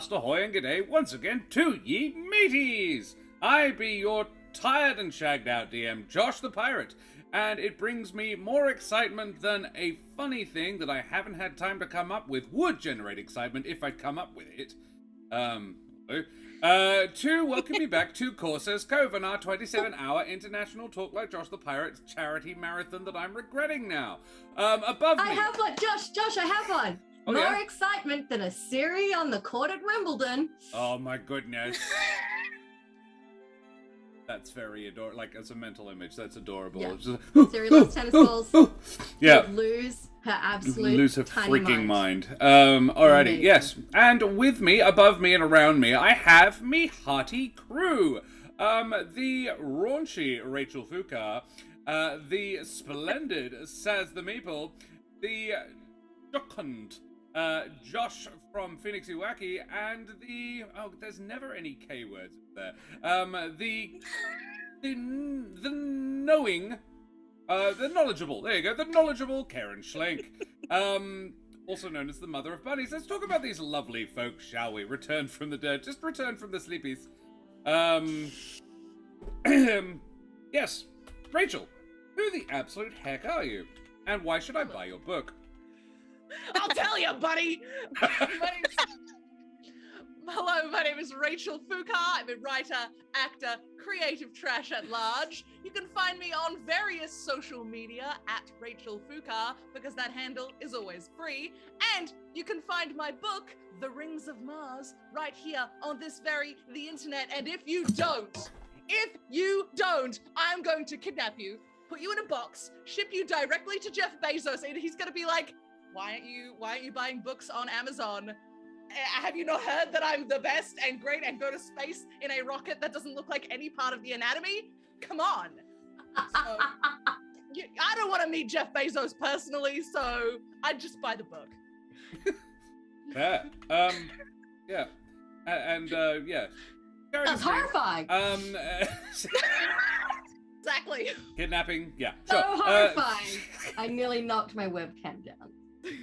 cast ahoy and g'day once again to ye mateys! I be your tired and shagged out DM, Josh the Pirate, and it brings me more excitement than a funny thing that I haven't had time to come up with would generate excitement if I'd come up with it. To welcome me back to Corsair's Cove and our 27-hour international Talk Like Josh the Pirate charity marathon that I'm regretting now. Above me... I have one! Josh, I have one! Oh, More yeah? excitement than a Siri on the court at Wimbledon. Oh my goodness. That's very adorable. Like, as a mental image, that's adorable. Yeah. It's just, Siri loves tennis balls. Yeah. Would lose her absolute Lose her tiny freaking mind. Amazing. Alrighty, yes. And with me, above me, and around me, I have me hearty crew. The raunchy Rachel Foucar, the splendid Saz the Meeple, the jocund Josh from Pheonixiwaki, and the... Oh, there's never any K words there. The knowing... the knowledgeable, there you go, the knowledgeable Keren Schlenk, also known as the Mother of Bunnies. Let's talk about these lovely folks, shall we? Return from the dead, just return from the sleepies. Yes, Rachel, who the absolute heck are you? And why should I buy your book? I'll tell you, buddy! Hello, my name is Rachel Foucar. I'm a writer, actor, creative trash at large. You can find me on various social media at Rachel Foucar, because that handle is always free. And you can find my book, The Rings of Mars, right here on the internet. And if you don't, I'm going to kidnap you, put you in a box, ship you directly to Jeff Bezos, and he's gonna be like, why aren't you buying books on Amazon? Have you not heard that I'm the best and great and go to space in a rocket that doesn't look like any part of the anatomy? Come on. So, I don't want to meet Jeff Bezos personally, so I'd just buy the book. Yeah. Yeah. And yeah. That's horrifying. Exactly. Kidnapping, yeah. So Sure. horrifying. I nearly knocked my webcam down.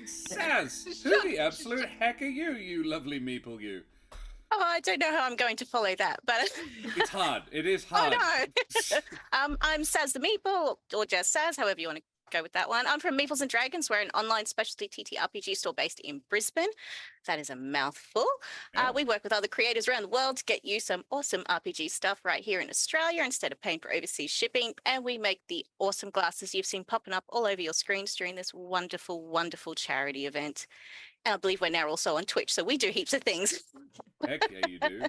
Saz, who the absolute heck are you, you lovely meeple, you? Oh, I don't know how I'm going to follow that, but... It's hard. It is hard. Oh, no. I'm Saz the Meeple, or just Saz, however you want to go with that one. I'm from Meeples and Dragons. We're an online specialty TTRPG store based in Brisbane. That is a mouthful. Yeah. We work with other creators around the world to get you some awesome RPG stuff right here in Australia instead of paying for overseas shipping. And we make the awesome glasses you've seen popping up all over your screens during this wonderful, wonderful charity event. And I believe we're now also on Twitch, so we do heaps of things. Heck yeah, you do.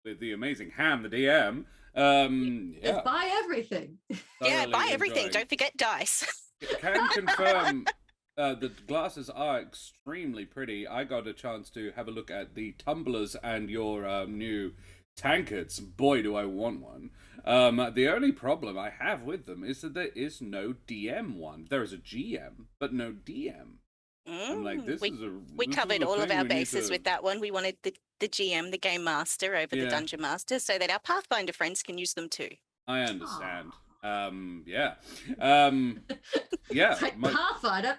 With the amazing Ham, the DM. Yeah. Just buy everything. Yeah, Thoroughly buy everything. enjoying. Don't forget dice. Can confirm the glasses are extremely pretty. I got a chance to have a look at the tumblers and your new tankards. Boy, do I want one. The only problem I have with them is that there is no DM one. There is a GM, but no DM. I'm like, this is a... We this covered is a all of thing our we need bases to- with that one. We wanted the GM, the Game Master, over Yeah. the Dungeon Master, so that our Pathfinder friends can use them too. I understand. Yeah. Yeah. It's like Pathfinder.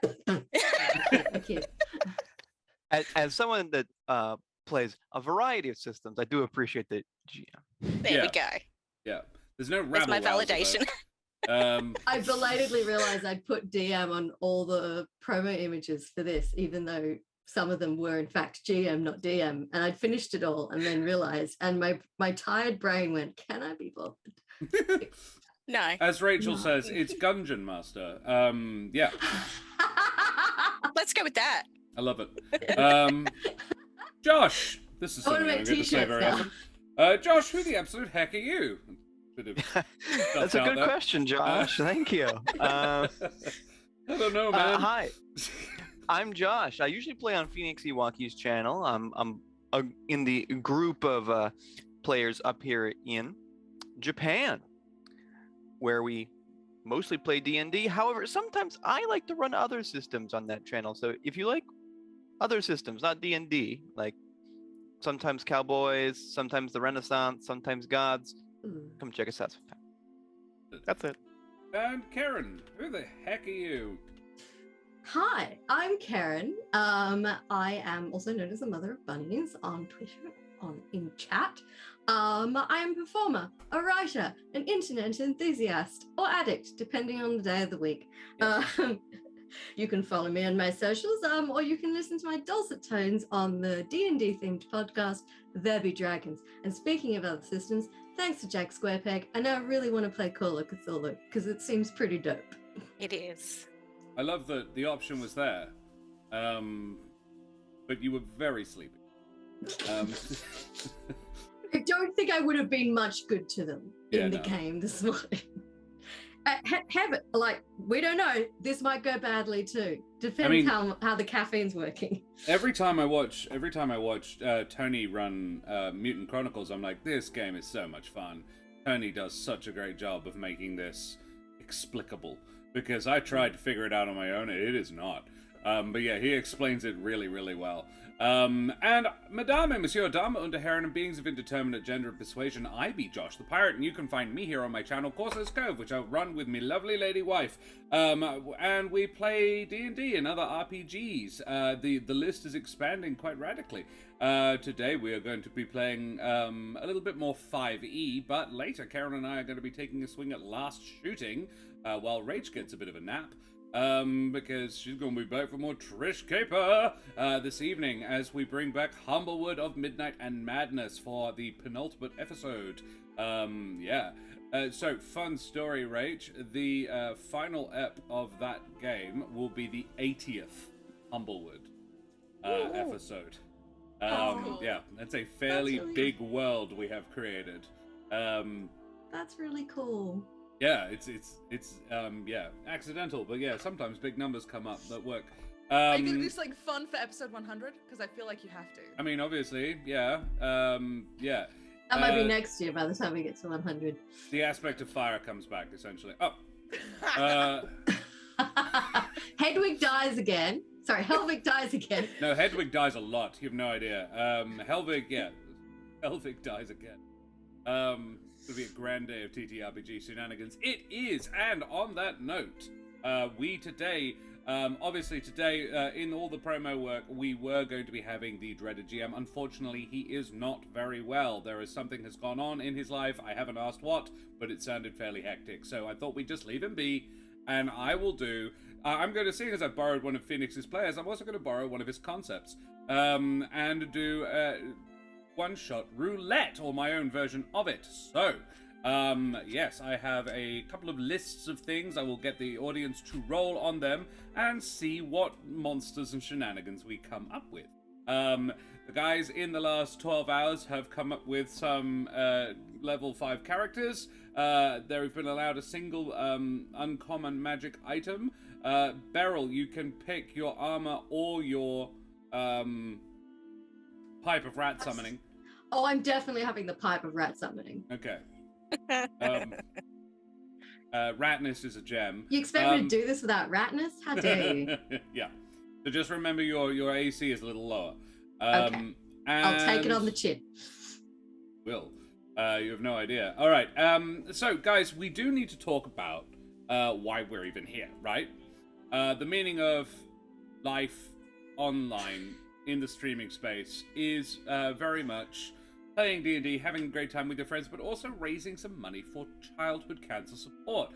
Thank you. As someone that plays a variety of systems, I do appreciate the GM. There Yeah. we go. Yeah. There's no That's my rabble-rousel, though. validation. I belatedly realized I'd put DM on all the promo images for this, even though some of them were in fact GM, not DM. And I'd finished it all and then realized, and my tired brain went, can I be bothered? No. As Rachel No. says, it's Gungeon Master. Yeah. Let's go with that. I love it. Josh, this is I wanna something I make don't get to say t-shirts very now. often. Josh, who the absolute heck are you? Bit of That's a out good there. question, Josh. Thank you. I don't know, man. Hi, I'm Josh. I usually play on Pheonixiwaki's channel. I'm in the group of players up here in Japan, where we mostly play D&D. However, sometimes I like to run other systems on that channel. So if you like other systems, not D&D, like sometimes cowboys, sometimes the Renaissance, sometimes gods, come check us out sometime. That's it. And Keren, who the heck are you? Hi, I'm Keren. I am also known as the Mother of Bunnies on Twitter, in chat. I am a performer, a writer, an internet enthusiast, or addict, depending on the day of the week. You can follow me on my socials, or you can listen to my dulcet tones on the D&D themed podcast, There Be Dragons. And speaking of other systems, thanks to Jack Squarepeg, I now really want to play Call of Cthulhu because it seems pretty dope. It is. I love that the option was there, but you were very sleepy. I don't think I would have been much good to them in the game this morning. We don't know. This might go badly too. Depends how the caffeine's working. Every time I watch Tony run Mutant Chronicles, I'm like, this game is so much fun. Tony does such a great job of making this explicable, because I tried to figure it out on my own, and it is not. But yeah, he explains it really, really well. And Madame and Monsieur, Dame und Herren and beings of indeterminate gender and persuasion, I be Josh the Pirate, and you can find me here on my channel, Corsair's Cove, which I run with me lovely lady wife. And we play D&D and other RPGs. The list is expanding quite radically. Today we are going to be playing a little bit more 5e, but later Keren and I are going to be taking a swing at Last Shooting, while Rach gets a bit of a nap. Because she's going to be back for more Trish Caper this evening as we bring back Humblewood of Midnight and Madness for the penultimate episode. So fun story, Rach. The final ep of that game will be the 80th Humblewood episode. Cool. Yeah, that's a fairly big world we have created. That's really cool. Yeah, it's accidental, but yeah, sometimes big numbers come up that work. Are you gonna do something fun for episode 100? Because I feel like you have to. I mean, obviously, yeah. That might be next year by the time we get to 100. The aspect of fire comes back, essentially. Hedwig dies again. Sorry, Helvig dies again. No, Hedwig dies a lot. You have no idea. Helvig dies again. It'll be a grand day of TTRPG shenanigans. It is, and on that note, we today, obviously today, in all the promo work, we were going to be having the dreaded GM. Unfortunately, he is not very well. There is something has gone on in his life. I haven't asked what, but it sounded fairly hectic. So I thought we'd just leave him be, and I will do... I'm going to, seeing as I've borrowed one of Phoenix's players, I'm also going to borrow one of his concepts, and do... one-shot roulette, or my own version of it. So, yes, I have a couple of lists of things. I will get the audience to roll on them and see what monsters and shenanigans we come up with. The guys in the last 12 hours have come up with some level 5 characters. They've been allowed a single uncommon magic item. Beryl, you can pick your armor or your pipe of rat summoning. Oh, I'm definitely having the pipe of rat summoning. Okay. Ratness is a gem. You expect me to do this without ratness? How dare you? Yeah. So just remember your AC is a little lower. Okay. I'll take it on the chin. Will. You have no idea. All right. So, guys, we do need to talk about why we're even here, right? The meaning of life online in the streaming space is very much playing D&D, having a great time with your friends, but also raising some money for childhood cancer support,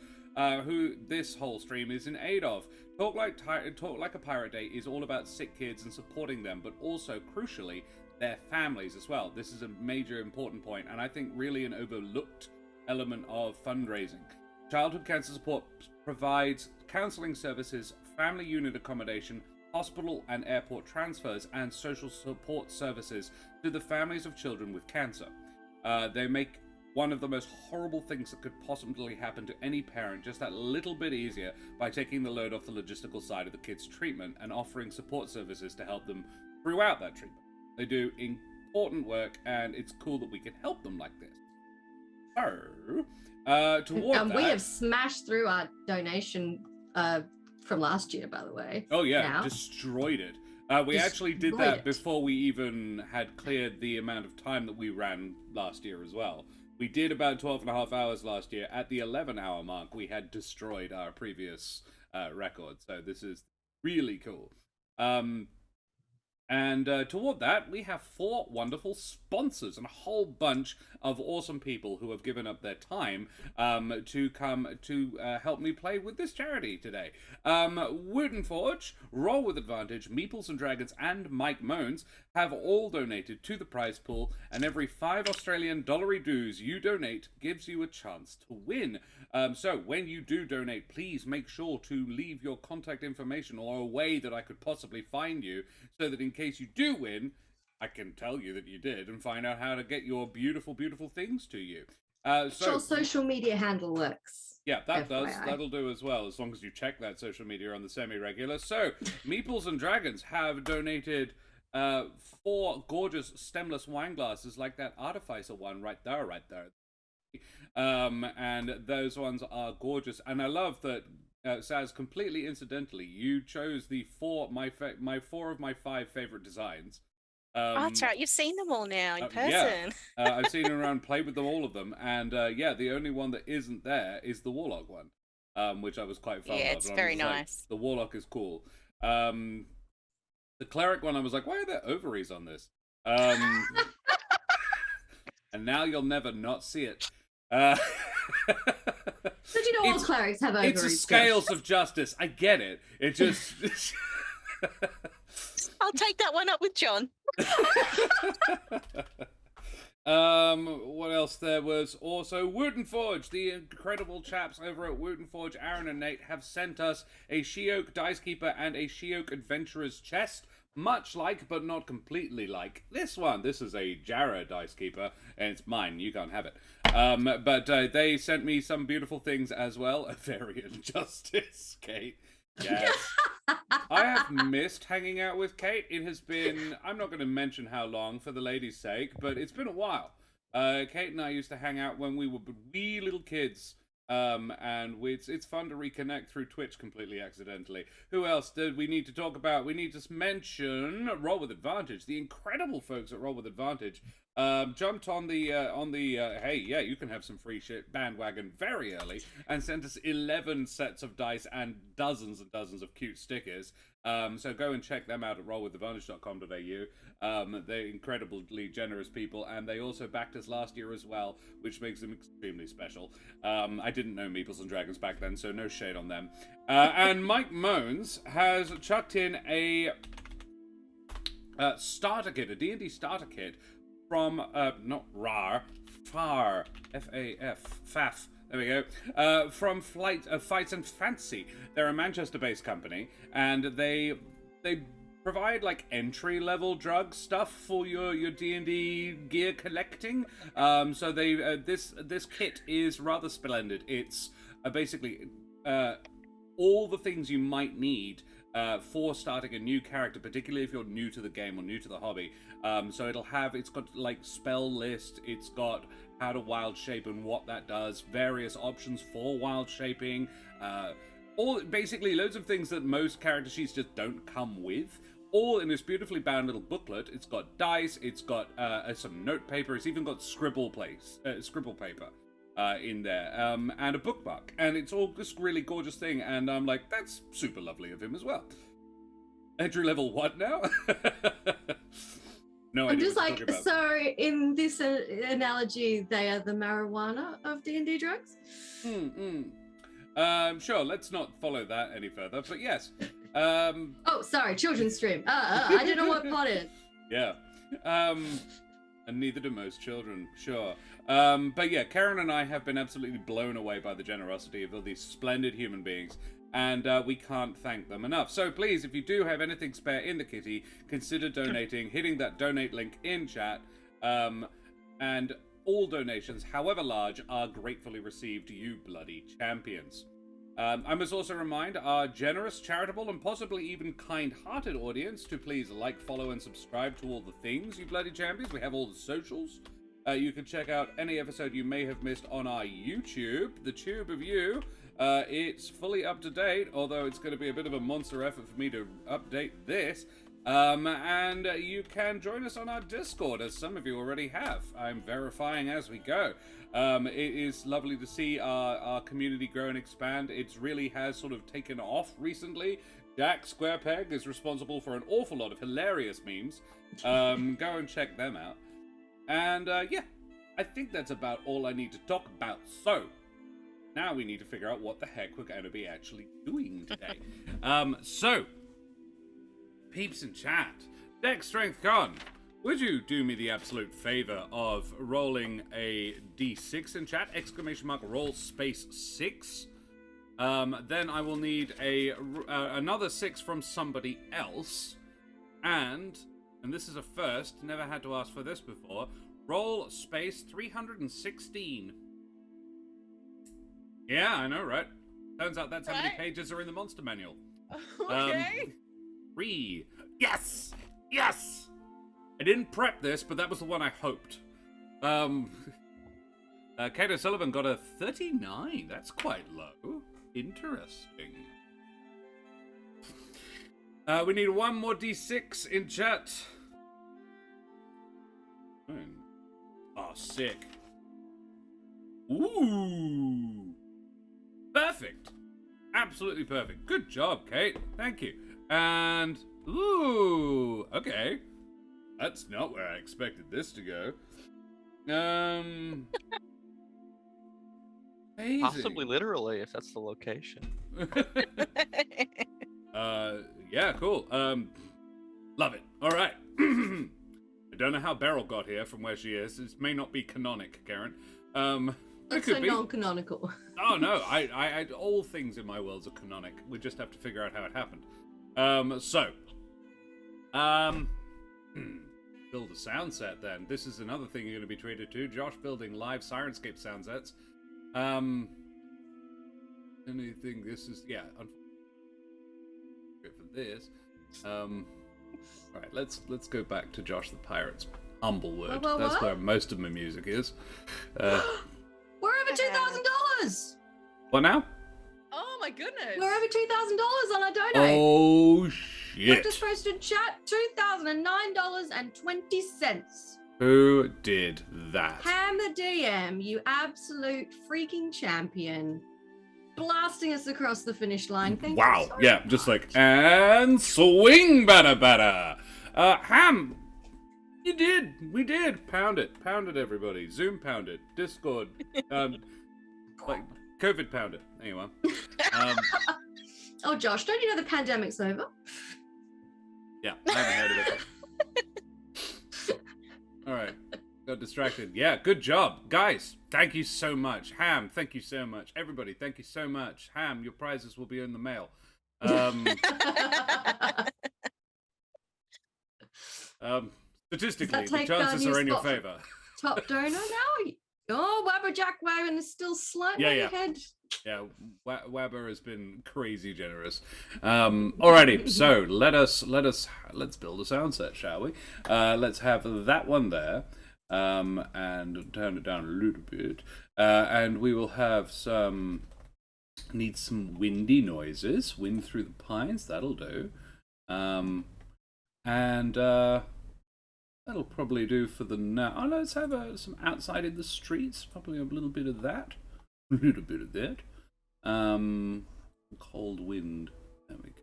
who this whole stream is in aid of. Talk Like a Pirate Day is all about sick kids and supporting them, but also, crucially, their families as well. This is a major important point, and I think really an overlooked element of fundraising. Childhood Cancer Support provides counseling services, family unit accommodation, hospital and airport transfers, and social support services to the families of children with cancer. They make one of the most horrible things that could possibly happen to any parent just that little bit easier by taking the load off the logistical side of the kid's treatment and offering support services to help them throughout that treatment. They do important work, and it's cool that we can help them like this. So, toward we have smashed through our donation from last year, by the way. Oh yeah, now. Destroyed it. We actually did that before we even had cleared the amount of time that we ran last year as well. We did about 12 and a half hours last year. At the 11-hour mark, we had destroyed our previous record. So this is really cool. And toward that, we have 4 wonderful sponsors and a whole bunch of awesome people who have given up their time to come to help me play with this charity today. Wooten Forge, Roll with Advantage, Meeples and Dragons, and Mike Moans have all donated to the prize pool, and every 5 Australian dollary dues you donate gives you a chance to win. So when you do donate, please make sure to leave your contact information or a way that I could possibly find you, so that in case you do win, I can tell you that you did and find out how to get your beautiful, beautiful things to you. Your social media handle works. Yeah, FYI. that'll do as well, as long as you check that social media on the semi-regular. So, Meeples and Dragons have donated 4 gorgeous stemless wine glasses, like that Artificer one right there. And those ones are gorgeous, and I love that. Saz, completely incidentally, you chose the 4 of my 5 favorite designs. That's right. You've seen them all now in person. Yeah. I've seen them around, played with them, all of them, and the only one that isn't there is the Warlock one, which I was quite fond of. Yeah, it's very nice. The Warlock is cool. The Cleric one, I was like, why are there ovaries on this? And now you'll never not see it. So do you know all clerics have ovaries? It's a scales of justice. I get it. It just... I'll take that one up with John. What else there was? Also, Wooten Forge. The incredible chaps over at Wooten Forge, Aaron and Nate, have sent us a She-Oak Dice Keeper and a She-Oak Adventurer's Chest. Much like, but not completely like, this one. This is a Jarrah Dice Keeper, and it's mine. You can't have it. But they sent me some beautiful things as well. A Variant Justice, Kate. Yes. I have missed hanging out with Kate. It has been, I'm not going to mention how long for the ladies' sake, but it's been a while. Kate and I used to hang out when we were wee little kids. And it's fun to reconnect through Twitch completely accidentally. Who else did we need to talk about? We need to mention Roll with Advantage. The incredible folks at Roll with Advantage jumped on the hey, yeah, you can have some free shit bandwagon very early, and sent us 11 sets of dice and dozens and dozens of cute stickers. So go and check them out at rollwithadvantage.com.au. They're incredibly generous people, and they also backed us last year as well, which makes them extremely special. I didn't know Meeples and Dragons back then, so no shade on them. And Mike Moans has chucked in a starter kit, a D&D starter kit from, not RAR, FAR, F-A-F, FAF. There we go. From Fights and Fancy. They're a Manchester-based company, and they provide like entry-level drug stuff for your D&D gear collecting. So they this kit is rather splendid. It's basically all the things you might need for starting a new character, particularly if you're new to the game or new to the hobby. So it's got like spell list, it's got how to wild shape and what that does, various options for wild shaping, all basically loads of things that most character sheets just don't come with, all in this beautifully bound little booklet. It's got dice, it's got some note paper, it's even got scribble paper in there, and a bookmark, and it's all this really gorgeous thing, and I'm like, that's super lovely of him as well. Entry level what now? No, I'm just like, so in this analogy, they are the marijuana of D&D drugs? Sure, let's not follow that any further, but yes. Oh, sorry, children's stream. I didn't know what pot in. Yeah. And neither do most children, sure. But yeah, Keren and I have been absolutely blown away by the generosity of all these splendid human beings, and we can't thank them enough. So please, if you do have anything spare in the kitty, consider donating, hitting that donate link in chat, and all donations, however large, are gratefully received, you bloody champions. I must also remind our generous, charitable, and possibly even kind-hearted audience to please like, follow, and subscribe to all the things, you bloody champions. We have all the socials. You can check out any episode you may have missed on our YouTube, the Tube of You. It's fully up to date, although it's going to be a bit of a monster effort for me to update this. And you can join us on our Discord, as some of you already have. I'm verifying as we go. It is lovely to see our community grow and expand. It really has sort of taken off recently. Jack Squarepeg is responsible for an awful lot of hilarious memes. Go and check them out. And yeah, I think that's about all I need to talk about. So, now we need to figure out what the heck we're going to be actually doing today. So, peeps in chat, Deck Strength Con, would you do me the absolute favor of rolling a d6 in chat? Exclamation mark roll space 6. Then I will need another 6 from somebody else. And this is a first, never had to ask for this before, roll space 316. Yeah, I know, right? Turns out that's how many pages are in the monster manual. Okay. 3. Yes! Yes! I didn't prep this, but that was the one I hoped. Kato Sullivan got a 39. That's quite low. Interesting. We need one more d6 in chat. Oh, sick. Ooh. Perfect. Absolutely perfect. Good job, Kate. Thank you. And, ooh, okay. That's not where I expected this to go. Amazing. Possibly literally, if that's the location. Yeah, cool. Love it. All right. I don't know how Beryl got here from where she is. This may not be canonic, Karen. That's so non-canonical. Oh no, I all things in my worlds are canonic. We just have to figure out how it happened. Build a sound set then. This is another thing you're going to be treated to. Josh building live Sirenscape sound sets. Anything? This is for this. All right, let's go back to Josh the Pirate's humble word. That's where most of my music is. We're over $2,000. What now? Oh my goodness. We're over $2,000 on our donate. Oh shit! Just posted chat $2,009.20. Who did that? Ham the DM, you absolute freaking champion. Blasting us across the finish line. Thank you so much. Just like, and swing, bada. Ham, you did. We did. Pound it, everybody. Zoom pound it. Discord, like COVID pound it. Anyway. Oh, Josh, don't you know the pandemic's over? Yeah, I haven't heard of it. All right. Got distracted. Yeah, good job. Guys, thank you so much. Ham, thank you so much. Everybody, thank you so much. Ham, your prizes will be in the mail. Statistically, the chances are in your favor. Top donor now? Oh, Wabberjack Wagon is still slightly ahead. Yeah, Wabber has been crazy generous. Alrighty, so let's build a sound set, shall we? Let's have that one there. And turn it down a little bit. And we will have need some windy noises. Wind through the pines, that'll do. And that'll probably do for the now. Oh, let's have some outside in the streets. Probably a little bit of that. A little bit of that. Cold wind. There we go.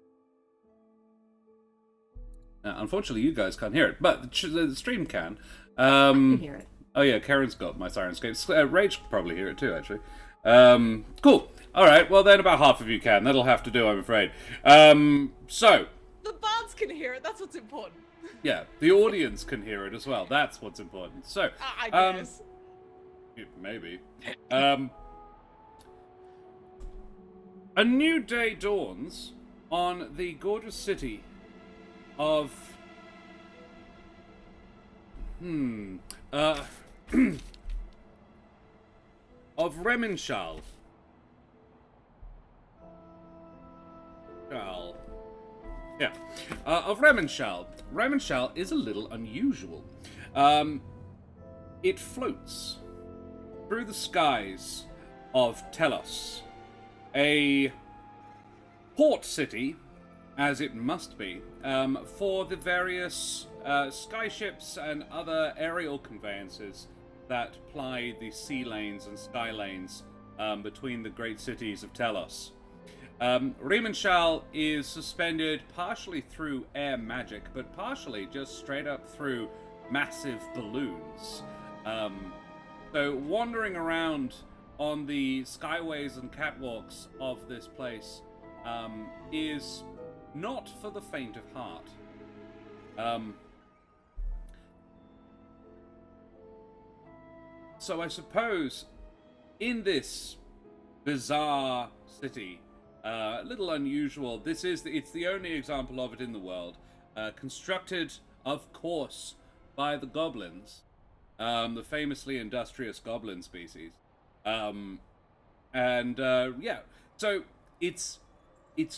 Now, unfortunately, you guys can't hear it, but the stream can. I can hear it. Oh yeah, Karen's got my Sirenscape. Rach can probably hear it too, actually. Cool. All right. Well, then about half of you can. That'll have to do, I'm afraid. So. The bards can hear it. That's what's important. Yeah, the audience can hear it as well. That's what's important. So. I guess. Maybe. A new day dawns on the gorgeous city of of Remimshal. Of Remimshal. Remimshal is a little unusual. It floats through the skies of Telos, a port city, as it must be, for the various skyships and other aerial conveyances that ply the sea lanes and sky lanes between the great cities of Telos. Remimshal is suspended partially through air magic, but partially just straight up through massive balloons. So wandering around on the skyways and catwalks of this place is not for the faint of heart. So I suppose in this bizarre city, a little unusual, it's the only example of it in the world, constructed, of course, by the goblins, the famously industrious goblin species. Yeah, so it's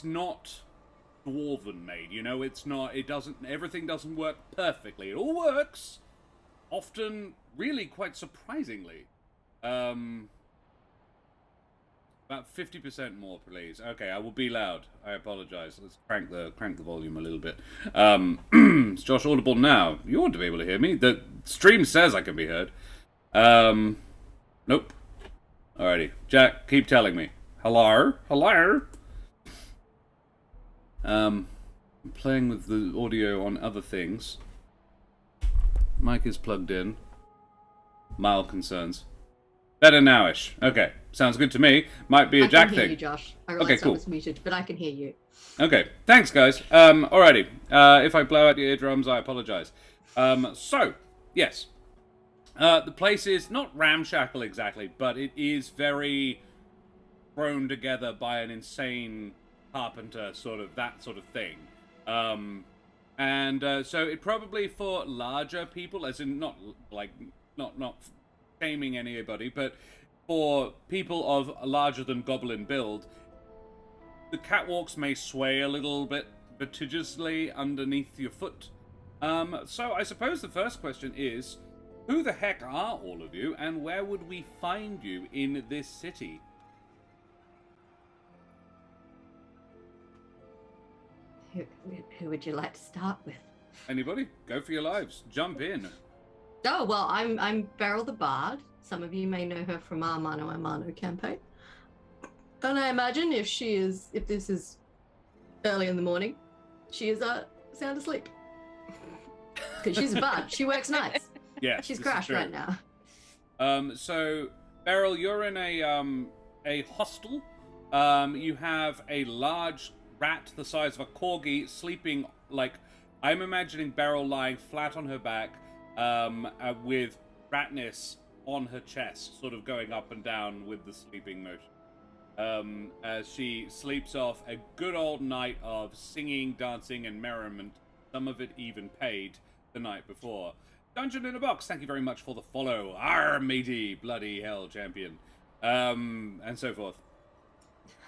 not dwarven made, everything doesn't work perfectly. It all works, often really quite surprisingly. About 50% more, please. Okay, I will be loud. I apologize. Let's crank the volume a little bit. Is Josh audible now? You ought to be able to hear me. The stream says I can be heard. Nope. Alrighty. Jack, keep telling me. Hello? Hello? I'm playing with the audio on other things. Mic is plugged in. Mild concerns. Better nowish. Okay, sounds good to me. Might be a Jack thing. I can hear you, Josh. I realized cool. I was muted, but I can hear you. Okay, thanks, guys. Alrighty. If I blow out your eardrums, I apologize. So, yes. The place is not ramshackle exactly, but it is very thrown together by an insane carpenter, that sort of thing. So it probably for larger people, as in not shaming anybody, but for people of a larger than goblin build, the catwalks may sway a little bit litigiously underneath your foot. So I suppose the first question is, who the heck are all of you, and where would we find you in this city? Who would you like to start with? Anybody? Go for your lives. Jump in. Oh, well, I'm Beryl the Bard. Some of you may know her from our Mano a Mano campaign. And I imagine if this is early in the morning, she is sound asleep. Because she's a bard. She works nights. Yeah. She's crashed right now. So, Beryl, you're in a hostel. You have a large rat the size of a corgi sleeping, I'm imagining Beryl lying flat on her back, with ratness on her chest, sort of going up and down with the sleeping motion. As she sleeps off a good old night of singing, dancing, and merriment, some of it even paid the night before. Dungeon in a Box, thank you very much for the follow. Arr, matey, bloody hell, champion. And so forth.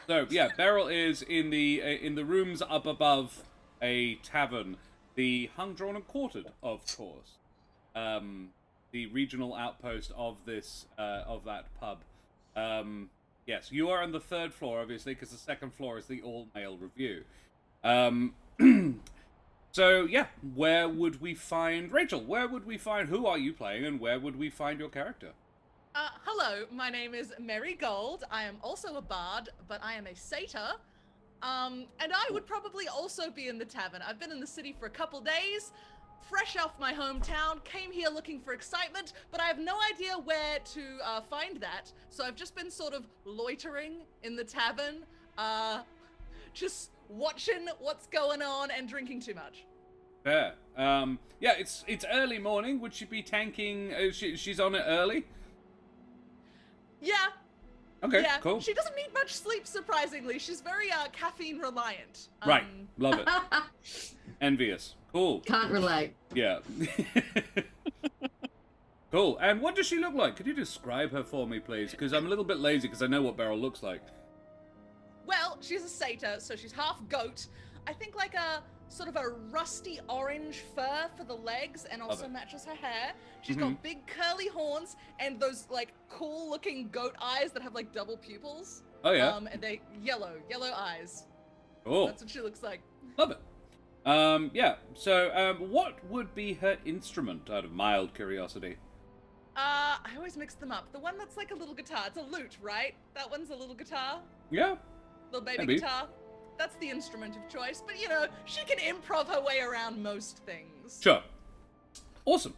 So, yeah, Beryl is in the rooms up above a tavern. The Hung, Drawn, and Quartered, of course. The regional outpost of that pub. Yes, you are on the third floor, obviously, because the second floor is the all-male review. So, yeah, where would we find Rachel? Who are you playing, and where would we find your character? Hello, my name is Mary Gold. I am also a bard, but I am a satyr. And I would probably also be in the tavern. I've been in the city for a couple days, fresh off my hometown, came here looking for excitement, but I have no idea where to find that. So I've just been sort of loitering in the tavern, just watching what's going on and drinking too much. Fair. Yeah, it's early morning. Would she be tanking? She's on it early? Yeah. Okay, yeah, cool. She doesn't need much sleep, surprisingly. She's very caffeine reliant. Right, love it. Envious. Cool. Can't relate. Yeah. Cool. And what does she look like? Could you describe her for me, please? Because I'm a little bit lazy because I know what Beryl looks like. Well, she's a satyr, so she's half goat. I think like a sort of a rusty orange fur for the legs and also matches her hair. She's got big curly horns and those like cool looking goat eyes that have like double pupils. Oh yeah. And they yellow eyes. Oh. That's what she looks like. Love it. Yeah. So, what would be her instrument, out of mild curiosity? I always mix them up. The one that's like a little guitar, it's a lute, right? That one's a little guitar. Yeah. Little baby Maybe. guitar. That's the instrument of choice. But you know, she can improv her way around most things. Sure. Awesome.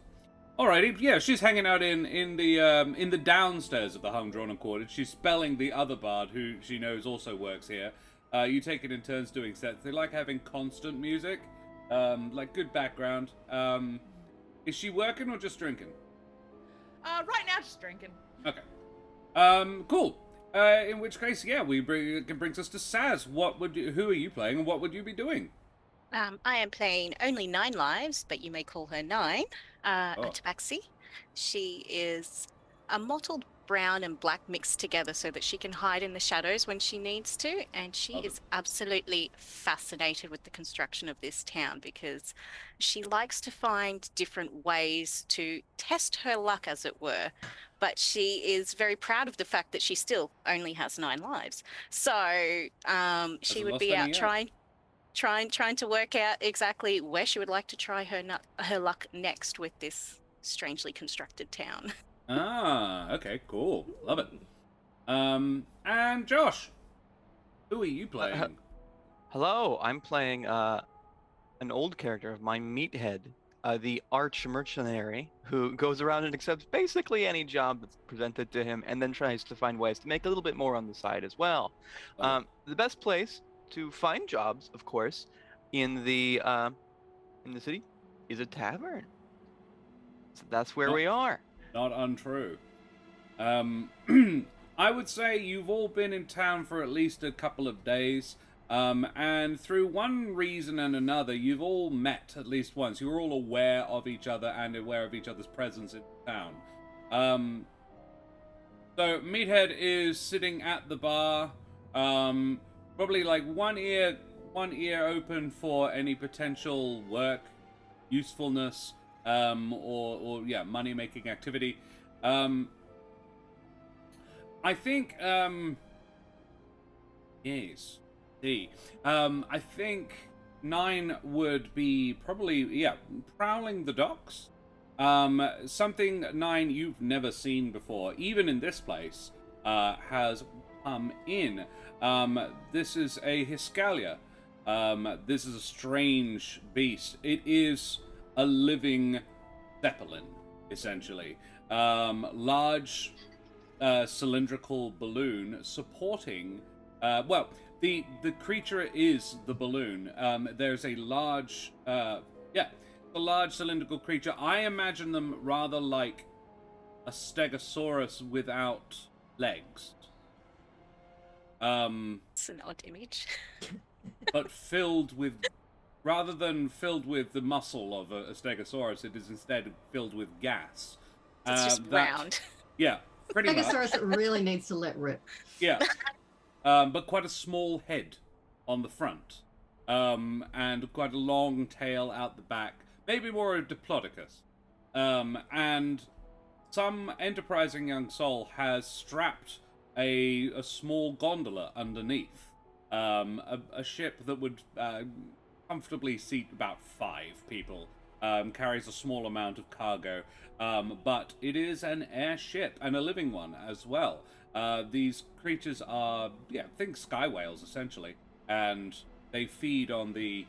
Alrighty, yeah, she's hanging out in the downstairs of the Hung Drawn and Quartered. She's spelling the other bard who she knows also works here. You take it in turns doing sets. They like having constant music, like good background. Is she working or just drinking? Right now, just drinking. Okay. Cool. In which case, yeah, it brings us to Saz. Who are you playing, and what would you be doing? I am playing only 9 lives, but you may call her 9, a tabaxi. She is a mottled brown and black mixed together so that she can hide in the shadows when she needs to, and she is absolutely fascinated with the construction of this town because she likes to find different ways to test her luck, as it were, but she is very proud of the fact that she still only has 9 lives. So she would be out trying to work out exactly where she would like to try her luck next with this strangely constructed town. Ah, okay, cool. Love it. And Josh, who are you playing? Hello, I'm playing an old character of mine, Meathead, the arch mercenary who goes around and accepts basically any job that's presented to him and then tries to find ways to make a little bit more on the side as well. The best place to find jobs, of course, in the city is a tavern. So that's where we are. Not untrue. I would say you've all been in town for at least a couple of days, and through one reason and another, you've all met at least once. You're all aware of each other and aware of each other's presence in town. So Meathead is sitting at the bar, probably like one ear open for any potential work, usefulness, or money-making activity. I think, yes. See. I think 9 would be probably, prowling the docks. Something 9 you've never seen before, even in this place, has come in. This is a Hiscalia. This is a strange beast. It is a living zeppelin, essentially. Large cylindrical balloon supporting... the creature is the balloon. There's a large... a large cylindrical creature. I imagine them rather like a stegosaurus without legs. It's an odd image. But filled with... Rather than filled with the muscle of a stegosaurus, it is instead filled with gas. It's just round. Yeah, pretty much. Stegosaurus that really needs to let rip. Yeah. But quite a small head on the front. And quite a long tail out the back. Maybe more a Diplodocus. And some enterprising young soul has strapped a small gondola underneath. A ship that would comfortably seat about 5 people. Carries a small amount of cargo. But it is an airship, and a living one as well. These creatures are, think sky whales, essentially. And they feed on the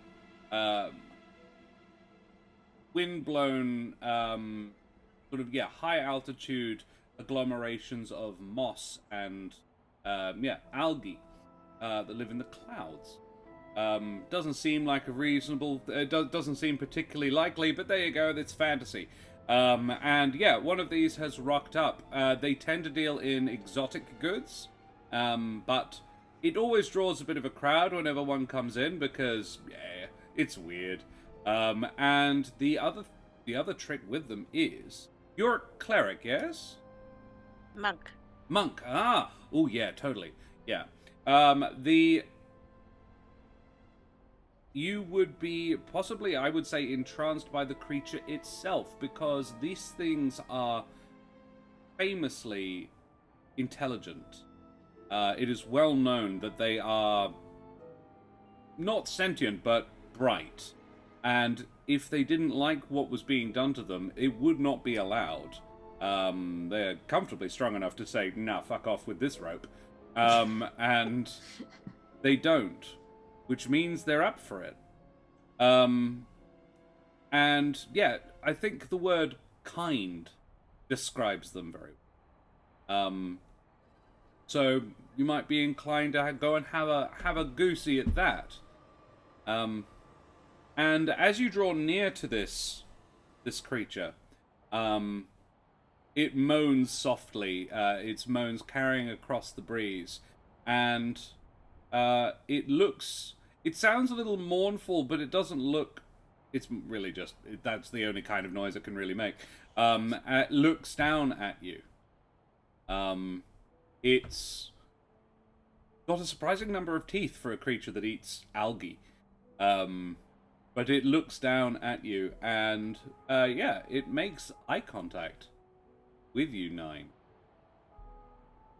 wind-blown, high-altitude agglomerations of moss and, algae that live in the clouds. Doesn't seem like a reasonable... doesn't seem particularly likely, but there you go, it's fantasy. One of these has rocked up. They tend to deal in exotic goods, but it always draws a bit of a crowd whenever one comes in because, it's weird. And the other trick with them is... You're a cleric, yes? Monk, ah! Oh, yeah, totally. Yeah. You would be possibly, I would say, entranced by the creature itself, because these things are famously intelligent. It is well known that they are not sentient, but bright. And if they didn't like what was being done to them, it would not be allowed. They're comfortably strong enough to say, nah, fuck off with this rope. And they don't, which means they're up for it. And yeah, I think the word kind describes them very well. So you might be inclined to go and have a goosey at that. And as you draw near to this creature, it moans softly. Its moans carrying across the breeze, and it sounds a little mournful, but it doesn't look. It's really just that's the only kind of noise it can really make. It looks down at you. It's got a surprising number of teeth for a creature that eats algae. But it looks down at you, and it makes eye contact with you, 9.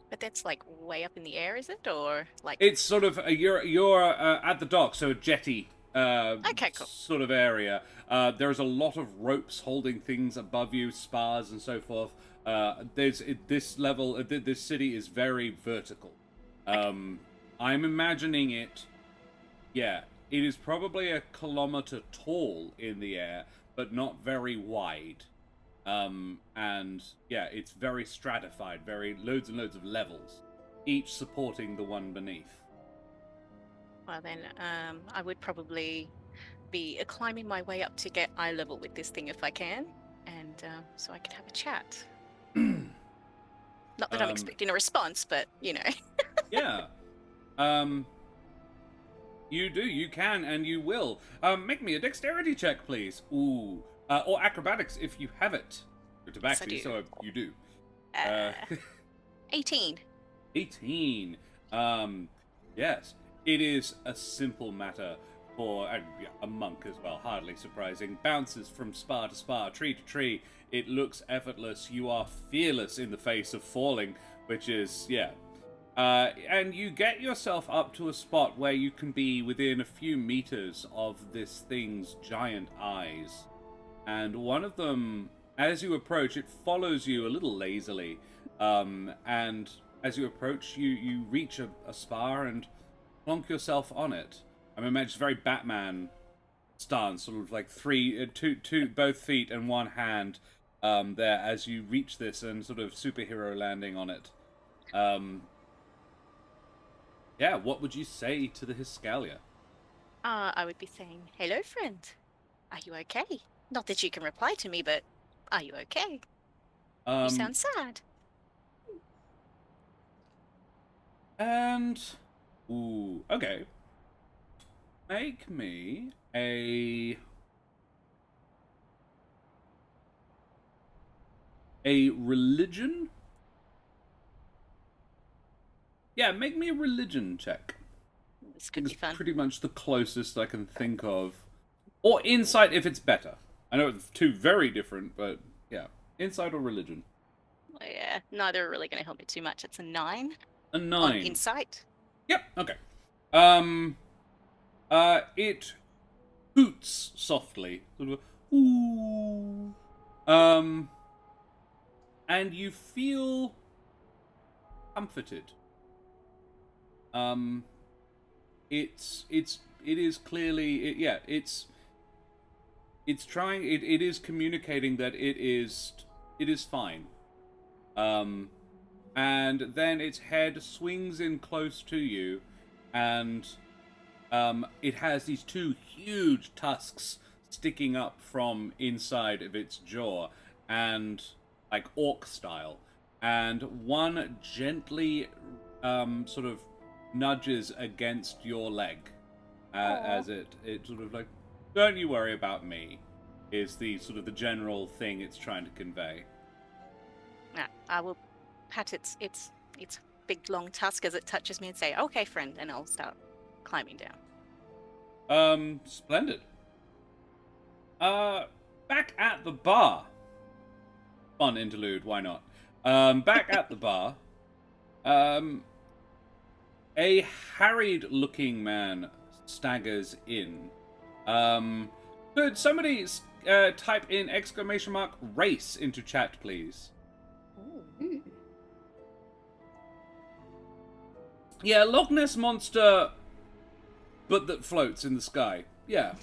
But that's like way up in the air, is it? Or like It's sort of you're at the dock, so a jetty okay, cool. sort of area. There's a lot of ropes holding things above you, spars and so forth. This city is very vertical. I'm imagining it. Yeah, it is probably a kilometer tall in the air, but not very wide. And yeah, it's very stratified, very loads and loads of levels, each supporting the one beneath. Well then, I would probably be climbing my way up to get eye level with this thing if I can, and so I can have a chat. Not that I'm expecting a response, but you know. Yeah. You can, and you will. Make me a dexterity check, please. Ooh. Or acrobatics, if you have it. You're tabaxi, Yes, I so you do. 18. 18. Yes. It is a simple matter for a monk as well, hardly surprising. Bounces from spar to spar, tree to tree. It looks effortless. You are fearless in the face of falling, which is, yeah. And you get yourself up to a spot where you can be within a few meters of this thing's giant eyes. And one of them, as you approach, it follows you a little lazily. And as you approach, you reach a spar and plonk yourself on it. I mean, it's very Batman stance, sort of like two, both feet and one hand there as you reach this and sort of superhero landing on it. Yeah, what would you say to the Hiscalia? I would be saying, hello, friend. Are you okay? Not that you can reply to me, but are you okay? You sound sad. And... Ooh, okay. Make me a religion? Yeah, make me a religion check. This could be It's fun. pretty much the closest I can think of. Or insight if it's better. I know it's two very different, but yeah. Insight or religion? Well, yeah, neither are really going to help me too much. It's a 9 A on 9. insight. Yep, okay. It hoots softly. Sort of a, ooh. And you feel comforted. It is clearly, it's trying, it is communicating that it is fine. And then its head swings in close to you, and it has these two huge tusks sticking up from inside of its jaw, and like orc style, and one gently sort of nudges against your leg as it sort of like, don't you worry about me, is the sort of the general thing it's trying to convey. I will pat its big long tusk as it touches me and say, okay, friend, and I'll start climbing down. Splendid. Back at the bar. Fun interlude, why not? Back at the bar. A harried-looking man staggers in. Could somebody type in !race into chat, please? Yeah, Loch Ness Monster but that floats in the sky. Yeah.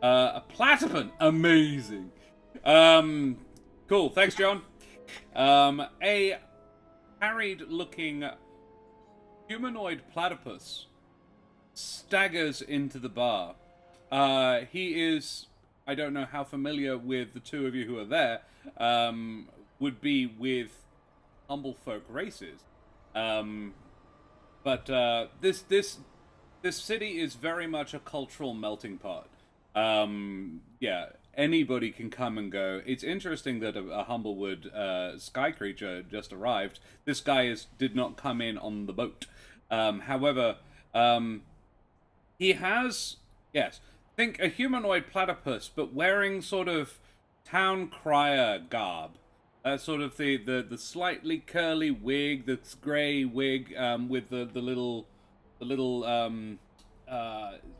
A platypus. Amazing. Cool. Thanks, John. A harried-looking humanoid platypus staggers into the bar. He is, I don't know how familiar with the two of you who are there, would be with humble folk races. But this city is very much a cultural melting pot. Yeah, anybody can come and go. It's interesting that a Humblewood sky creature just arrived. This guy did not come in on the boat. However, he has, yes, think a humanoid platypus, but wearing sort of town crier garb. Sort of the slightly curly wig, this grey wig with the little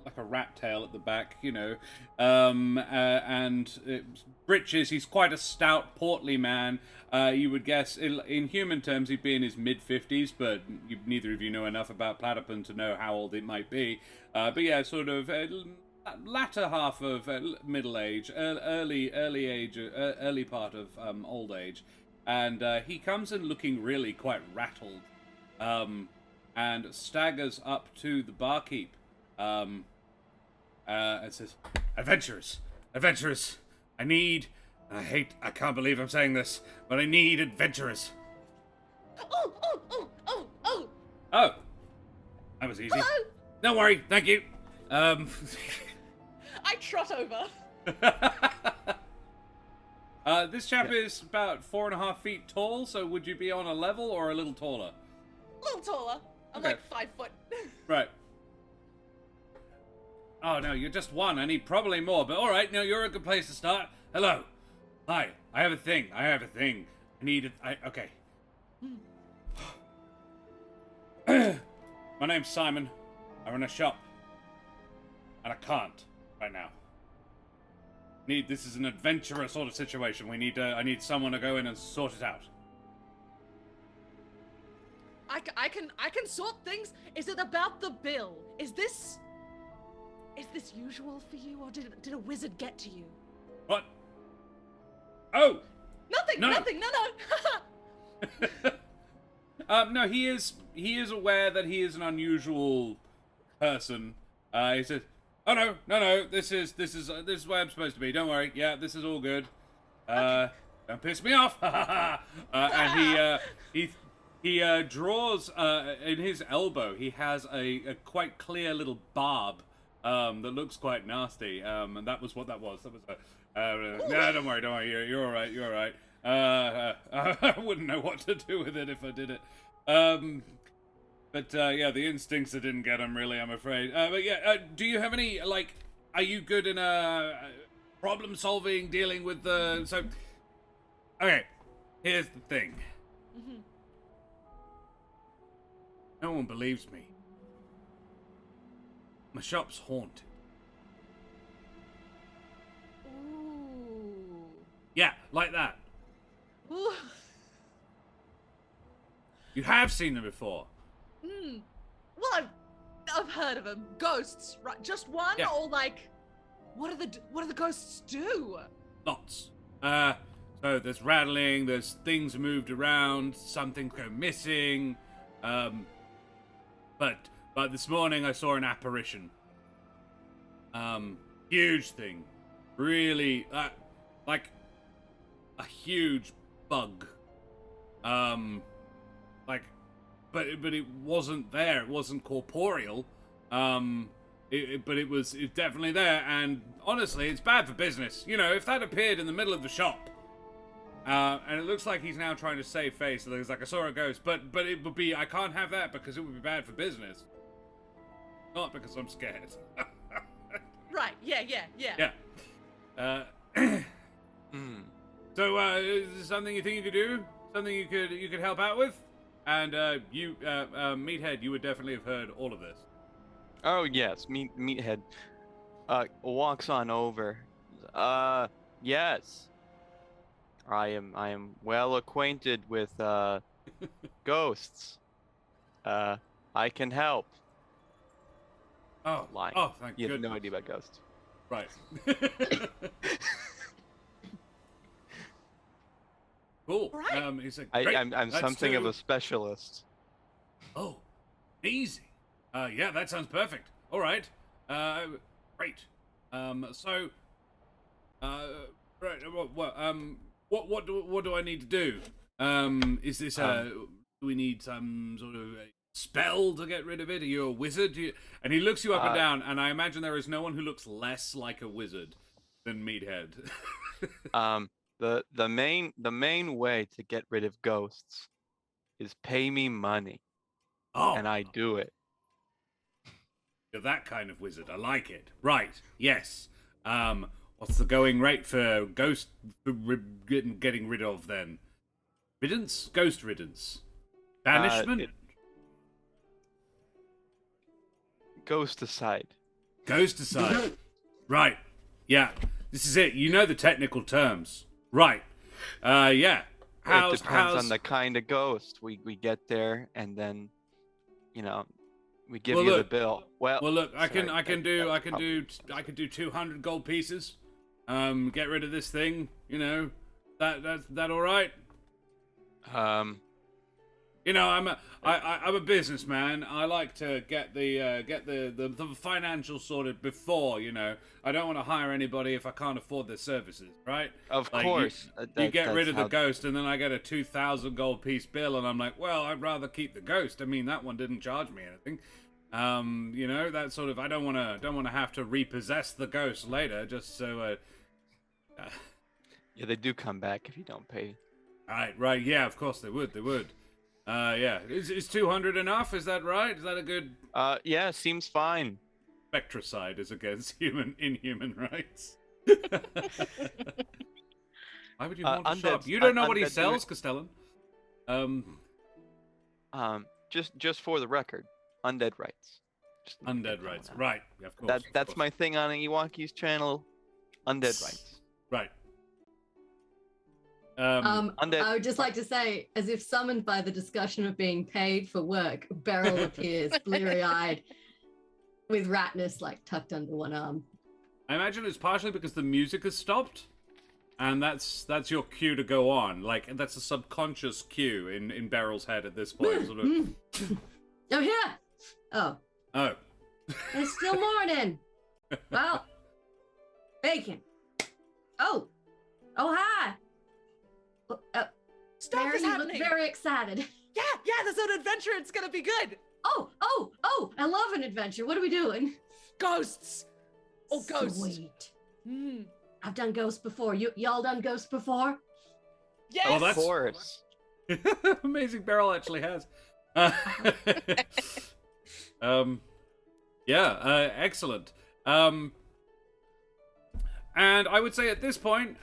like a rat tail at the back, you know, and breeches. He's quite a stout, portly man. You would guess, in human terms, he'd be in his mid-50s, but neither of you know enough about platypus to know how old it might be. But yeah, sort of latter half of middle age, early age, early part of old age, and he comes in looking really quite rattled, and staggers up to the barkeep, and says, "Adventurers, I can't believe I'm saying this, but I need adventurers." Oh, that was easy. Hello. Don't worry, thank you. I trot over. This chap is about 4.5 feet tall, so would you be on a level or a little taller? A little taller. I'm Okay. like 5 foot. Right. Oh, no, you're just one. I need probably more, but alright, no, you're a good place to start. Hello. Hi. I have a thing. I need it. Okay. My name's Simon. I run a shop. And I can't right now. This is an adventurer sort of situation. I need someone to go in and sort it out. I can sort things. Is it about the bill? Is this usual for you, or did a wizard get to you? What? Oh! Nothing. No. Nothing. No. No, he is aware that he is an unusual person. He says, "Oh no, this is where I'm supposed to be. Don't worry. Yeah, this is all good. Don't piss me off." And he draws in his elbow. He has a quite clear little barb that looks quite nasty. And that was what that was. That was no, don't worry. You're all right. I wouldn't know what to do with it if I did it. But yeah, the instincts that didn't get him, really, I'm afraid. But yeah, do you have any, like, are you good in problem solving, dealing with the, so, okay, here's the thing. Mm-hmm. No one believes me. My shop's haunted. Ooh. Yeah, like that. Ooh. You have seen them before. Well, I've heard of them. Ghosts, right? Just one, Yeah. or like, what do the ghosts do? Lots. So there's rattling, there's things moved around, some things go missing. But this morning I saw an apparition. Huge thing. Really, like a huge bug. But it wasn't there. It wasn't corporeal. But it's definitely there. And honestly, it's bad for business. You know, if that appeared in the middle of the shop, and it looks like he's now trying to save face. So there's like, I saw a ghost, but it would be, I can't have that because it would be bad for business. Not because I'm scared. Right? Yeah. Yeah. So, is this something you think you could do? Something you could help out with? And you, Meathead, you would definitely have heard all of this. Oh yes, Meathead walks on over. Yes. I am well acquainted with ghosts. I can help. Oh, lying. oh, thank You have goodness. no idea about ghosts. Right. Cool. Right. He's like, great. I'm let's something of do- a specialist. Oh, easy. Yeah, that sounds perfect. All right. Great. So, right. What do I need to do? Is this do we need some sort of a spell to get rid of it? Are you a wizard? And he looks you up and down, and I imagine there is no one who looks less like a wizard than Meathead. The main way to get rid of ghosts is pay me money, Oh, and I do it. you're that kind of wizard. I like it. Right. Yes. What's the going rate for ghost getting rid of then? Riddance? Ghost riddance. Banishment? Ghost aside. Ghost aside. Right. Yeah. This is it. You know the technical terms. Right. Yeah. It depends on the kind of ghost. We get there, and then, we give you the bill. Well, look, I can sorry, do 200 gold pieces. Get rid of this thing. That all right? I'm a businessman. I like to get the financial sorted before. I don't want to hire anybody if I can't afford their services. Right? Of Like, course. You get rid of the ghost, and then I get a 2,000 gold piece bill, and I'm like, well, I'd rather keep the ghost. I mean, that one didn't charge me anything. That sort of. I don't want to have to repossess the ghost later, just so. Yeah, they do come back if you don't pay. Right. Yeah, of course they would. Yeah. Is 200 enough? Is that right? Is that a good? Yeah, seems fine. Spectricide is against inhuman rights. Why would you want to shop? You don't know what he sells, Castellan. Just for the record, undead rights. Undead rights. Right. Yeah, of course. That's my thing on Iwaki's channel. Undead rights. Right. Undead. I would just like to say, as if summoned by the discussion of being paid for work, Beryl appears bleary-eyed with Ratnus tucked under one arm. I imagine it's partially because the music has stopped, and that's your cue to go on. That's a subconscious cue in Beryl's head at this point. Sort of. Oh, yeah. Oh. It's still morning. Well, bacon. Oh, hi. Stuff Mary, is you happening. look very excited. Yeah, there's an adventure. It's gonna be good. Oh, I love an adventure. What are we doing? Ghosts. Oh, ghosts. Sweet. Mm. I've done ghosts before. Y'all done ghosts before? Yes. Oh, Of course. Amazing Beryl actually has. Excellent. And I would say at this point,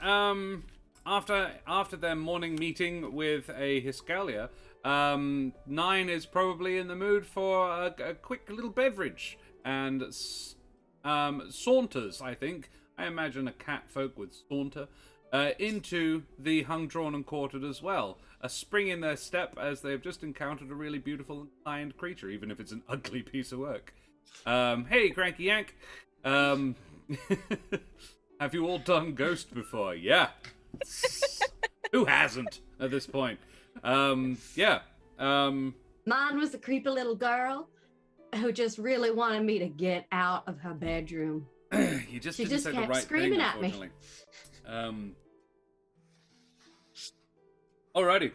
after their morning meeting with a Hiscalia, 9 is probably in the mood for a quick little beverage and saunters, I think. I imagine a cat folk would saunter into the hung, drawn, and quartered as well. A spring in their step as they have just encountered a really beautiful and kind creature, even if it's an ugly piece of work. Hey, Cranky Yank. Have you all done Ghost before? Yeah. Who hasn't at this point? Yeah. Mine was a creepy little girl who just really wanted me to get out of her bedroom. You just She didn't just say the kept right screaming thing, at me. unfortunately. Alrighty.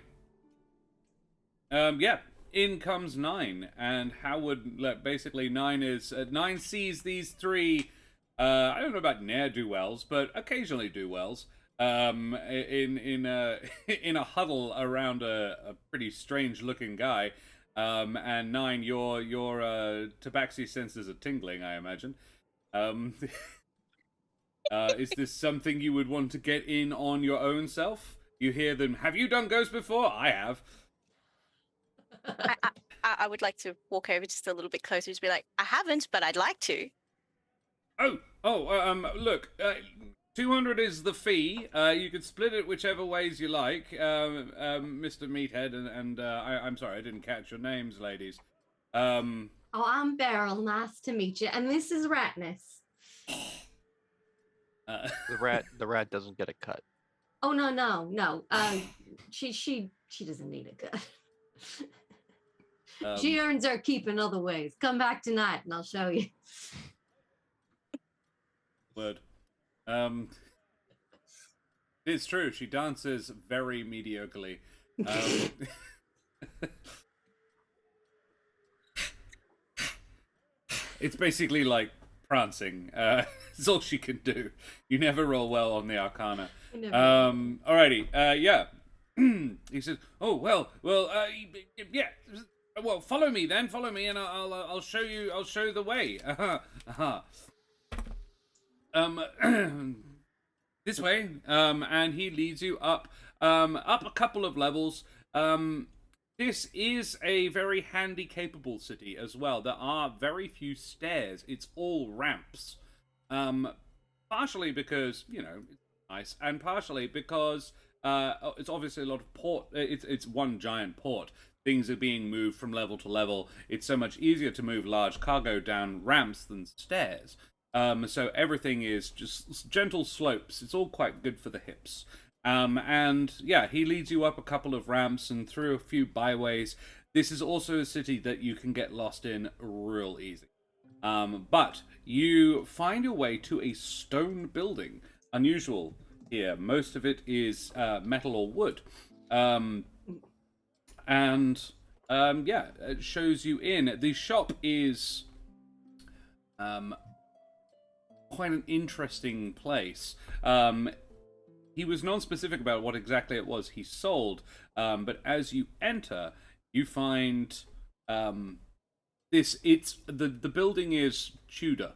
Yeah. In comes 9, and Howard. Basically, 9 sees these three. I don't know about ne'er-do-wells, but occasionally do-wells. In a huddle around a pretty strange-looking guy. And 9, your tabaxi senses are tingling, I imagine. Is this something you would want to get in on your own self? You hear them. Have you done Ghost before? I have. I would like to walk over just a little bit closer to be like, I haven't, but I'd like to. Look, 200 is the fee. You could split it whichever ways you like, Mr. Meathead, and I'm sorry, I didn't catch your names, ladies. Oh, I'm Beryl. Nice to meet you. And this is Ratness. The rat doesn't get a cut. Oh no. She doesn't need a cut. She earns her keep in other ways. Come back tonight and I'll show you. Word. It's true. She dances very mediocrely. It's basically like prancing. It's all she can do. You never roll well on the Arcana. Alrighty. Yeah. He says, "Oh well. Yeah. Well, follow me then. Follow me, and I'll show you. I'll show you the way. This way. And he leads you up a couple of levels. This is a very handy, capable city as well. There are very few stairs. It's all ramps. Partially because, you know, it's nice, and partially because it's obviously a lot of port. It's one giant port. Things are being moved from level to level. It's so much easier to move large cargo down ramps than stairs. So everything is just gentle slopes. It's all quite good for the hips. And yeah, he leads you up a couple of ramps and through a few byways. This is also a city that you can get lost in real easy. But you find your way to a stone building. Unusual here. Most of it is metal or wood. Yeah, it shows you in. The shop is quite an interesting place. He was non-specific about what exactly it was he sold, but as you enter, you find the building is Tudor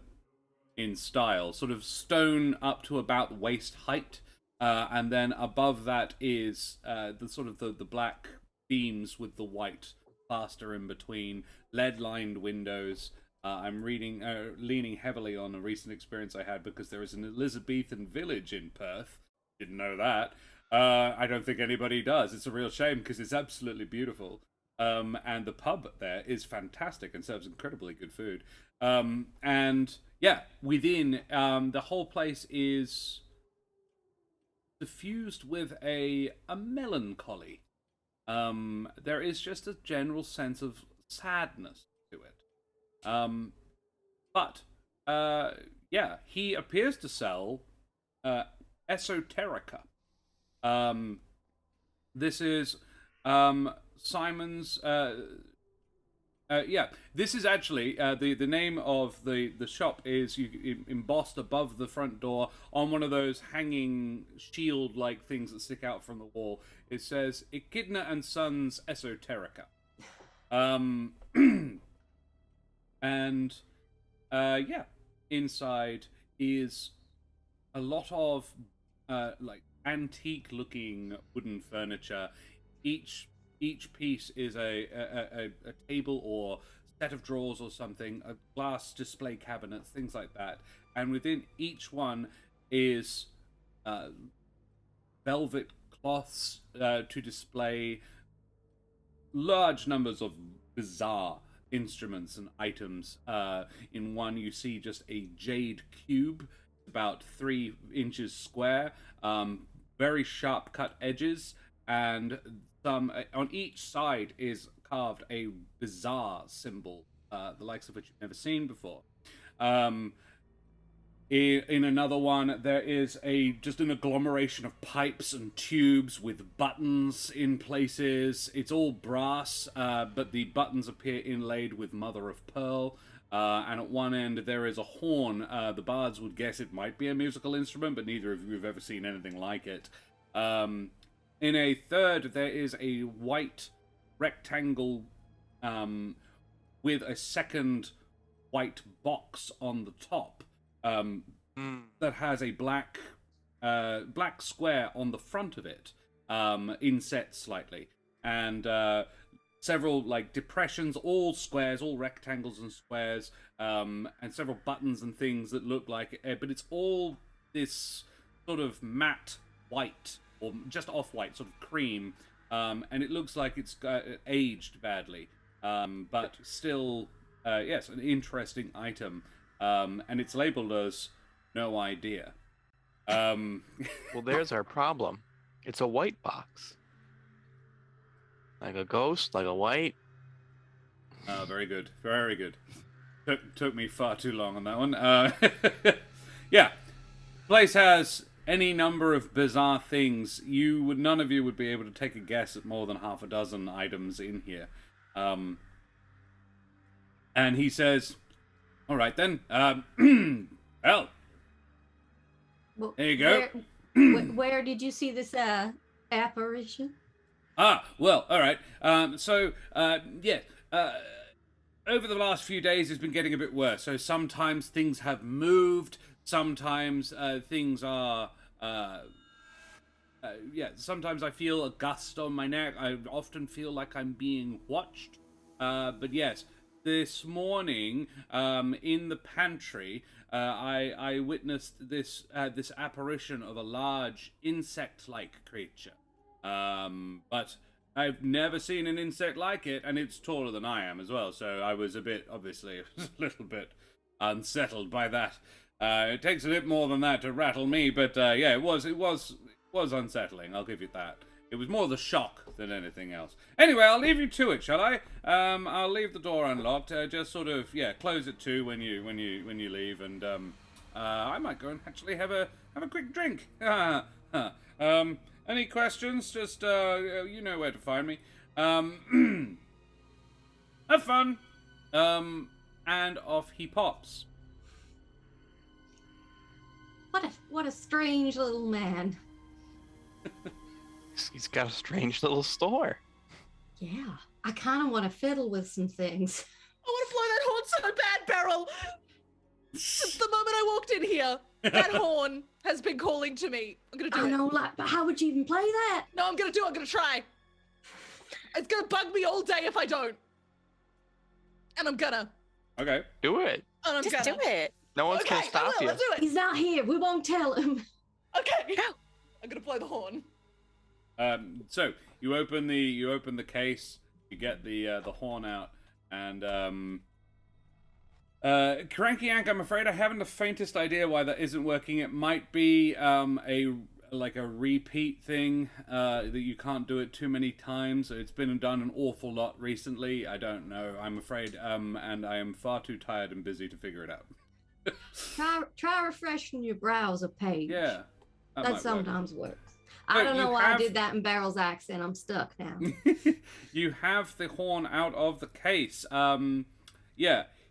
in style, sort of stone up to about waist height, and then above that is the black beams with the white plaster in between, lead-lined windows. I'm leaning heavily on a recent experience I had because there is an Elizabethan village in Perth. Didn't know that. I don't think anybody does. It's a real shame because it's absolutely beautiful. And the pub there is fantastic and serves incredibly good food. And yeah, within, the whole place is suffused with a melancholy. There is just a general sense of sadness to it. Yeah, he appears to sell esoterica. This is Simon's. Yeah, this is actually the name of the shop is embossed above the front door on one of those hanging shield-like things that stick out from the wall. It says Echidna and Sons Esoterica. And yeah, inside is a lot of like antique-looking wooden furniture. Each piece is a table or set of drawers or something, a glass display cabinets, things like that. And within each one is velvet cloths to display large numbers of bizarre instruments and items. In one you see just a jade cube about 3 inches square, very sharp cut edges, and some on each side is carved a bizarre symbol, the likes of which you've never seen before. In another one, there is just an agglomeration of pipes and tubes with buttons in places. It's all brass, but the buttons appear inlaid with mother of pearl. And at one end, there is a horn. The bards would guess it might be a musical instrument, but neither of you have ever seen anything like it. In a third, there is a white rectangle with a second white box on the top that has a black square on the front of it, inset slightly, and several like depressions, all squares, all rectangles and squares, and several buttons and things that look like it, but it's all this sort of matte white or just off-white, sort of cream, and it looks like it's aged badly, but still yes, an interesting item, and it's labeled as no idea. Well, there's our problem. It's a white box. Like a ghost, like a white. Very good, very good. Took me far too long on that one. Yeah, place has any number of bizarre things. None of you would be able to take a guess at more than half a dozen items in here. And he says, "All right then. Well, there you go. Where did you see this apparition? Well, all right. Over the last few days, it's been getting a bit worse. So sometimes things have moved. Sometimes things are. Sometimes I feel a gust on my neck. I often feel like I'm being watched. But yes, this morning, in the pantry, I witnessed this apparition of a large insect-like creature. But I've never seen an insect like it, and it's taller than I am as well. So I was a little bit unsettled by that. It takes a bit more than that to rattle me, but it was unsettling. I'll give you that. It was more the shock than anything else. Anyway, I'll leave you to it, shall I? I'll leave the door unlocked. Just sort of close it too when you leave, and I might go and actually have a quick drink. Any questions? Just you know where to find me. Have fun. And off he pops. What a strange little man. He's got a strange little store. Yeah, I kind of want to fiddle with some things. I want to blow that horn so bad, Beryl. Since the moment I walked in here, that horn has been calling to me. I'm gonna do it. I know, but how would you even play that? No, I'm gonna do it. I'm gonna try. It's gonna bug me all day if I don't. And I'm gonna. Okay. Do it. And I'm Just gonna. do it. No one's gonna stop you. Let's do it. He's not here. We won't tell him. Okay. Go. I'm gonna blow the horn. So you open the case, you get the horn out, and Cranky Yank, I'm afraid I haven't the faintest idea why that isn't working. It might be a repeat thing that you can't do it too many times. It's been done an awful lot recently. I don't know. I'm afraid, and I am far too tired and busy to figure it out. Try refreshing your browser page. Yeah, that sometimes works. But I don't know why I have- did that in Beryl's accent. I'm stuck now. You have the horn out of the case.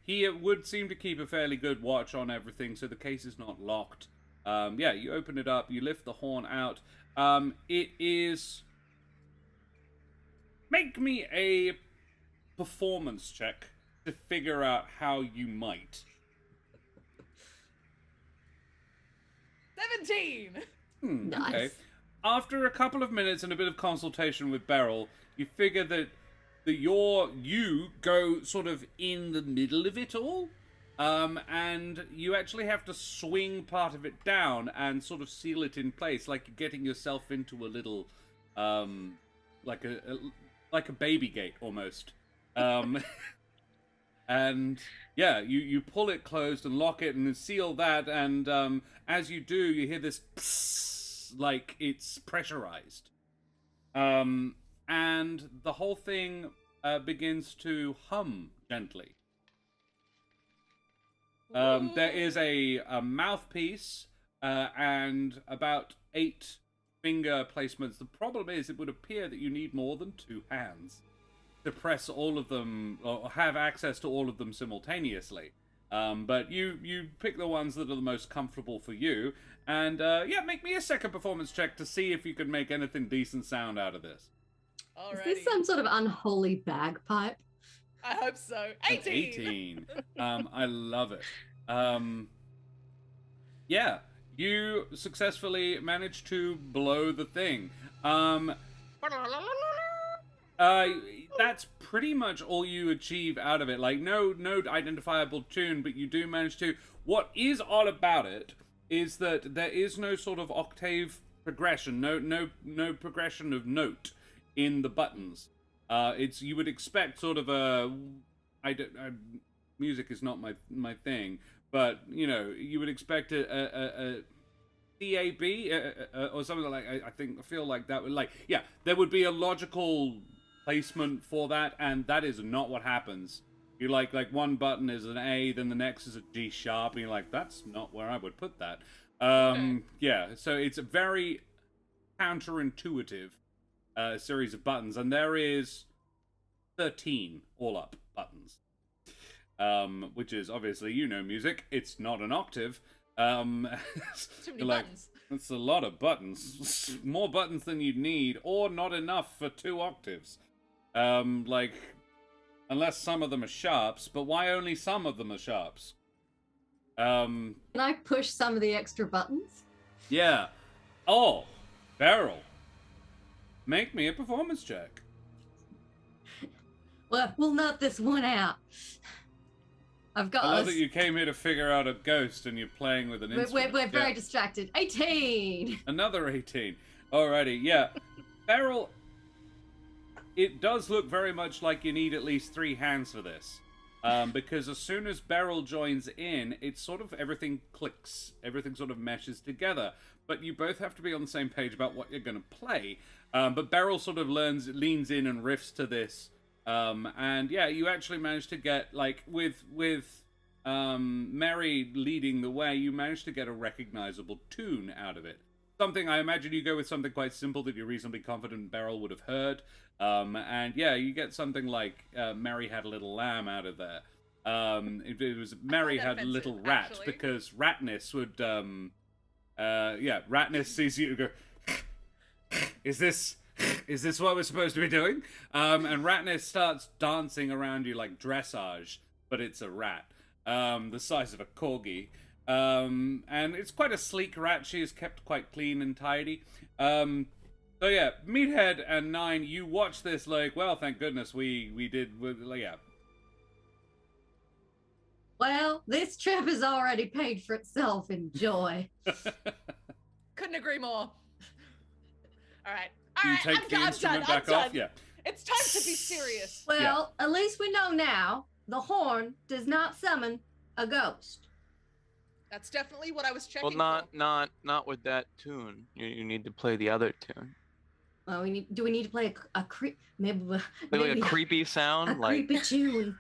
He would seem to keep a fairly good watch on everything, so the case is not locked. You open it up, you lift the horn out. It is... Make me a performance check to figure out how you might. 17. Nice. Okay. After a couple of minutes and a bit of consultation with Beryl, you figure that you go sort of in the middle of it all, and you actually have to swing part of it down and sort of seal it in place, like you're getting yourself into a little, like a baby gate almost. And yeah, you pull it closed and lock it and then seal that, and as you do, you hear this psss, like it's pressurized. And the whole thing begins to hum gently. There is a mouthpiece and about 8 finger placements. The problem is it would appear that you need more than 2 hands to press all of them, or have access to all of them simultaneously. But you pick the ones that are the most comfortable for you, and make me a second performance check to see if you can make anything decent sound out of this. Alrighty. Is this some sort of unholy bagpipe? I hope so. 18. 18. I love it. You successfully managed to blow the thing. That's pretty much all you achieve out of it. Like, no identifiable tune, but you do manage to. What is odd about it is that there is no sort of octave progression, no progression of note in the buttons. You would expect sort of a music is not my thing, but you know, you would expect a DAB or something like. I feel like that would there would be a logical placement for that, and that is not what happens. You like one button is an A, then the next is a G sharp, and you're like, that's not where I would put that. Yeah, so it's a very counterintuitive series of buttons, and there is 13 all up buttons, which is obviously, you know, music. It's not an octave. Too many buttons. That's a lot of buttons. More buttons than you'd need, or not enough for 2 octaves. Unless some of them are sharps, but why only some of them are sharps? Can I push some of the extra buttons? Yeah. Oh, Beryl. Make me a performance check. Well, we'll nut this one out. I've got. I love that you came here to figure out a ghost and you're playing with an instrument. We're very distracted. 18. Another 18. Alrighty, yeah. Beryl, it does look very much like you need at least 3 hands for this. Because as soon as Beryl joins in, it's sort of everything clicks. Everything sort of meshes together. But you both have to be on the same page about what you're going to play. But Beryl sort of leans in and riffs to this. And yeah, you actually managed to get, like, with Mary leading the way, you managed to get a recognizable tune out of it. Something, I imagine you go with something quite simple that you're reasonably confident Beryl would have heard. And yeah, you get something like Mary Had a Little Lamb out of there. It was Mary Had a Little Rat, actually. because Ratness would, Ratness sees you go, is this what we're supposed to be doing? And Ratness starts dancing around you like dressage, but it's a rat, the size of a corgi. And it's quite a sleek rat. She is kept quite clean and tidy. So yeah, Meathead and Nine, you watch this like, well, thank goodness we did, yeah. Well, this trip has already paid for itself in joy. Couldn't agree more. All right. You take the instrument back off? Yeah. It's time to be serious. Well, at least we know now the horn does not summon a ghost. That's definitely what I was checking. Well, for. not with that tune. You need to play the other tune. Well, do we need to play a maybe Like a creepy sound, a like creepy tune?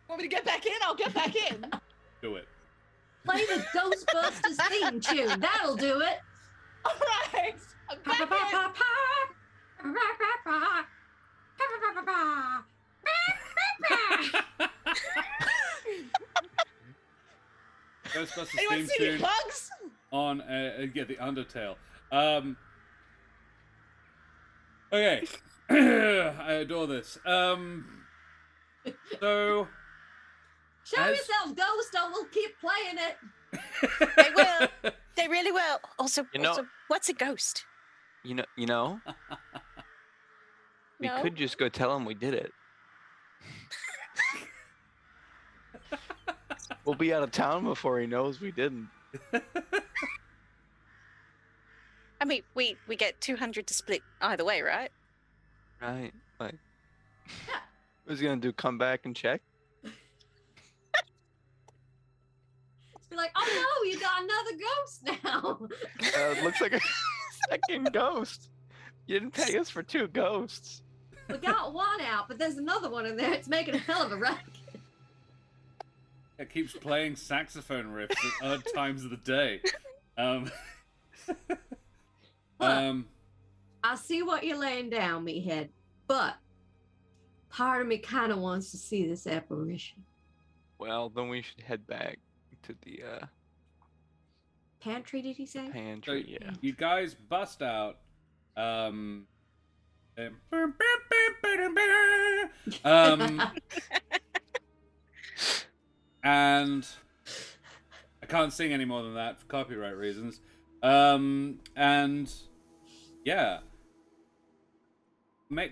Want me to get back in? I'll get back in. Do it. Play the Ghostbusters theme tune. That'll do it. All right. I'm back in. Ghostbusters Anyone theme see any tune bugs? on the Undertale. Okay. I adore this. So Show yourself, Ghost, or we'll keep playing it. They will. They really will. Also, You know- what's a ghost? we No? could just go tell him we did it. We'll be out of town before he knows we didn't. I mean, we get 200 to split either way, right? Right? Like, Yeah. what's he gonna do? Come back and check? Be like, oh no, you got another ghost now. It looks like a second ghost. You didn't pay us for 2 ghosts. We got one out, but there's another one in there. It's making a hell of a racket. it keeps playing saxophone riffs at odd times of the day. I see what you're laying down, meathead, but part of me kind of wants to see this apparition. Well, then we should head back to the Pantry, did he say? So pantry. Yeah. you guys bust out. And I can't sing any more than that for copyright reasons. And yeah.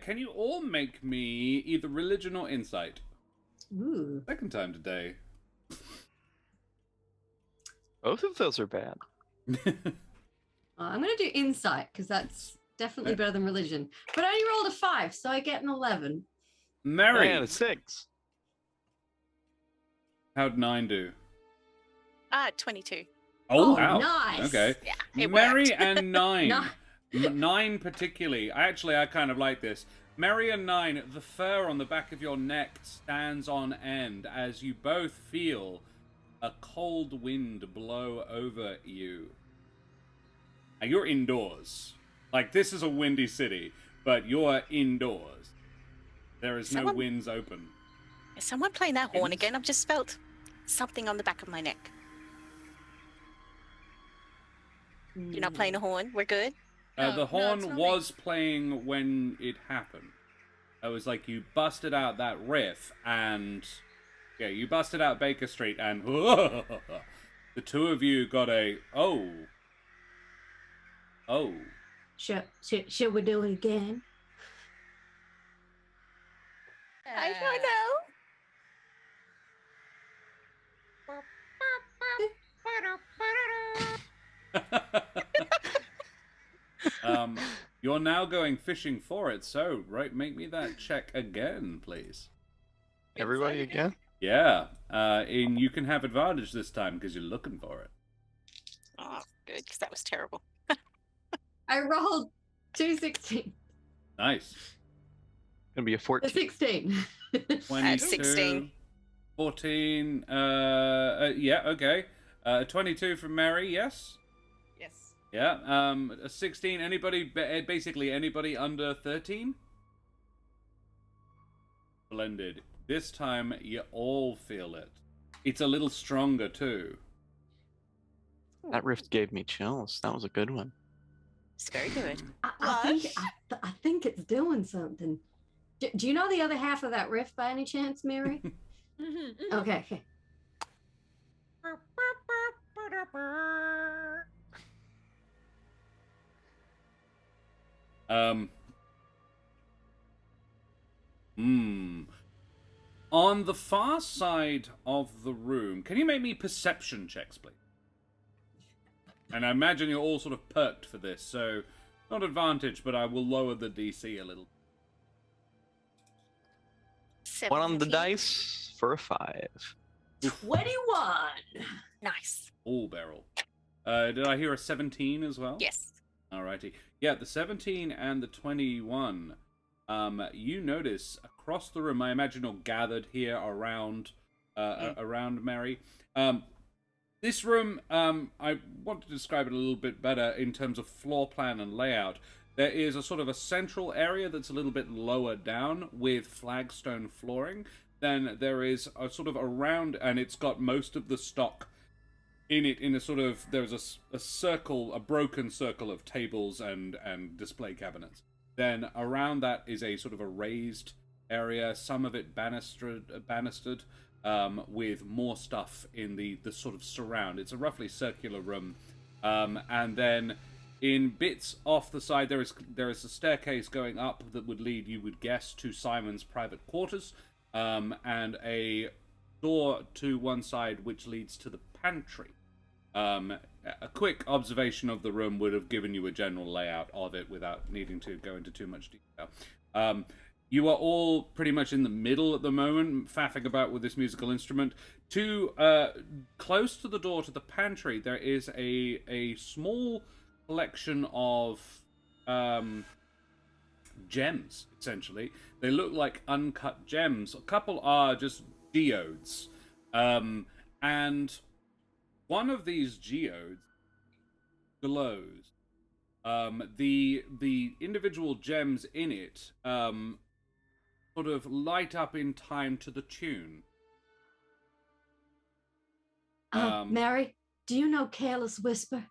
Can you all make me either religion or insight? Ooh. Second time today. Both of those are bad. I'm going to do insight because that's definitely better than religion. But I only rolled a 5, so I get an 11. Mary. And a 6. How'd 9 do? 22. Oh, Oh, wow. nice. Okay. Yeah, it Mary worked. and 9. No. 9 particularly. I kind of like this. Mary and 9, the fur on the back of your neck stands on end as you both feel a cold wind blow over you. And you're indoors. Like, this is a windy city, but you're indoors. There is no winds open. Is someone playing that horn again? I've just felt something on the back of my neck. You're not playing a horn? We're good? No, The no, it's horn not was playing when it happened. It was like you busted out that riff and... Yeah, you busted out Baker Street and... the two of you got a... Oh. Should we do it again? I don't know. You're now going fishing for it, so make me that check again, please. Everybody again? Yeah, and you can have advantage this time because you're looking for it. Oh, good, because that was terrible. I rolled 216. Nice. Gonna be a 14. 16. 22, 16. 14, yeah, okay. 22 from Mary, yes? Yes. Yeah, 16, basically anybody under 13? Splendid. This time, you all feel it. It's a little stronger, too. That rift gave me chills. That was a good one. It's very good. I think it's doing something. Do you know the other half of that riff by any chance, Mary? Okay. On the far side of the room, can you make me perception checks, please? And I imagine you're all sort of perked for this, so not advantage, but I will lower the DC a little. 1 on the 17. dice for a 5. 21. Nice. All barrel. Did I hear a 17 as well? Yes. Alrighty. Yeah, the 17 and the 21. You notice across the room, I imagine you're gathered here around around Mary. This room, I want to describe it a little bit better in terms of floor plan and layout. There is a sort of a central area that's a little bit lower down with flagstone flooring. Then there is a sort of around, and it's got most of the stock in it in a sort of, there's a circle, a broken circle of tables and display cabinets. Then around that is a sort of a raised area, some of it banistered, with more stuff in the sort of surround. It's a roughly circular room. And then in bits off the side, there is a staircase going up that would lead, you would guess, to Simon's private quarters, and a door to one side which leads to the pantry. A quick observation of the room would have given you a general layout of it without needing to go into too much detail. You are all pretty much in the middle at the moment, faffing about with this musical instrument. Close to the door to the pantry, there is a small collection of gems, essentially. They look like uncut gems. A couple are just geodes. And one of these geodes glows. The individual gems in it sort of light up in time to the tune. Mary, do you know Careless Whisper?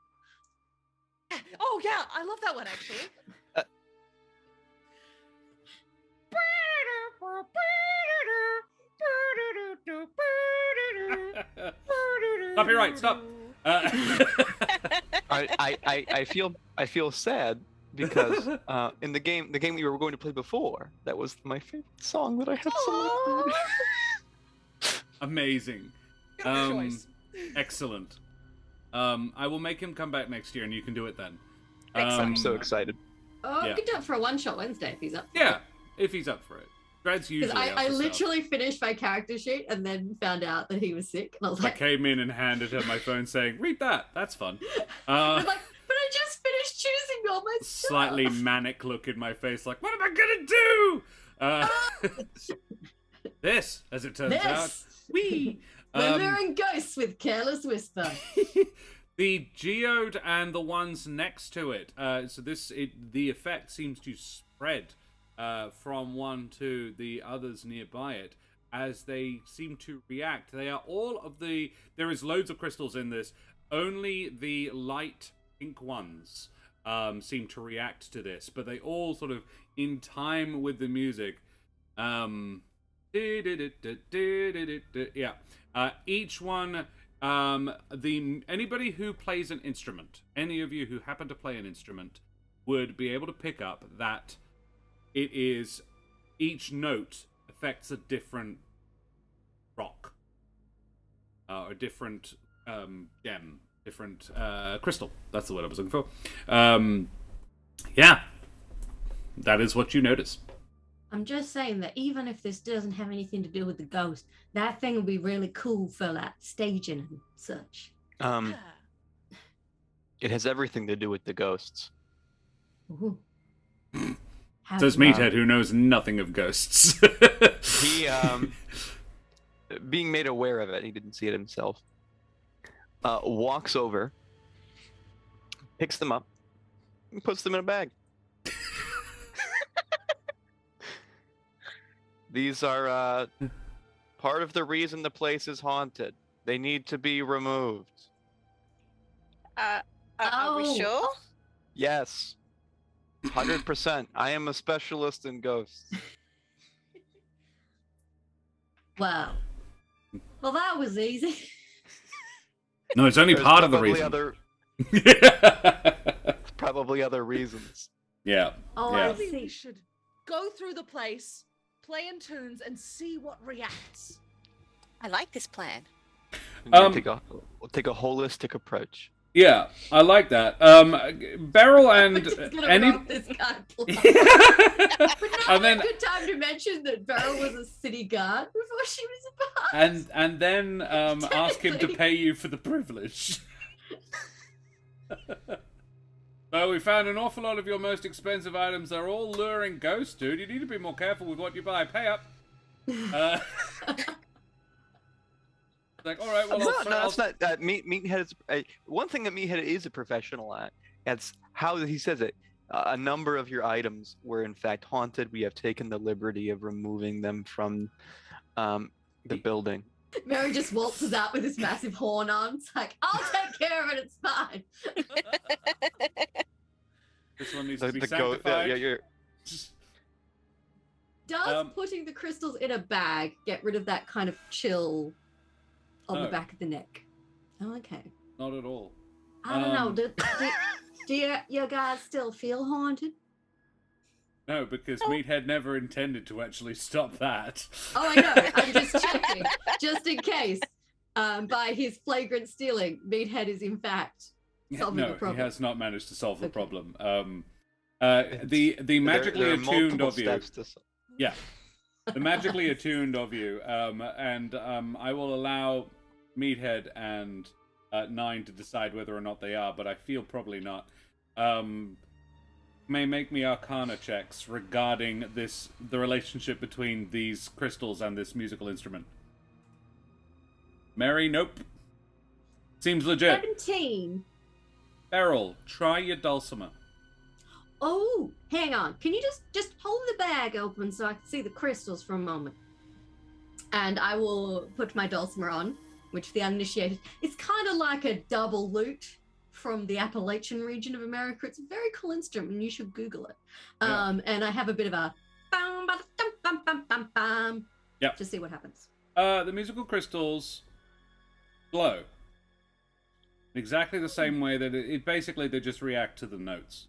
Oh yeah, I love that one actually. Copyright, stop. I feel sad because in the game we were going to play before, that was my favorite song that I had so much. Amazing. Good choice. Excellent. I will make him come back next year, and you can do it then. I'm so excited. Oh, Yeah. we could do it for a one-shot Wednesday if he's up. Yeah, if he's up for it. Dread's usually Because out I for stuff. literally finished my character sheet and then found out that he was sick. And I was I like, came in and handed her my phone saying, read that. That's fun. I'm like, but I just finished choosing all my stuff. Slightly manic look in my face, like, what am I gonna do? This, as it turns out. Whee! We're luring ghosts with careless whisper. The geode and the ones next to it. The effect seems to spread from one to the others nearby it as they seem to react. They are all of the. There is loads of crystals in this. Only the light pink ones seem to react to this, but they all sort of in time with the music. Yeah. Each one. Anybody who plays an instrument, any of you who happen to play an instrument, would be able to pick up that it is each note affects a different rock, or a different gem, different crystal. That's the word I was looking for. Yeah, that is what you notice. I'm just saying that even if this doesn't have anything to do with the ghost, that thing would be really cool for like staging and such. It has everything to do with the ghosts. Ooh. Says Meathead, who knows nothing of ghosts. He, being made aware of it, he didn't see it himself, walks over, picks them up, and puts them in a bag. These are part of the reason the place is haunted. They need to be removed. Are we sure? Yes. 100%. I am a specialist in ghosts. Wow. Well, that was easy. No, it's only There's part of the probably reason. probably other reasons. Yeah. Oh, yeah. I Maybe we see. should go through the place, play in tunes, and see what reacts. I like this plan. We'll take a holistic approach. Yeah, I like that. Beryl I'm and just gonna any. rock this guy. But now And then a good time to mention that Beryl was a city guard before she was a boss. and then ask him to Technically. pay you for the privilege. So we found an awful lot of your most expensive items. They're all luring ghosts, dude. You need to be more careful with what you buy. Pay up. Like, all right, well, No, that's not. Meathead is one thing that Meathead is a professional at. That's how he says it. A number of your items were in fact haunted. We have taken the liberty of removing them from the building. Mary just waltzes out with this massive horn on. It's like, I'll take care of it. It's fine. This one needs The, to be the sanctified. you're, Does putting the crystals in a bag get rid of that kind of chill on the No. back of the neck? Oh, okay. Not at all. I don't know. Do you guys still feel haunted? No, because Meathead never intended to actually stop that. Oh, I know. I'm just checking, just in case. By his flagrant stealing, Meathead is in fact solving the No, problem. he has not managed to solve the Okay. problem. The magically there are attuned multiple of you. steps to Yeah. The magically attuned of you, and I will allow Meathead and Nine to decide whether or not they are, but I feel probably not. May make me arcana checks regarding the relationship between these crystals and this musical instrument. Mary, nope. Seems legit. 17. Beryl, try your dulcimer. Oh, hang on. Can you just hold the bag open so I can see the crystals for a moment? And I will put my dulcimer on, which the uninitiated. It's kind of like a double lute from the Appalachian region of America. It's a very cool instrument, and you should Google it. Yeah. And I have a bit of a bam, bam, bam, bam, bam, bam. Yep. To see what happens. The musical crystals glow. Exactly the same way that it basically they just react to the notes.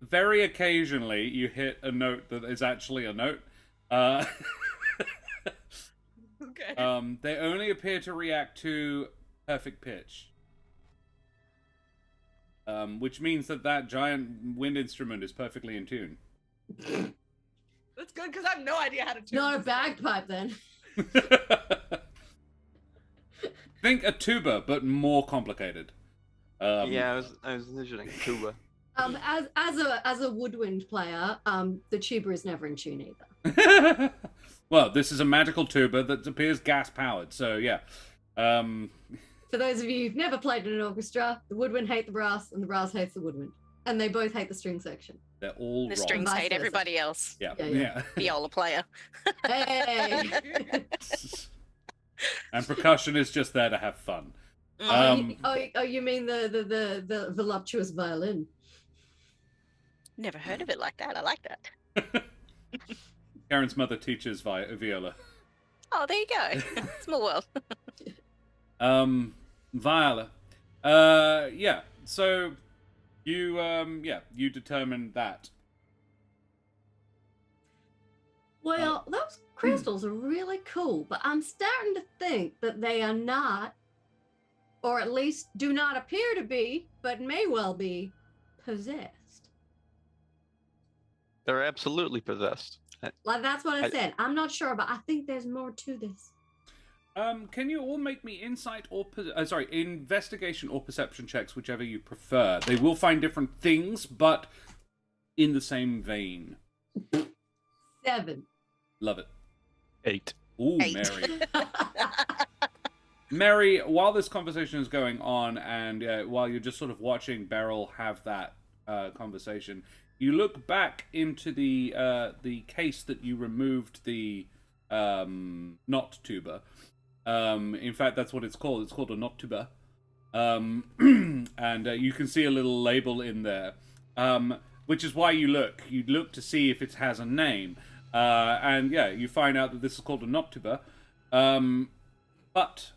Very occasionally you hit a note that is actually a note. Okay. They only appear to react to perfect pitch. which means that giant wind instrument is perfectly in tune. That's good because I have no idea how to tune. Not a this. bagpipe then. Think a tuba, but more complicated. Yeah, I was envisioning tuba. As a woodwind player, the tuba is never in tune either. Well, this is a magical tuba that appears gas-powered, so yeah. For those of you who've never played in an orchestra, the woodwind hate the brass, and the brass hates the woodwind. And they both hate the string section. They're all The wrong. strings Vice hate versa. everybody else. Yeah. Viola player. Hey! And percussion is just there to have fun. You mean the voluptuous violin? Never heard of it like that. I like that. Karen's mother teaches viola. Oh, there you go. Small world. Viola. Yeah. So you determined that. Well, those crystals are really cool, but I'm starting to think that they are not, or at least do not appear to be, but may well be, possessed. They're absolutely possessed. Like, that's what I said. I'm not sure, but I think there's more to this. Can you all make me insight or investigation or perception checks, whichever you prefer? They will find different things, but in the same vein. 7. Love it. 8. Ooh, 8. Mary. Mary, while this conversation is going on, and while you're just sort of watching Beryl have that conversation, you look back into the case that you removed the knot tuba. In fact, that's what it's called. It's called a knot tuba. And you can see a little label in there, which is why you look. You look to see if it has a name. And yeah, you find out that this is called a knot tuba. But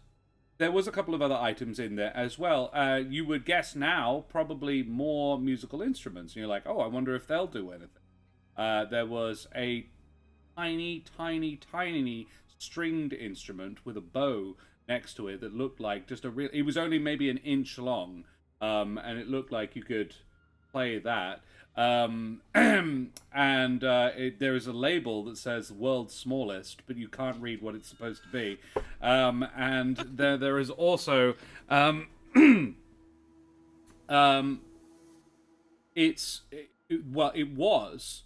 there was a couple of other items in there as well. You would guess now probably more musical instruments. And you're like, oh, I wonder if they'll do anything. There was a tiny stringed instrument with a bow next to it that looked like just it was only maybe an inch long, and it looked like you could play that. And there is a label that says world's smallest, but you can't read what it's supposed to be. And there is also it was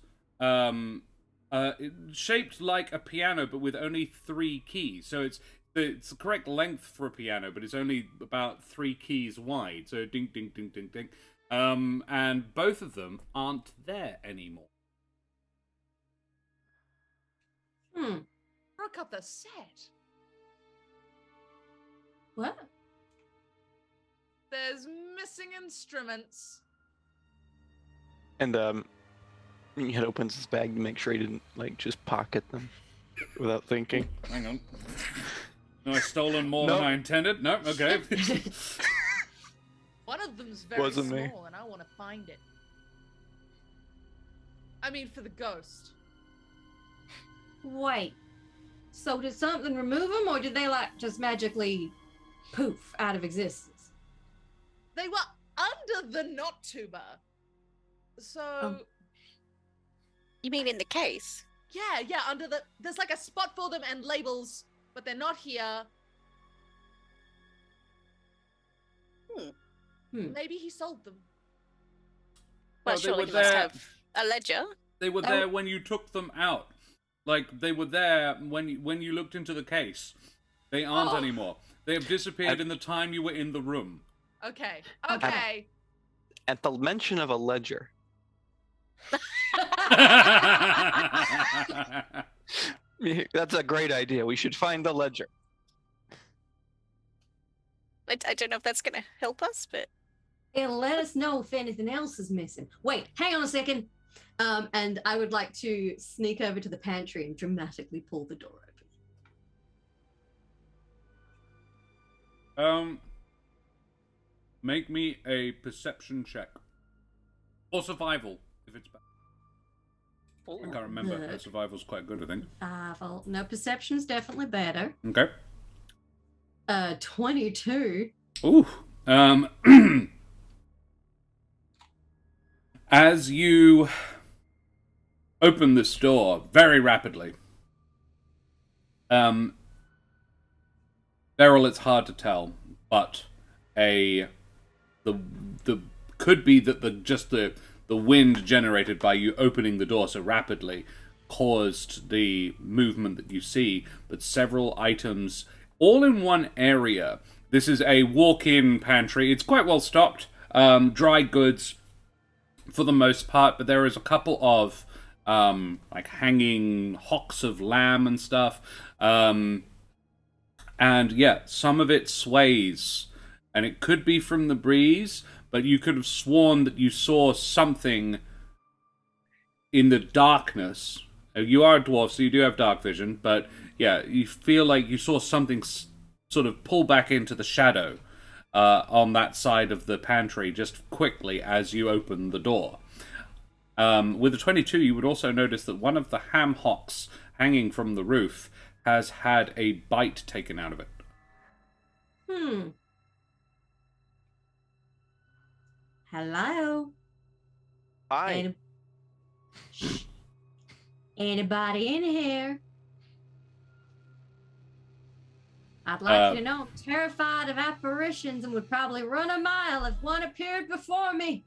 shaped like a piano, but with only 3 keys. So it's the correct length for a piano, but it's only about 3 keys wide. So ding, ding, ding, ding, ding. And both of them aren't there anymore. Broke up the set. What? There's missing instruments. And he opens his bag to make sure he didn't just pocket them without thinking. Hang on. No, I've stolen more than I intended. No, okay. One of them's very Wasn't small, me. and I want to find it. I mean, for the ghost. Wait. So did something remove them, or did they just magically poof out of existence? They were under the knot tuba. So You mean in the case? yeah, under there's like a spot for them and labels, but they're not here. Maybe he sold them. Well, they surely were he must there- have a ledger. They were there when you took them out. Like, they were there when you looked into the case. They aren't anymore. They have disappeared in the time you were in the room. Okay. At the mention of a ledger, that's a great idea. We should find the ledger. I don't know if that's going to help us, but It'll let us know if anything else is missing. Wait, hang on a second. And I would like to sneak over to the pantry and dramatically pull the door open. Make me a perception check. Or survival, if it's bad. I can't remember. Look. Survival's quite good, I think. Well, no, perception's definitely better. Okay. 22. Ooh. As you open this door very rapidly, Beryl, it's hard to tell, but the could be that the wind generated by you opening the door so rapidly caused the movement that you see, but several items all in one area. This is a walk-in pantry. It's quite well stocked. Dry goods for the most part, but there is a couple of like hanging hocks of lamb and stuff. And yeah, some of it sways, and it could be from the breeze, but you could have sworn that you saw something in the darkness. You are a dwarf, so you do have dark vision, but yeah, you feel like you saw something sort of pull back into the shadow on that side of the pantry just quickly as you open the door. With a 22, you would also notice that one of the ham hocks hanging from the roof has had a bite taken out of it. Hello? Hi. Anybody in here? I'd like you to know I'm terrified of apparitions and would probably run a mile if one appeared before me.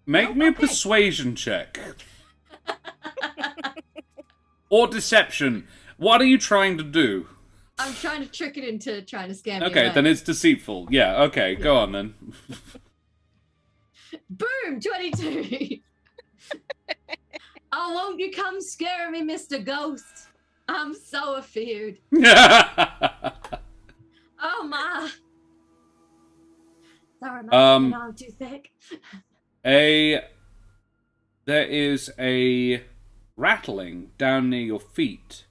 Make me a persuasion check. Or deception. What are you trying to do? I'm trying to trick it into trying to scam me Okay, away. then it's deceitful. Yeah, okay, go on then. Boom! 22! Oh, won't you come scare me, Mr. Ghost? I'm so afeared. Oh, my. Sorry, my arm too thick. There is a rattling down near your feet,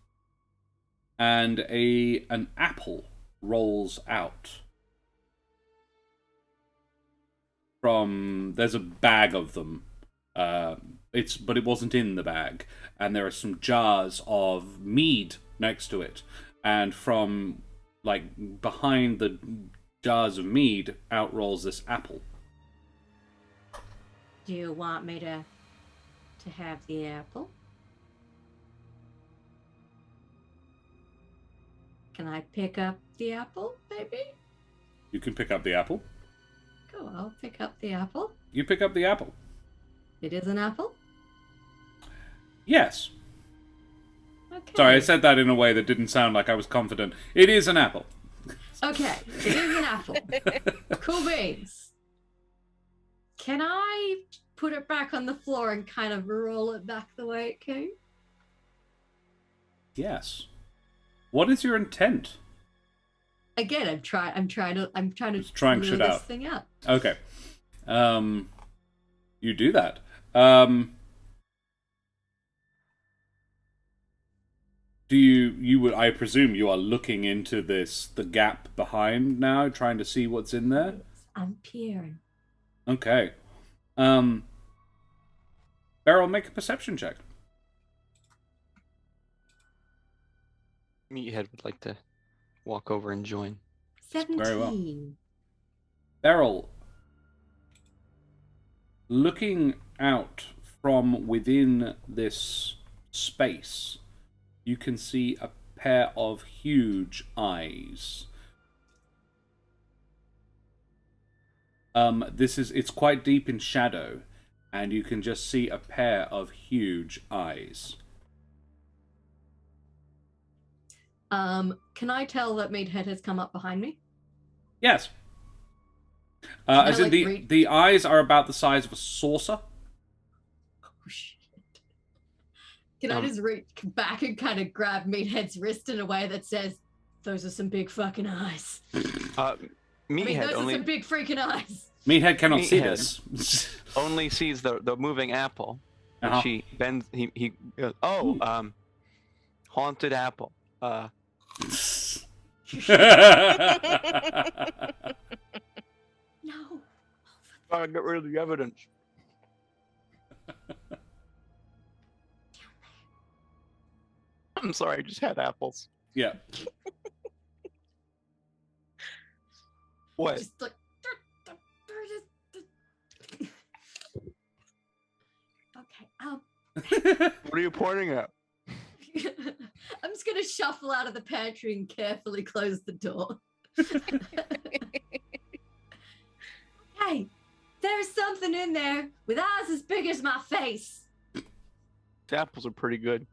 and an apple rolls out from. There's a bag of them. But it wasn't in the bag, and there are some jars of mead next to it, and from like behind the jars of mead out rolls this apple. Do you want me to have the apple? Can I pick up the apple, baby? You can pick up the apple. Go, I'll pick up the apple. You pick up the apple. It is an apple? Yes. Okay. Sorry, I said that in a way that didn't sound like I was confident. It is an apple. Okay, it is an apple. Cool beans. Can I put it back on the floor and kind of roll it back the way it came? Yes. What is your intent? Again, I'm trying to Just trying lure shit this out. thing up. Okay. You do that. Do you would, I presume you are looking into the gap behind now, trying to see what's in there? I'm peering. Okay. Beryl, make a perception check. Meathead would like to walk over and join. 17. Very well. Beryl, looking out from within this space, you can see a pair of huge eyes. It's quite deep in shadow, and you can just see a pair of huge eyes. Can I tell that Meathead has come up behind me? Yes. As in like, the eyes are about the size of a saucer. Oh, shit. Can I just reach back and kind of grab Meathead's wrist in a way that says, those are some big fucking eyes? Meathead those only are some big freaking eyes. Meathead cannot see Meathead. this. only sees the moving apple. And Uh-huh. she bends. He goes, haunted apple. No. Gotta get rid of the evidence. I'm sorry, I just had apples. Yeah. What? Just like. Okay. What are you pointing at? I'm just gonna shuffle out of the pantry and carefully close the door. Hey, there's something in there with eyes as big as my face. The apples are pretty good.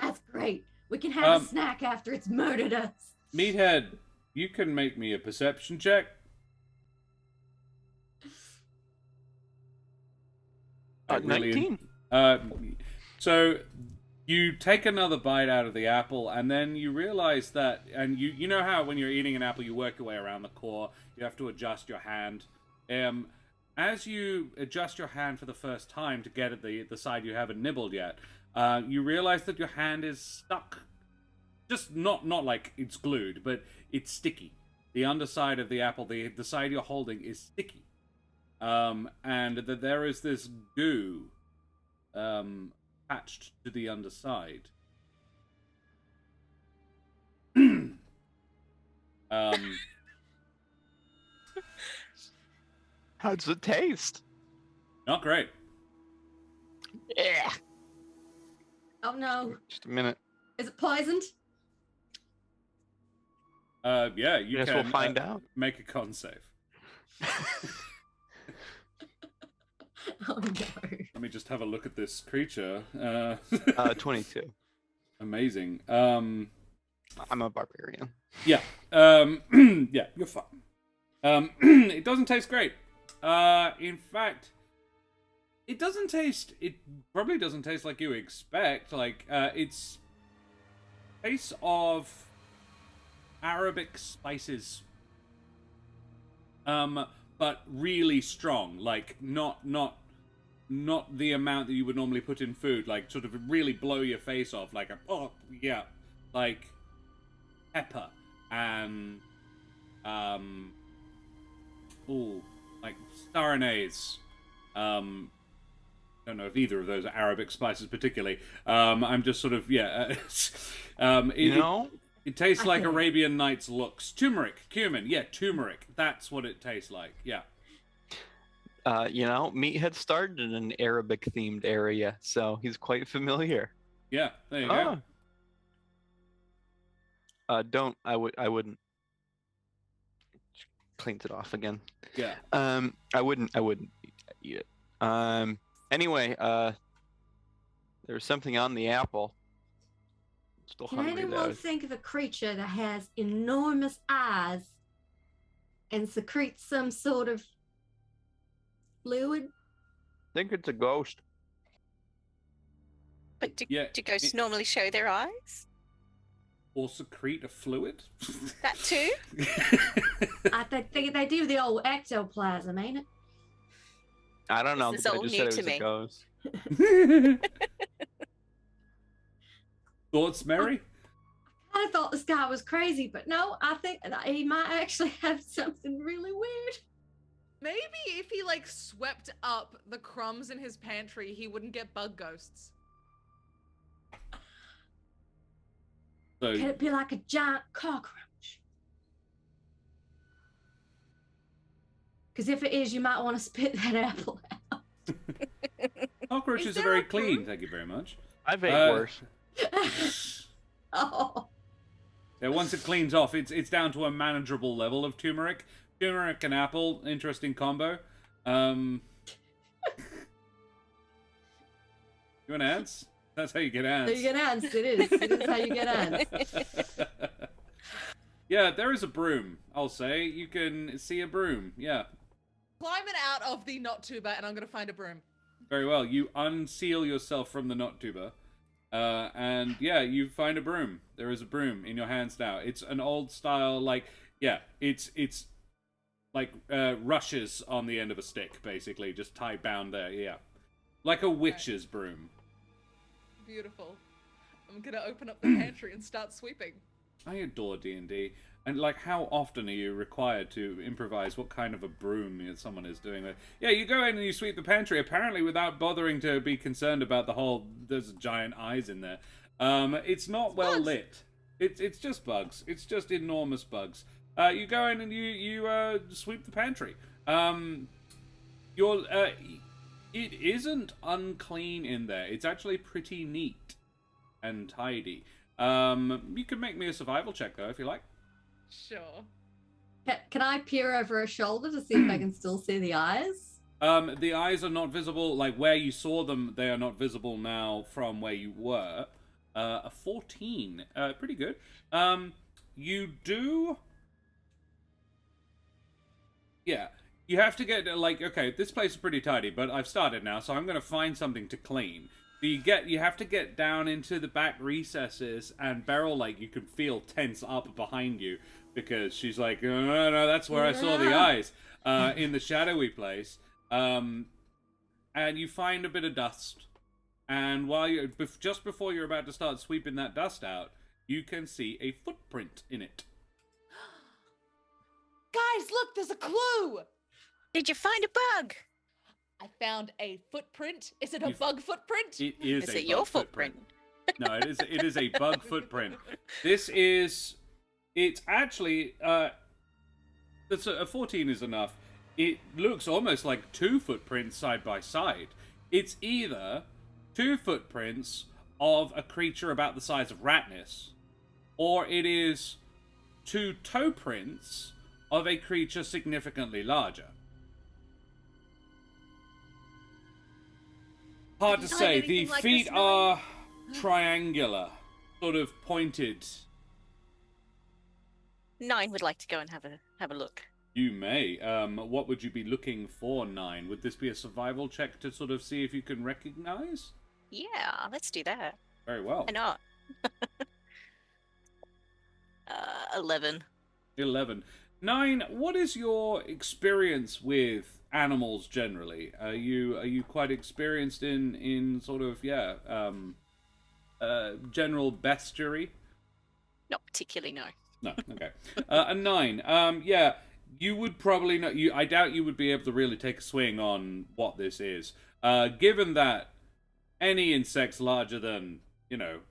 That's great. We can have a snack after it's murdered us. Meathead, you can make me a perception check. I really- 19. So you take another bite out of the apple, and then you realize that, and you know how when you're eating an apple, you work your way around the core. You have to adjust your hand. As you adjust your hand for the first time to get at the side you haven't nibbled yet, you realize that your hand is stuck. Just not like it's glued, but it's sticky. The underside of the apple, the side you're holding, is sticky. And that there is this goo attached to the underside. How does it taste? Not great. Yeah. Oh no. Just a minute. Is it poisoned? Yeah, you Guess can we'll find out. make a con save. Oh no. Let me just have a look at this creature. 22. Amazing. I'm a barbarian. Yeah. Yeah, you're fine. It doesn't taste great. In fact, it probably doesn't taste like you expect. Like, it's taste of Arabic spices. But really strong. Like, not the amount that you would normally put in food. Like, sort of really blow your face off. Like, like pepper and, like star anise. Don't know if either of those are Arabic spices particularly. I'm just sort of, it tastes like Arabian Nights looks. Turmeric, cumin, turmeric. That's what it tastes like. Yeah. Meathead started in an Arabic-themed area, so he's quite familiar. Yeah, there you go. I wouldn't. Cleans it off again. Yeah. I wouldn't eat it. Anyway, there's something on the apple. Still Can hungry though. anyone think of a creature that has enormous eyes and secretes some sort of fluid? I think it's a ghost. But do ghosts normally show their eyes? Or secrete a fluid? That too? I think they do the old ectoplasm, ain't it? I don't know. This is I all just new said it to was me. a ghost. Thoughts, Mary? I thought this guy was crazy, but no, I think that he might actually have something really weird. Maybe if he like swept up the crumbs in his pantry, he wouldn't get bug ghosts. So, Could it be like a giant cockroach? Because if it is, you might want to spit that apple out. cockroaches Is are there very a clean, proof? thank you very much. I've ate worse. Oh, Yeah, once it cleans off, it's down to a manageable level of turmeric. Turmeric and apple, interesting combo. You want ants? That's how you get ants. so you get ants. It is. It is how you get ants. Yeah, there is a broom, I'll say. You can see a broom, yeah. Climb it out of the knot tuber, and I'm gonna find a broom. Very well. You unseal yourself from the knot tuber. And yeah, you find a broom. There is a broom in your hands now. It's an old style, like, it's like rushes on the end of a stick, basically, just tie bound there, yeah. Like a witch's broom. Beautiful. I'm gonna open up the pantry and start sweeping. I adore D&D. And, like, how often are you required to improvise what kind of a broom someone is doing? Yeah, you go in and you sweep the pantry, apparently without bothering to be concerned about the whole, there's giant eyes in there. It's not well lit. It's just bugs. It's just enormous bugs. You go in and you sweep the pantry. You're it isn't unclean in there. It's actually pretty neat and tidy. You can make me a survival check though if you like. Sure. Can I peer over her shoulder to see if I can still see the eyes? The eyes are not visible. Like where you saw them, they are not visible now from where you were. A 14. Pretty good. You do... Yeah. You have to get, like, okay, this place is pretty tidy, but I've started now, so I'm going to find something to clean. You have to get down into the back recesses, and Beryl, like, you can feel tense up behind you, because she's like, no, that's where I saw the eyes, in the shadowy place. And you find a bit of dust. And while you're just before you're about to start sweeping that dust out, you can see a footprint in it. Guys, look, there's a clue. Did you find a bug? I found a footprint. Is it a bug footprint? It is. Is it your footprint? No, it is. It is a bug footprint. It's actually. That's a 14 is enough. It looks almost like two footprints side by side. It's either two footprints of a creature about the size of Ratnus, or it is two toe prints of a creature significantly larger. Hard to say. The feet are triangular, sort of pointed. 9 would like to go and have a look. You may. What would you be looking for, 9? Would this be a survival check to sort of see if you can recognize? Yeah, let's do that. Very well. Why not? 11. 11. 9, what is your experience with animals generally? Are you quite experienced in sort of, general bestiary? Not particularly, no. No, okay. A 9. Yeah, you would probably not. I doubt you would be able to really take a swing on what this is. Given that any insects larger than,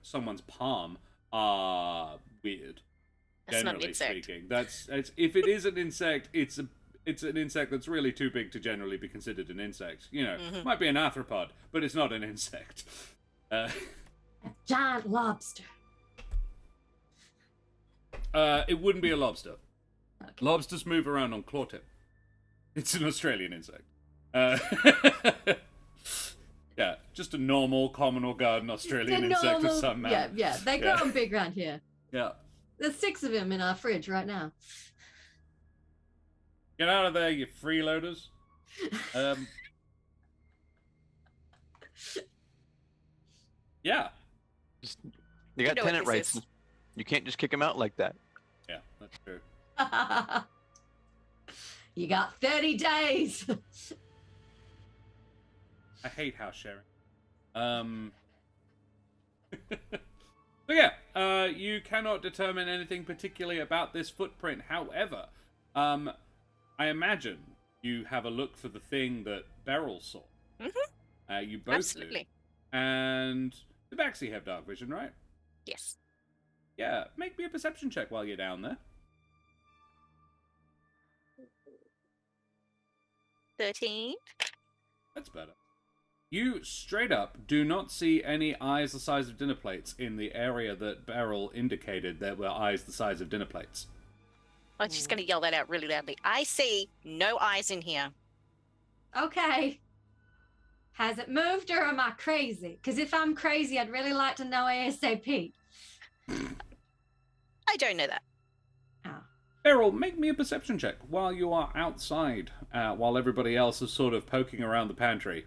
someone's palm are weird. That's not an Generally insect. speaking, it's if it is an insect, it's an insect that's really too big to generally be considered an insect. Might be an arthropod, but it's not an insect. A giant lobster. It wouldn't be a lobster. Okay. Lobsters move around on claw tip. It's an Australian insect. Yeah, just a normal, common or garden Australian insect of some man. Yeah, they grow on big around here. Yeah. There's 6 of them in our fridge right now. Get out of there, you freeloaders. Yeah. You got know what tenant this rights. is. You can't just kick him out like that. Yeah, that's true. You got 30 days. I hate house sharing. So yeah, you cannot determine anything particularly about this footprint. However, I imagine you have a look for the thing that Beryl saw. Mm-hmm. You both Absolutely. do. And the Baxi have dark vision, right? Yes. Yeah, make me a perception check while you're down there. 13. That's better. You straight up do not see any eyes the size of dinner plates in the area that Beryl indicated there were eyes the size of dinner plates. I'm just going to yell that out really loudly. I see no eyes in here. Okay. Has it moved or am I crazy? Because if I'm crazy, I'd really like to know ASAP. I don't know that. Oh. Beryl, make me a perception check while you are outside, while everybody else is sort of poking around the pantry.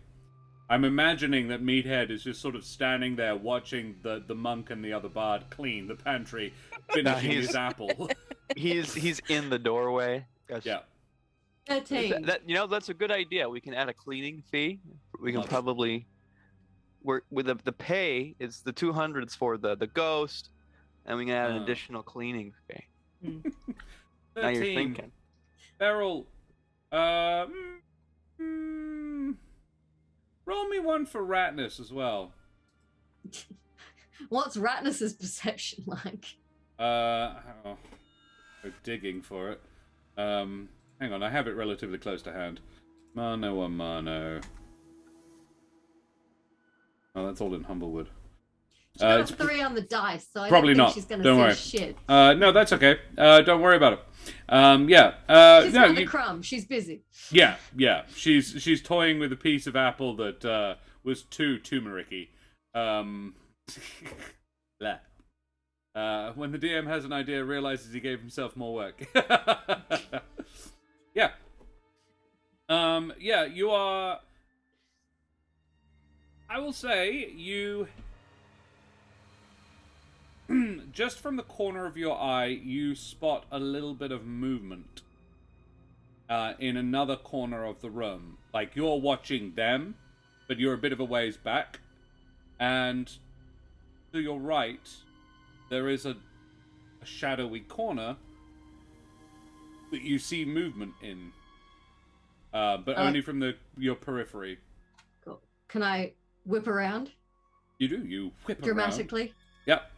I'm imagining that Meathead is just sort of standing there watching the monk and the other bard clean the pantry, finishing his apple. He's in the doorway. Yeah. 13. That's a good idea. We can add a cleaning fee. We can probably with the pay. It's the 200s for the ghost, and we can add an additional cleaning fee. 13. Now you're thinking. Beryl, roll me one for Ratnus as well. What's Ratnus's perception like? Oh, we're digging for it. Hang on, I have it relatively close to hand. Mano a mano. Oh, that's all in Humblewood. She got a 3 on the dice, so I probably don't think not. she's going Don't to worry. see shit. No, that's okay. Don't worry about it. Yeah. She's No, not a crumb. She's busy. yeah. She's toying with a piece of apple that was too turmeric-y. Blah. When the DM has an idea, realizes he gave himself more work. Yeah. Yeah, you are... I will say, you... just from the corner of your eye, you spot a little bit of movement in another corner of the room. Like, you're watching them, but you're a bit of a ways back. And to your right, there is a shadowy corner that you see movement in. But only from your periphery. Cool. Can I whip around? You do. You whip dramatically? around. Yep.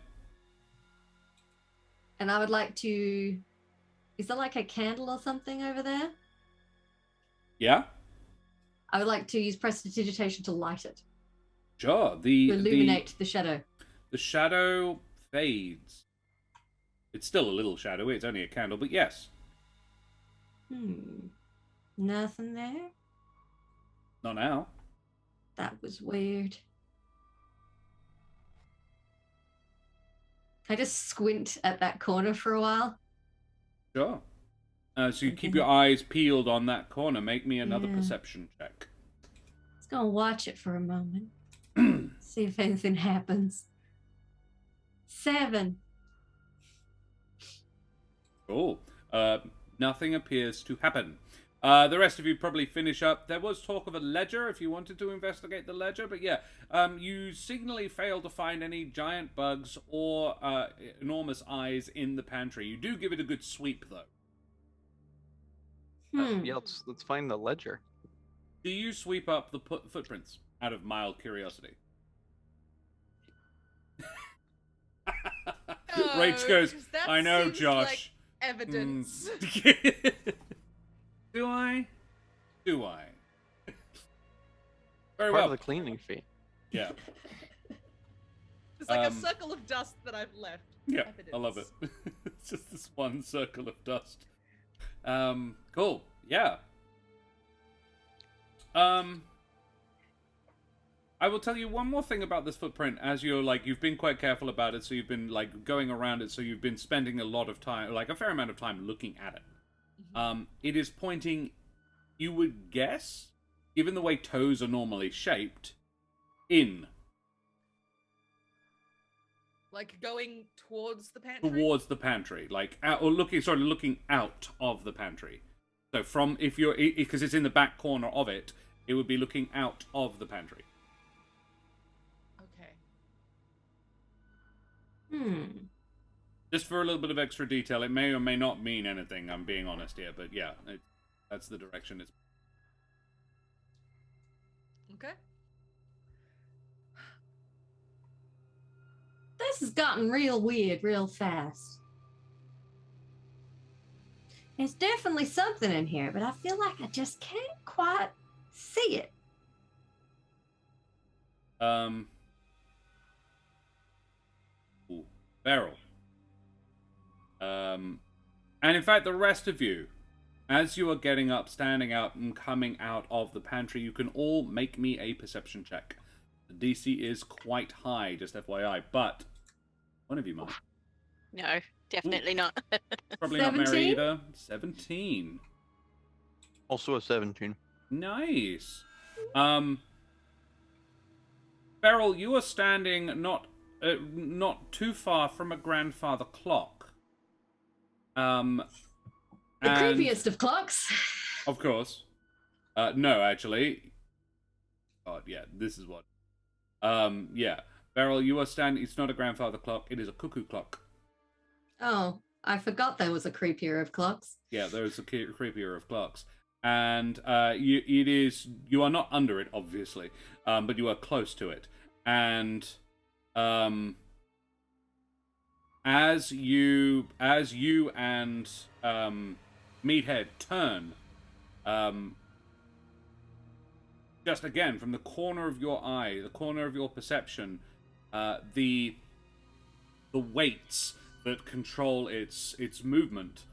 And I would like to... Is there like a candle or something over there? Yeah? I would like to use prestidigitation to light it. Sure. To illuminate the shadow. The shadow fades. It's still a little shadowy. It's only a candle, but yes. Nothing there? Not now. That was weird. Can I just squint at that corner for a while? Sure. So you keep your eyes peeled on that corner. Make me another Yeah. perception check. Let's go and watch it for a moment. See if anything happens. 7. Cool. Nothing appears to happen. The rest of you probably finish up. There was talk of a ledger if you wanted to investigate the ledger, but yeah, you signally fail to find any giant bugs or enormous eyes in the pantry. You do give it a good sweep, though. Yeah, let's find the ledger. Do you sweep up the footprints out of mild curiosity? Rach goes, 'cause that I know, seems Josh. like evidence. Do I? Do I? Very Part well. of the cleaning fee. Yeah. It's like a circle of dust that I've left. Yeah, Evidence. I love it. It's just this one circle of dust. Cool. Yeah. I will tell you one more thing about this footprint. As you've been quite careful about it, so you've been going around it, so you've been spending a lot of time, a fair amount of time looking at it. It is pointing, you would guess, given the way toes are normally shaped, in. Like going towards the pantry? Towards the pantry, looking out of the pantry. So because it's in the back corner of it, it would be looking out of the pantry. Okay. Just for a little bit of extra detail, it may or may not mean anything. I'm being honest here, but yeah, that's the direction it's. Okay. This has gotten real weird real fast. There's definitely something in here, but I feel like I just can't quite see it. Beryl. And in fact, the rest of you, as you are getting up, standing out, and coming out of the pantry, you can all make me a perception check. The DC is quite high, just FYI, but one of you might. No, definitely not. Probably not Mary 17? either. 17. Also a 17. Nice. Beryl, you are standing not too far from a grandfather clock. The creepiest of clocks. Of course. No, actually. God, yeah, this is what. Yeah. Beryl, you are standing. It's not a grandfather clock. It is a cuckoo clock. Oh, I forgot there was a creepier of clocks. Yeah, there is a creepier of clocks. And you are not under it, obviously, but you are close to it. And as you and Meathead turn, just again from the corner of your eye, the corner of your perception, the weights that control its movement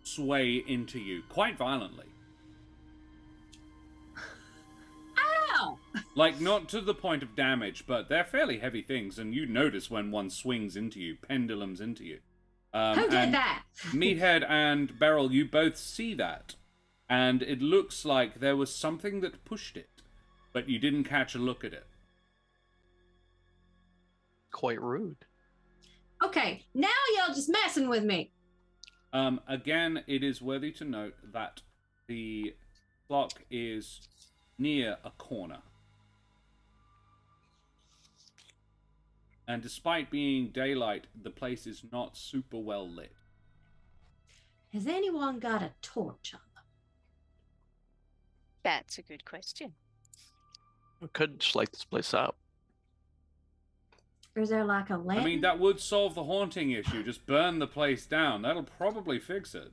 sway into you quite violently. Ow! Like, not to the point of damage, but they're fairly heavy things, and you notice when one swings into you, pendulums into you. Who did and that? Meathead and Beryl, you both see that, and it looks like there was something that pushed it, but you didn't catch a look at it. Quite rude. Okay, now y'all just messing with me. Again, it is worthy to note that the clock is near a corner. And despite being daylight, the place is not super well lit. Has anyone got a torch on them? That's a good question. We could just light this place up. Or is there like a lantern? I mean, that would solve the haunting issue. Just burn the place down. That'll probably fix it.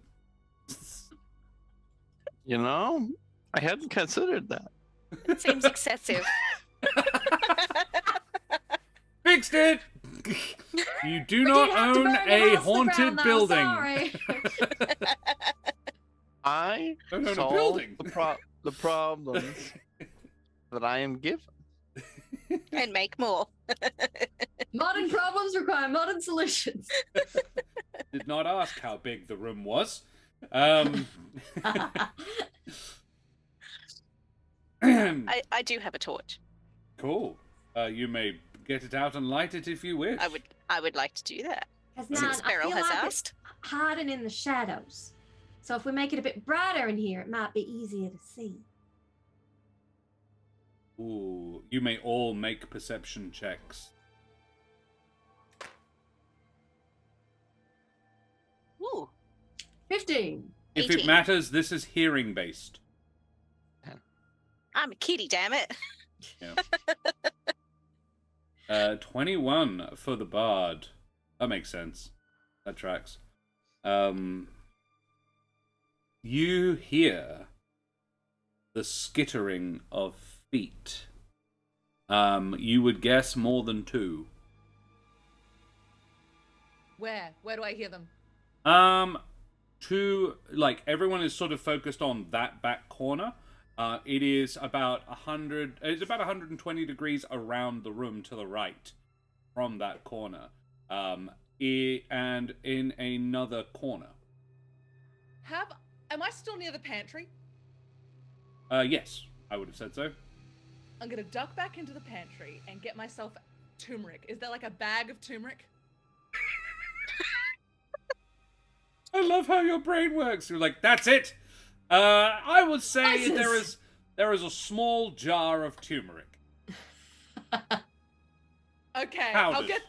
You know, I hadn't considered that. It seems excessive. Fixed it! You do We not did have to own burn the a house to the haunted ground, though, building. sorry. I Don't own a solved building. the problems that I am given. And make more. Modern problems require modern solutions. Did not ask how big the room was. I do have a torch. Cool. You may get it out and light it if you wish. I would like to do that. Because Since now I Beryl feel has like asked. it's hiding in the shadows. So if we make it a bit brighter in here, it might be easier to see. Ooh, you may all make perception checks. Ooh. 15. If it 18. matters, this is hearing based. I'm a kitty, damn it. Yeah. 21 for the bard. That makes sense. That tracks. You hear the skittering of feet. You would guess more than 2. Where? Where do I hear them? Like, everyone is sort of focused on that back corner. It is about 120 degrees around the room to the right from that corner. And in another corner. Am I still near the pantry? Yes, I would have said so. I'm gonna duck back into the pantry and get myself turmeric. Is there like a bag of turmeric? I love how your brain works. You're like, that's it. I would say there is a small jar of turmeric. Okay, Powdered. I'll get.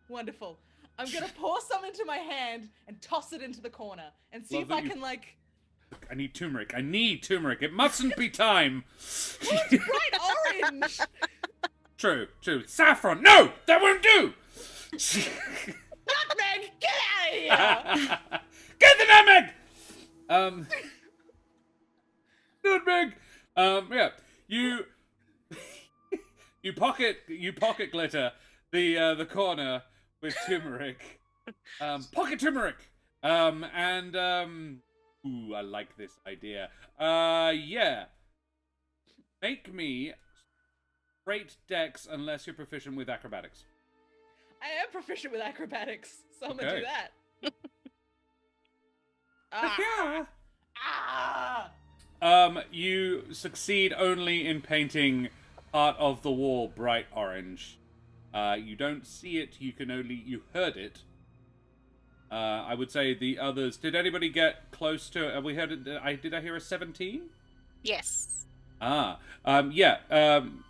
Wonderful. I'm gonna pour some into my hand and toss it into the corner and see Love if that I you- can like. I need turmeric. I need turmeric. It mustn't be time. Oh, it's bright orange. True. Saffron. No, that won't do. Nutmeg, get out of here! Get the nutmeg. Nutmeg. Yeah. You pocket glitter the corner with turmeric. Pocket turmeric. Ooh, I like this idea. Yeah. Make me straight dex unless you're proficient with acrobatics. I am proficient with acrobatics, so I'm gonna Okay. do that. Ah. Ah! You succeed only in painting part of the wall bright orange. You don't see it, you heard it. I would say the others, did anybody get close to, have we heard it, did I hear a 17? Yes. Yeah,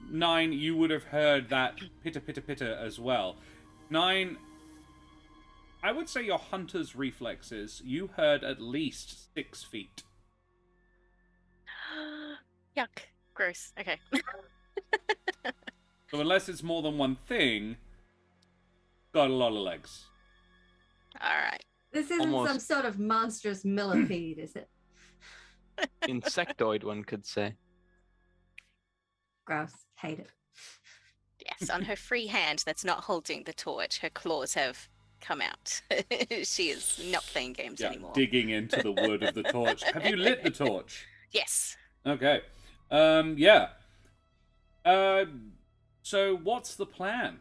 9, you would have heard that pitter pitter pitter as well. 9, I would say your hunter's reflexes, you heard at least 6 feet. Yuck. Gross. Okay. So unless it's more than one thing, got a lot of legs. All right. This isn't some Almost. sort of monstrous millipede, is it? Insectoid, one could say. Gross. Hate it. Yes, on her free hand that's not holding the torch, her claws have come out. She is not playing games Yeah, anymore. digging into the wood of the torch. Have you lit the torch? Yes. Okay. Yeah. So what's the plan?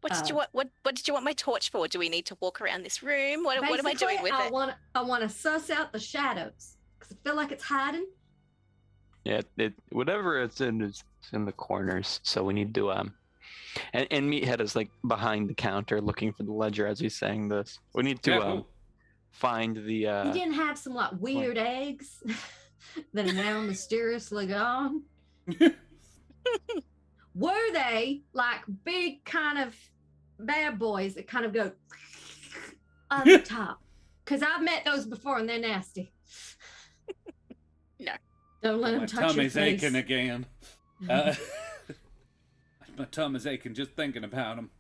What did you want? What did you want my torch for? Do we need to walk around this room? What am I doing with it? I want to suss out the shadows because I feel like it's hiding. Yeah, whatever it's in the corners. So we need to and Meathead is like behind the counter looking for the ledger as he's saying this. We need to cool. find the. You didn't have some like weird eggs that are now mysteriously gone. Were they like big kind of bad boys that kind of go on the top? Because I've met those before and they're nasty. No. Don't let them My touch your tummy's face. aching again. My tummy's aching just thinking about them.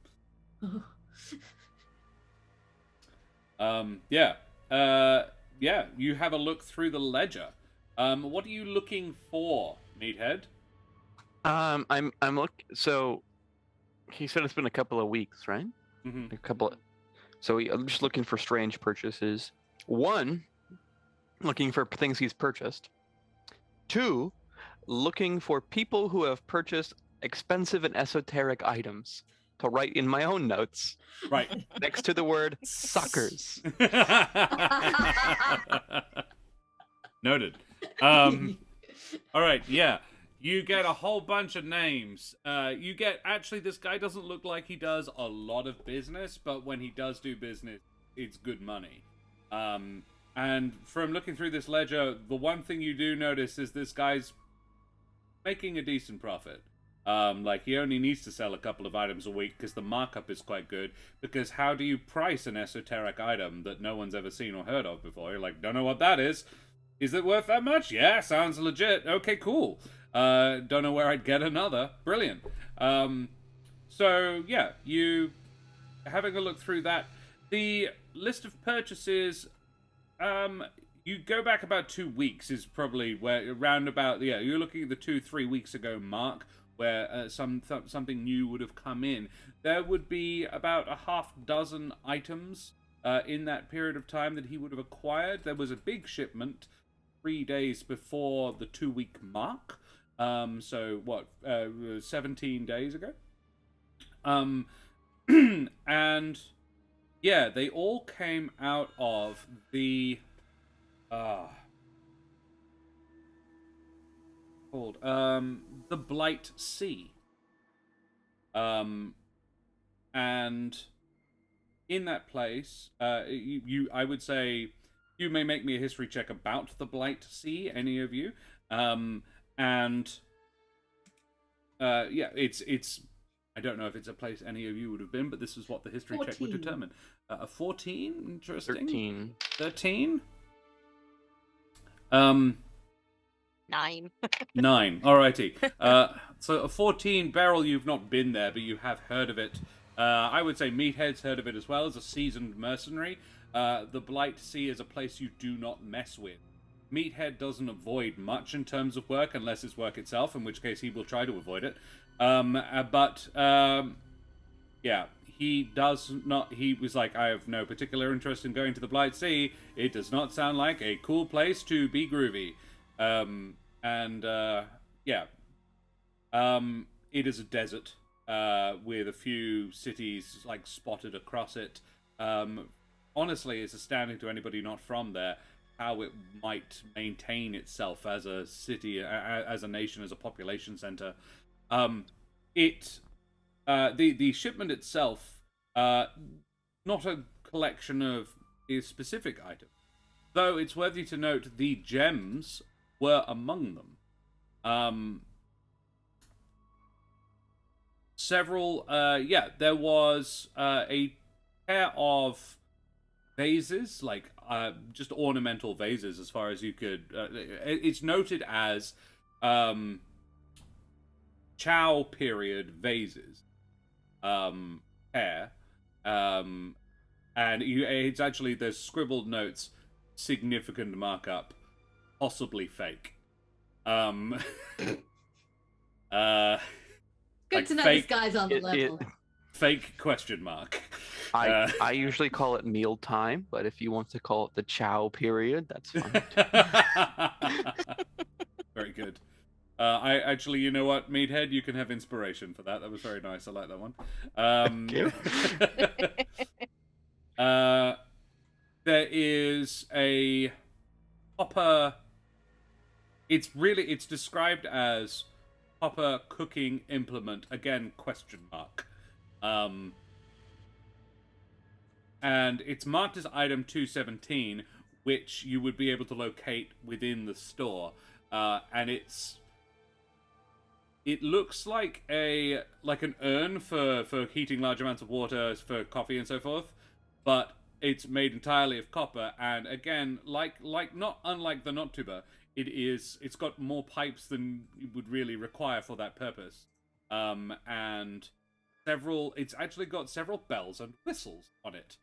Yeah. You have a look through the ledger. What are you looking for, Meathead? I'm So he said it's been a couple of weeks, right? Mm-hmm. So I'm just looking for strange purchases. One, looking for things he's purchased. Two, looking for people who have purchased expensive and esoteric items to write in my own notes. Right. Next to the word suckers. Noted. All right, yeah. You get a whole bunch of names. Actually, this guy doesn't look like he does a lot of business, but when he does do business, it's good money. And from looking through this ledger, the one thing you do notice is this guy's making a decent profit. Like, he only needs to sell a couple of items a week because the markup is quite good. Because how do you price an esoteric item that no one's ever seen or heard of before? You're like, don't know what that is. Is it worth that much? Yeah, sounds legit. Okay, cool. Don't know where I'd get another. Brilliant. So, yeah, you having a look through that. The list of purchases, you go back about 2 weeks is probably where, around about, yeah, you're looking at the 2-3 weeks ago mark, where something new would have come in. There would be about a half dozen items in that period of time that he would have acquired. There was a big shipment 3 days before the 2-week mark. 17 days ago? And yeah, they all came out of the called the Blight Sea. And in that place, I would say you may make me a history check about the Blight Sea, any of you. It's I don't know if it's a place any of you would have been, but this is what the history check would 14. determine. A 14? Interesting. 13. 13? 9. 9. Alrighty. So a 14 Beryl, you've not been there, but you have heard of it. I would say Meathead's heard of it as well as a seasoned mercenary. The Blight Sea is a place you do not mess with. Meathead doesn't avoid much in terms of work, unless it's work itself, in which case he will try to avoid it. Yeah, he does not. He was like, I have no particular interest in going to the Blight Sea. It does not sound like a cool place to be groovy. It is a desert with a few cities like spotted across it. Honestly, it's astounding to anybody not from there how it might maintain itself as a city, as a nation, as a population center. The shipment itself, not a collection of specific items, though it's worthy to note the gems were among them. There was a pair of vases, like just ornamental vases, as far as you could. It's noted as Chow period vases. hair. And it's actually, there's scribbled notes, significant markup, possibly fake. Good like to know fake, this guy's on the level. fake question mark. I usually call it meal time, but if you want to call it the chow period, that's fine. Very good. I actually, you know what, Meathead, you can have inspiration for that. That was very nice. I like that one. Thank you. There is a copper. It's described as copper cooking implement. Again, question mark. And it's marked as item 217, which you would be able to locate within the store. And it looks like an urn for heating large amounts of water for coffee and so forth, but it's made entirely of copper. And again, not unlike the Nottuber, it's got more pipes than you would really require for that purpose. And it's actually got several bells and whistles on it.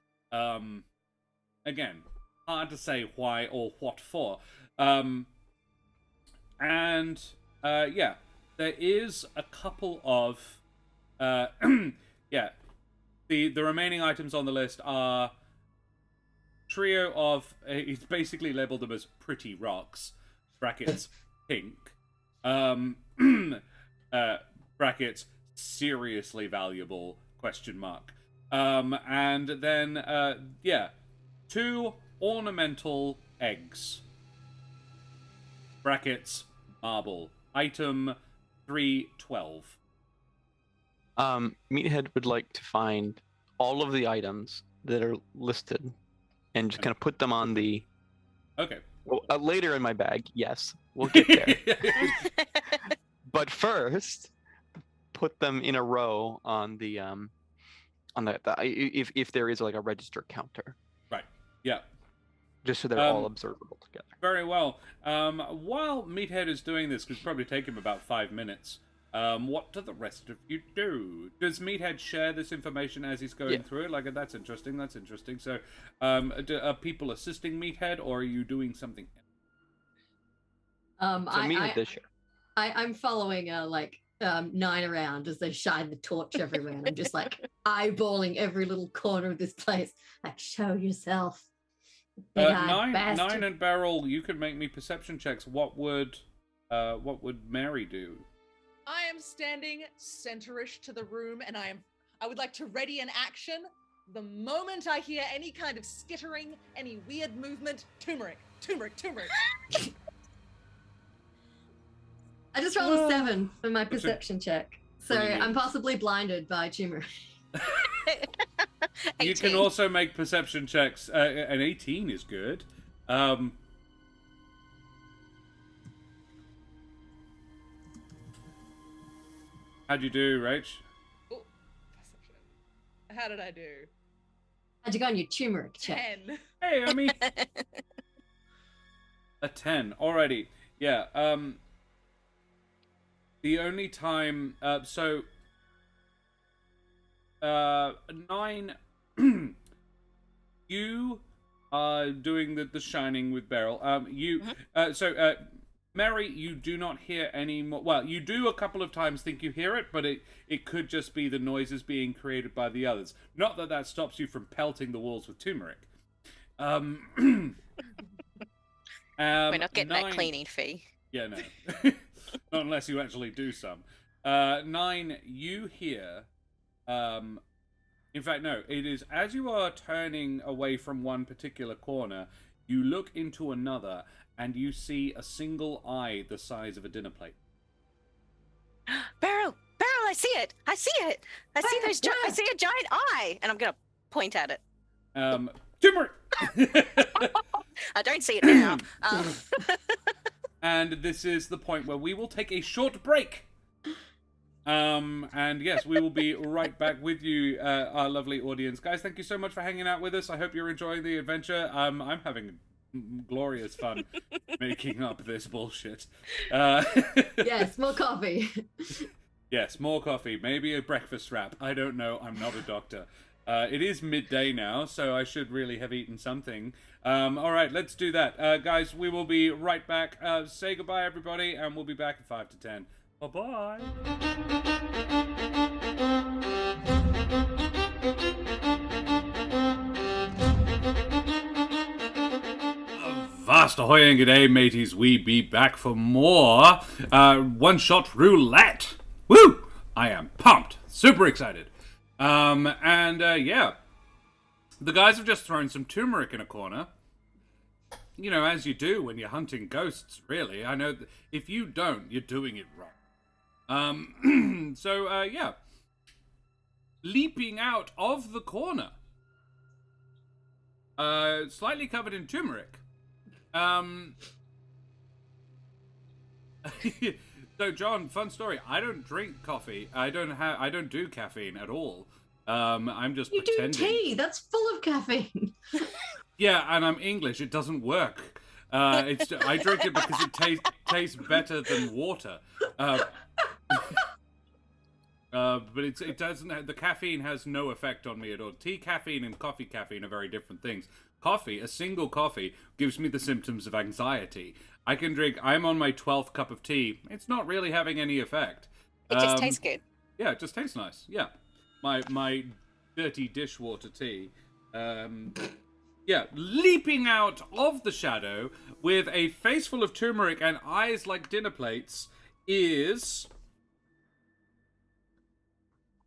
Again, hard to say why or what for. Yeah, there is a couple of yeah. The remaining items on the list are trio of it's basically labeled them as pretty rocks, brackets pink, brackets seriously valuable, question mark. And then yeah, 2 ornamental eggs, brackets marble, item 312. Meathead would like to find all of the items that are listed and just kind of put them on the... Okay. Well, later in my bag, yes. We'll get there. But first, put them in a row on the if there is like a register counter. Right. Yeah. Just so they're all observable together. Very well. While Meathead is doing this, because it's probably take him about 5 minutes, what do the rest of you do? Does Meathead share this information as he's going through it? Like, that's interesting, that's interesting. So, are people assisting Meathead, or are you doing something else? Meathead does share. I'm following 9 around as they shine the torch everywhere. And I'm just like eyeballing every little corner of this place. Like, show yourself. Nine and Beryl, you could make me perception checks. What would Mary do? I am standing centerish to the room, and I would like to ready an action the moment I hear any kind of skittering, any weird movement. Turmeric. I just rolled a 7 for my perception check. So Brilliant. I'm possibly blinded by turmeric. You can also make perception checks. An 18 is good. How'd you do, Rach? Oh, perception. How did I do? How'd you go on your turmeric check? 10. Hey, I mean, a 10 already. Yeah. The only time, 9. You are doing the shining with Beryl. Mary, you do not hear any more. Well, you do a couple of times think you hear it, but it could just be the noises being created by the others. Not that stops you from pelting the walls with turmeric. We're not getting 9, that cleaning fee. Yeah, no. Not unless you actually do some. 9, you hear... in fact, no. It is as you are turning away from one particular corner, you look into another, and you see a single eye the size of a dinner plate. Beryl, I see it. I see a giant eye, and I'm gonna point at it. Turmeric! I don't see it now. And this is the point where we will take a short break. And yes, we will be right back with you, our lovely audience. Guys, thank you so much for hanging out with us. I hope you're enjoying the adventure. I'm having glorious fun making up this bullshit. Yes, more coffee. Yes, more coffee. Maybe a breakfast wrap. I don't know. I'm not a doctor. It is midday now, so I should really have eaten something. All right, let's do that. Guys, we will be right back. Say goodbye, everybody, and we'll be back at 5 to 10. Bye-bye. Vast ahoy and g'day, mateys. We be back for more one-shot roulette. Woo! I am pumped. Super excited. Yeah. The guys have just thrown some turmeric in a corner. You know, as you do when you're hunting ghosts, really. I know that if you don't, you're doing it wrong. Yeah. Leaping out of the corner. Slightly covered in turmeric. So, John, fun story. I don't drink coffee. I don't do caffeine at all. I'm just pretending. You do tea. That's full of caffeine. Yeah, and I'm English. It doesn't work. I drink it because it tastes better than water. But it doesn't. The caffeine has no effect on me at all. Tea caffeine and coffee caffeine are very different things. Coffee, a single coffee, gives me the symptoms of anxiety. I can drink. I'm on my 12th cup of tea. It's not really having any effect. It just tastes good. Yeah, it just tastes nice. Yeah, my dirty dishwater tea. Yeah, leaping out of the shadow with a face full of turmeric and eyes like dinner plates is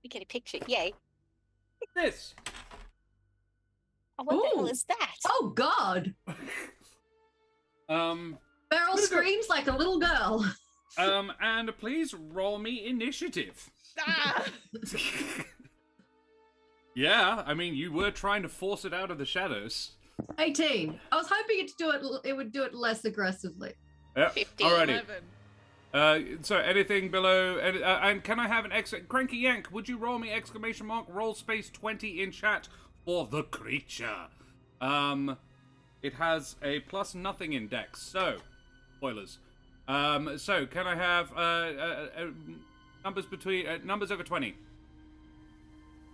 We get a picture. Yay. this. Oh, what the hell Ooh. is that? Oh, God. Beryl screams like a little girl. And please roll me initiative. Ah! Yeah, I mean, you were trying to force it out of the shadows. 18. I was hoping it would do it less aggressively. Yeah, 15. alrighty. 11. So anything below, and can I have an Cranky Yank, would you roll me roll space 20 in chat for the creature? It has a plus nothing in dex, so, spoilers. So can I have, numbers over 20?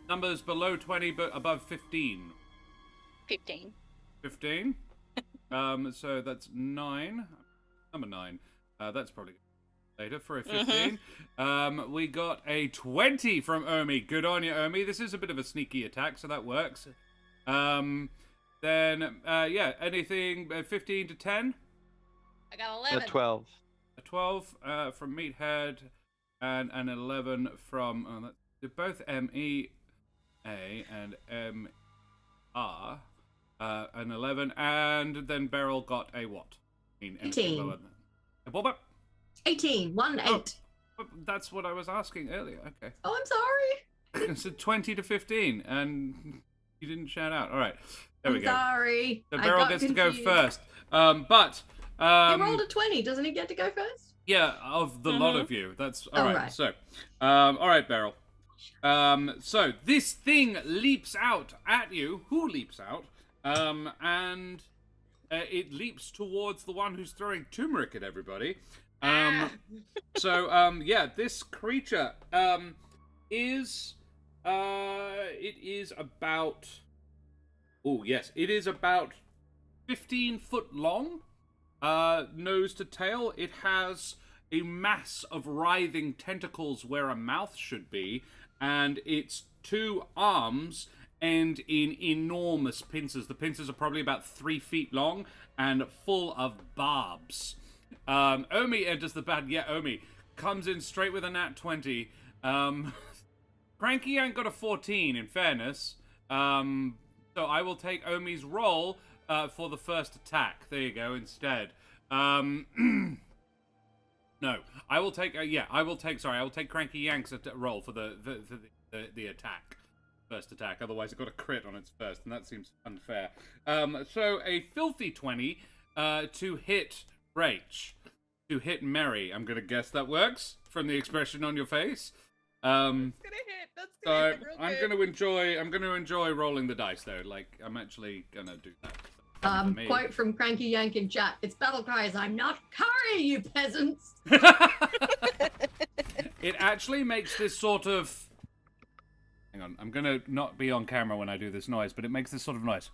Numbers below 20 but above 15? 15. 15? So that's 9. Number 9. That's probably later for a 15. We got a 20 from Omi. Good on you, Omi. This is a bit of a sneaky attack, so that works. Yeah, anything 15 to 10? I got 11. 12. A 12 from Meathead, and an 11 from... they're both M-E-A and M-R. An 11, and then Beryl got a what? 18. What? 18. 1 8. Oh, that's what I was asking earlier. Okay. Oh, I'm sorry. It's a 20 to 15, and you didn't shout out. All right. There we go. Sorry. So I Beryl got gets to go confused. first. He rolled a 20. Doesn't he get to go first? Yeah, of the lot of you. That's all right. Right. So, all right, Beryl. So this thing leaps out at you. Who leaps out? And it leaps towards the one who's throwing turmeric at everybody. Yeah, this creature is it is about it is about 15 foot long, nose to tail. It has a mass of writhing tentacles where a mouth should be, and its two arms end in enormous pincers. The pincers are probably about 3 feet long and full of barbs. Omi enters the bat. Yeah, Omi comes in straight with a nat 20. Cranky ain't got a 14, in fairness. So I will take Omi's roll for the first attack. There you go, instead. No, I will take. I will take Cranky Yank's roll for the attack. First attack. Otherwise, it got a crit on its first, and that seems unfair. So a filthy 20 to hit Rach, to hit Mary. I'm gonna guess that works from the expression on your face. That's gonna hit. That's gonna hit real good. I'm gonna enjoy rolling the dice though. Like I'm actually gonna do that. Quote from Cranky Yank in chat. It's battle cries. I'm not curry, you peasants. it actually makes this sort of... Hang on, I'm going to not be on camera when I do this noise, but it makes this sort of noise.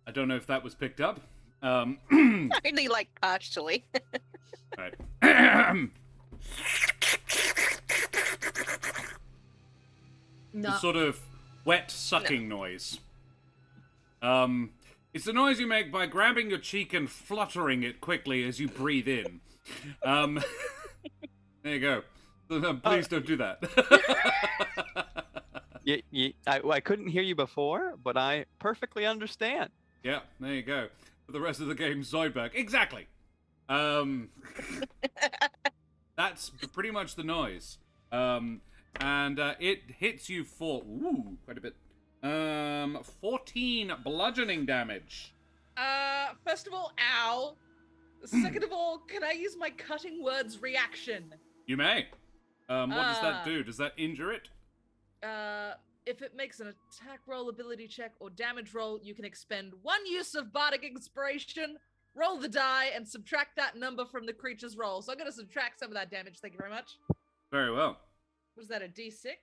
I don't know if that was picked up. Only like partially. Right. No. The sort of wet sucking noise. It's the noise you make by grabbing your cheek and fluttering it quickly as you breathe in. There you go. Please don't do that. I couldn't hear you before, but I perfectly understand. Yeah, there you go. For the rest of the game, Zoidberg. Exactly. That's pretty much the noise. And it hits you for quite a bit. 14 bludgeoning damage. First of all, ow. Second of all, can I use my cutting words reaction? You may. What does that do? Does that injure it? If it makes an attack roll, ability check, or damage roll, you can expend 1 use of bardic inspiration, roll the die, and subtract that number from the creature's roll. So I'm going to subtract some of that damage. Thank you very much. Very well. What is that, a d6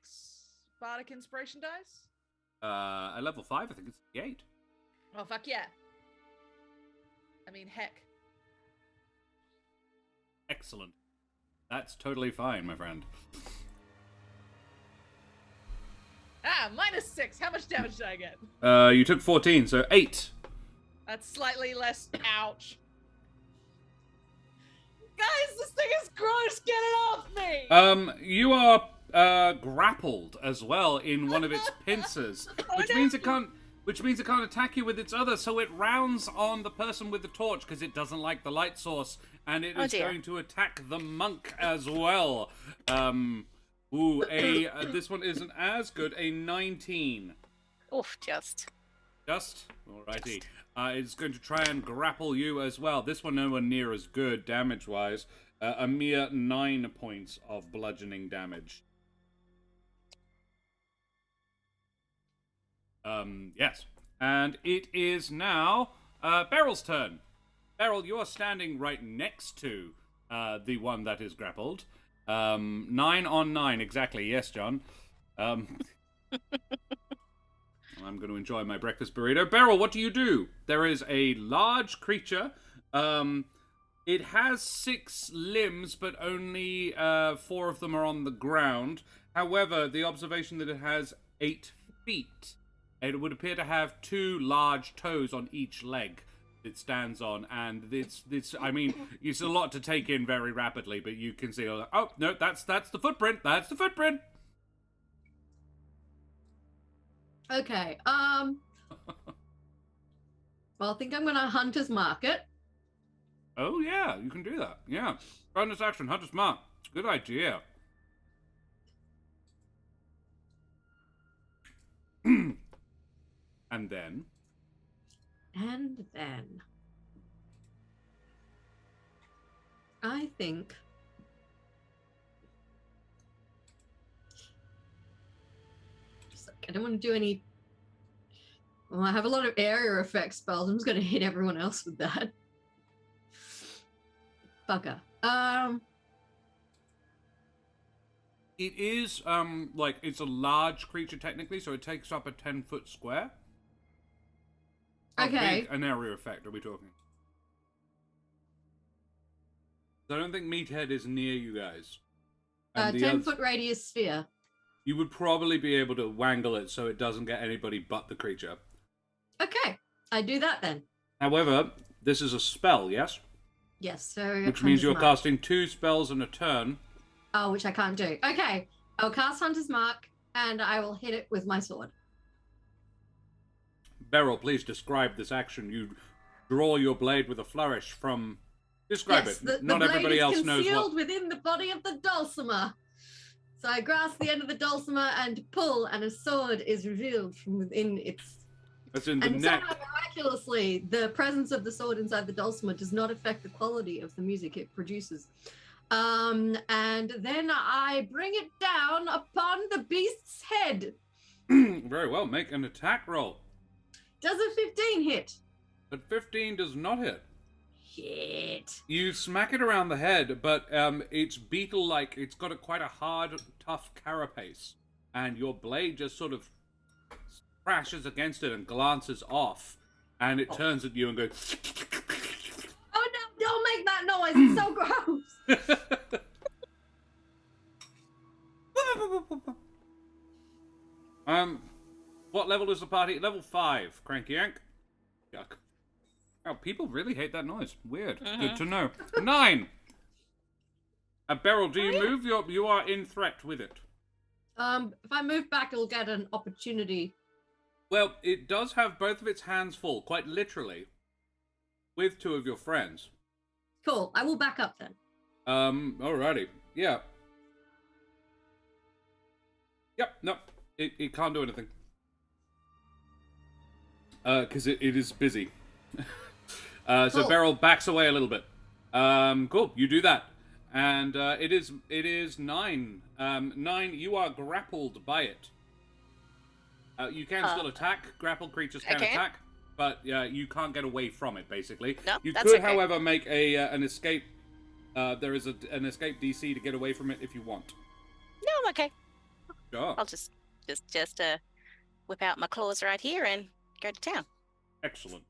bardic inspiration dice? At level 5, I think it's 8. Oh, fuck yeah. I mean, heck. Excellent. That's totally fine, my friend. -6. How much damage did I get? You took 14, so 8. That's slightly less. Ouch. Guys, this thing is gross. Get it off me. You are grappled as well in one of its pincers, which means it can't attack you with its other. So it rounds on the person with the torch because it doesn't like the light source, and it is going to attack the monk as well. This one isn't as good. A 19. Oof, just. Alrighty. It's going to try and grapple you as well. This one nowhere near as good damage-wise. A mere 9 points of bludgeoning damage. Yes. And it is now Beryl's turn. Beryl, you are standing right next to the one that is grappled. 9 on 9, exactly. Yes, John. I'm going to enjoy my breakfast burrito. Beryl, what do you do? There is a large creature. It has 6 limbs, but only 4 of them are on the ground. However, the observation that it has 8 feet. It would appear to have 2 large toes on each leg it stands on, and I mean, it's a lot to take in very rapidly, but you can see, oh, no, that's the footprint. That's the footprint. Okay, well, I think I'm gonna Hunter's Mark it. Oh, yeah, you can do that. Yeah. Bonus action, Hunter's Mark. Good idea. And then I think I don't want to do any. Well, I have a lot of area effect spells. I'm just going to hit everyone else with that. Bugger. It is, like, it's a large creature technically, so it takes up a 10-foot square. How Okay. big an area effect are we talking? I don't think Meathead is near you guys. And the 10-foot radius sphere. You would probably be able to wangle it so it doesn't get anybody but the creature. Okay, I do that then. However, this is a spell, yes? Yes, so Which means you're Hunter's Mark. casting 2 spells in a turn. Oh, which I can't do. Okay, I'll cast Hunter's Mark, and I will hit it with my sword. Beryl, please describe this action. You draw your blade with a flourish from... Describe Yes, it. the Not blade everybody is else knows concealed what... within the body of the dulcimer. So I grasp the end of the dulcimer and pull, and a sword is revealed from within its... That's in the And neck. somehow, miraculously, the presence of the sword inside the dulcimer does not affect the quality of the music it produces. And then I bring it down upon the beast's head. Very well. Make an attack roll. Does a 15 hit? But 15 does not hit. Shit. You smack it around the head, but it's beetle-like. It's got quite a hard, tough carapace, and your blade just sort of crashes against it and glances off, and it turns at you and goes. Oh no! Don't make that noise. It's so gross. What level is the party? Level 5. Cranky Yank. Yuck. Oh, people really hate that noise. Weird. Good to know. 9. Beryl, do you move? You are in threat with it. If I move back, it'll get an opportunity. Well, it does have both of its hands full, quite literally, with 2 of your friends. Cool. I will back up then. Alrighty. Yeah. Yep, no. It can't do anything. Because it is busy. So Cool. Beryl backs away a little bit. Cool, you do that. And it is 9. 9, you are grappled by it. You can still attack. Grappled creatures can attack. But you can't get away from it, basically. No, you that's could, okay. however, make an escape. There is an escape DC to get away from it if you want. No, I'm okay. Sure. I'll just whip out my claws right here and go to town. Excellent.